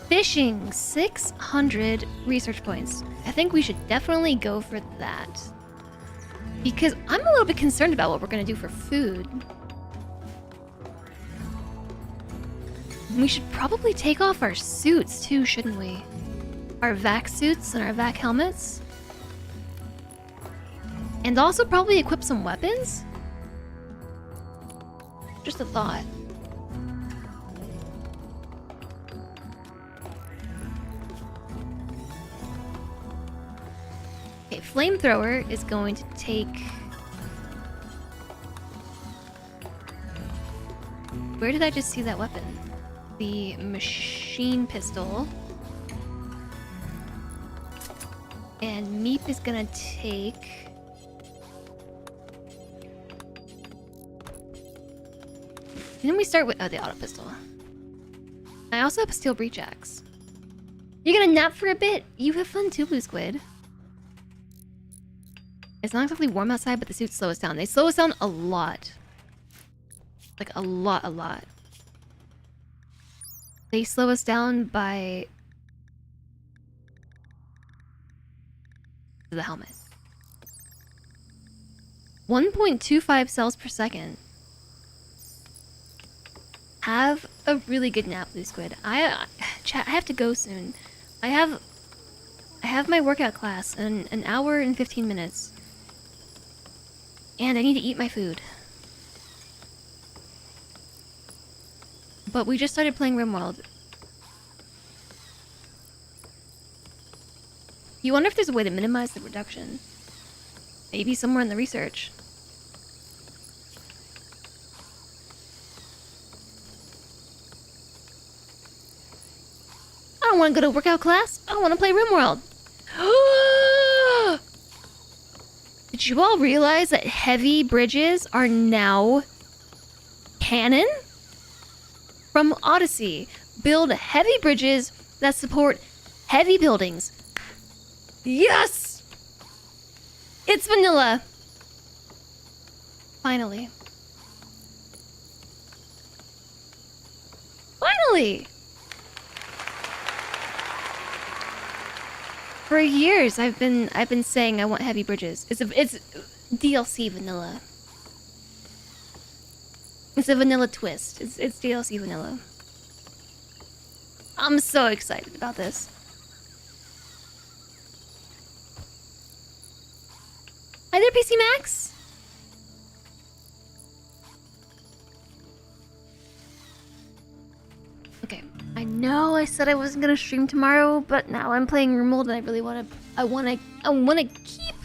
Fishing, 600 research points. I think we should definitely go for that. Because I'm a little bit concerned about what we're gonna do for food. We should probably take off our suits too, shouldn't we? Our vac suits and our vac helmets. And also probably equip some weapons? Just a thought. Okay, flamethrower is going to take... Where did I just see that weapon? The machine pistol. And Meep is gonna take... Didn't we start with... Oh, the auto pistol. I also have a steel breach axe. You're gonna nap for a bit? You have fun too, Blue Squid. It's not exactly warm outside, but the suits slow us down. They slow us down a lot. Like, a lot. They slow us down by... the helmet. 1.25 cells per second. Have a really good nap, Blue Squid. Chat, I have to go soon. I have my workout class in an hour and 15 minutes. And I need to eat my food. But we just started playing RimWorld. You wonder if there's a way to minimize the reduction. Maybe somewhere in the research. I don't want to go to workout class. I want to play RimWorld. Did you all realize that heavy bridges are now canon? From Odyssey, build heavy bridges that support heavy buildings. Yes! It's vanilla. Finally. Finally! For years, I've been saying I want heavy bridges. It's DLC vanilla. It's a vanilla twist. It's DLC vanilla. I'm so excited about this. Hi there, PC Max. Okay, I know I said I wasn't gonna stream tomorrow, but now I'm playing RimWorld and I really wanna keep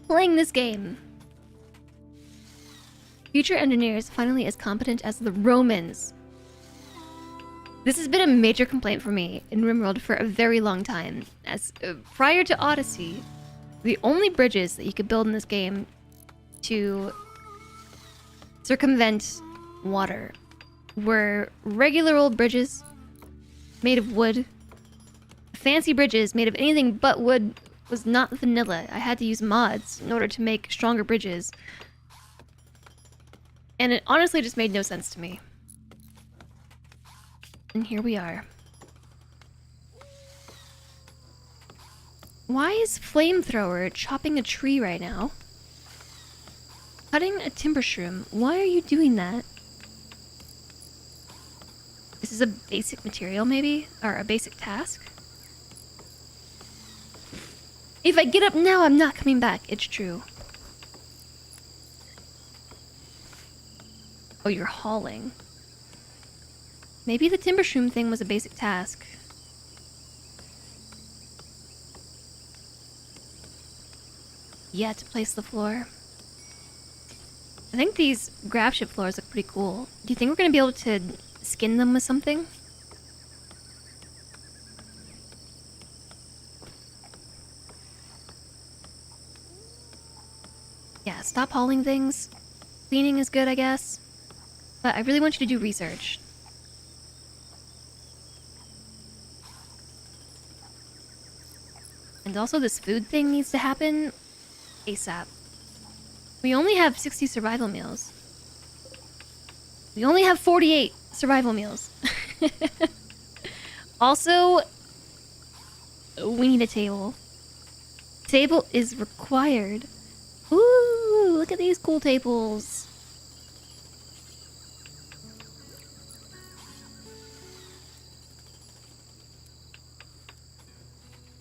playing this game. Future engineers finally as competent as the Romans. This has been a major complaint for me in RimWorld for a very long time, as prior to Odyssey, the only bridges that you could build in this game to circumvent water were regular old bridges made of wood. Fancy bridges made of anything but wood was not vanilla. I had to use mods in order to make stronger bridges. And it honestly just made no sense to me. And here we are. Why is Flamethrower chopping a tree right now? Cutting a timber shroom. Why are you doing that? This is a basic material, maybe? Or a basic task? If I get up now, I'm not coming back. It's true. Oh, you're hauling. Maybe the timber shroom thing was a basic task. Yeah, to place the floor. I think these grab ship floors look pretty cool. Do you think we're gonna be able to skin them with something? Yeah, stop hauling things. Cleaning is good, I guess. But I really want you to do research. And also this food thing needs to happen ASAP. We only have 60 survival meals. We only have 48 survival meals. Also, we need a table. Table is required. Ooh, look at these cool tables.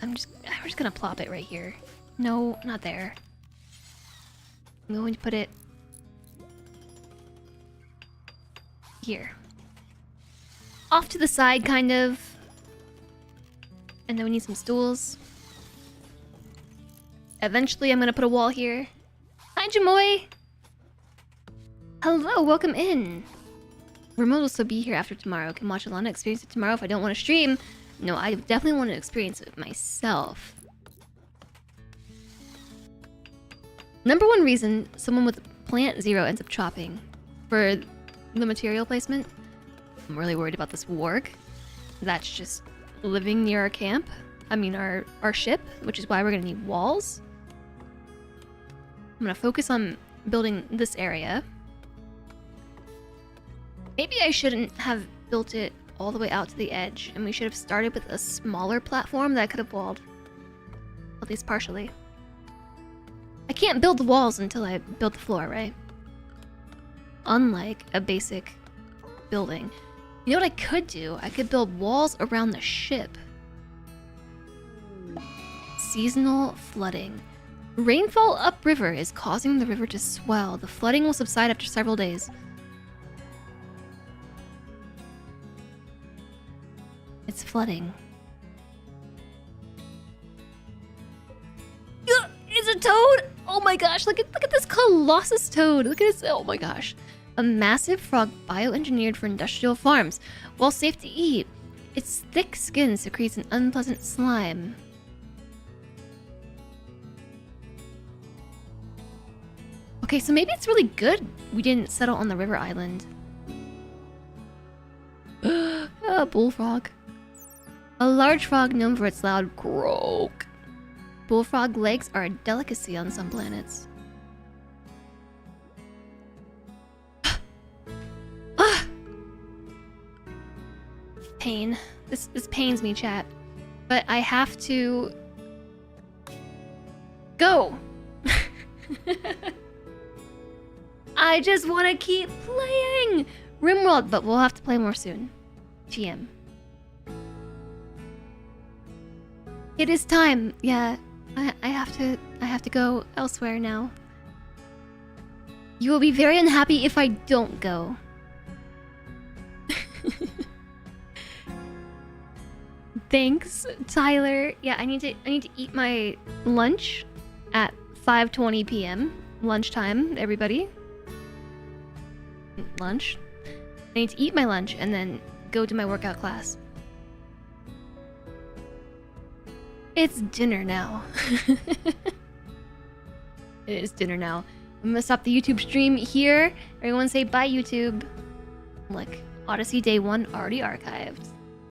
I'm just gonna plop it right here. No, not there. I'm going to put it here. Off to the side, kind of. And then we need some stools. Eventually, I'm gonna put a wall here. Hi, Jamoy! Hello, welcome in. RimWorld will still be here after tomorrow. Can watch Alana experience it tomorrow if I don't want to stream. No, I definitely want to experience it myself. Number one reason someone with plant 0 ends up chopping for the material placement. I'm really worried about this warg. That's just living near our camp. I mean, our ship, which is why we're gonna need walls. I'm gonna focus on building this area. Maybe I shouldn't have built it all the way out to the edge, and we should have started with a smaller platform that I could have walled, at least partially. I can't build the walls until I build the floor, right? Unlike a basic building. You know what I could do? I could build walls around the ship. Seasonal flooding. Rainfall upriver is causing the river to swell. The flooding will subside after several days. It's flooding. It's a toad! Oh my gosh, look at this colossus toad. Look at this. Oh my gosh. A massive frog bioengineered for industrial farms. While safe to eat, its thick skin secretes an unpleasant slime. Okay, so maybe it's really good we didn't settle on the river island. A bullfrog. A large frog known for its loud croak. Bullfrog legs are a delicacy on some planets. Pain. This pains me, chat. But I have to go. I just want to keep playing RimWorld, but we'll have to play more soon. GM. It is time. Yeah, I have to go elsewhere now. You will be very unhappy if I don't go. Thanks, Tyler. Yeah, I need to eat my lunch at 5:20 p.m. Lunchtime, everybody. Lunch. I need to eat my lunch and then go to my workout class. It's dinner now. It is dinner now. I'm gonna stop the YouTube stream here. Everyone say bye, YouTube. Look, Odyssey Day 1 already archived.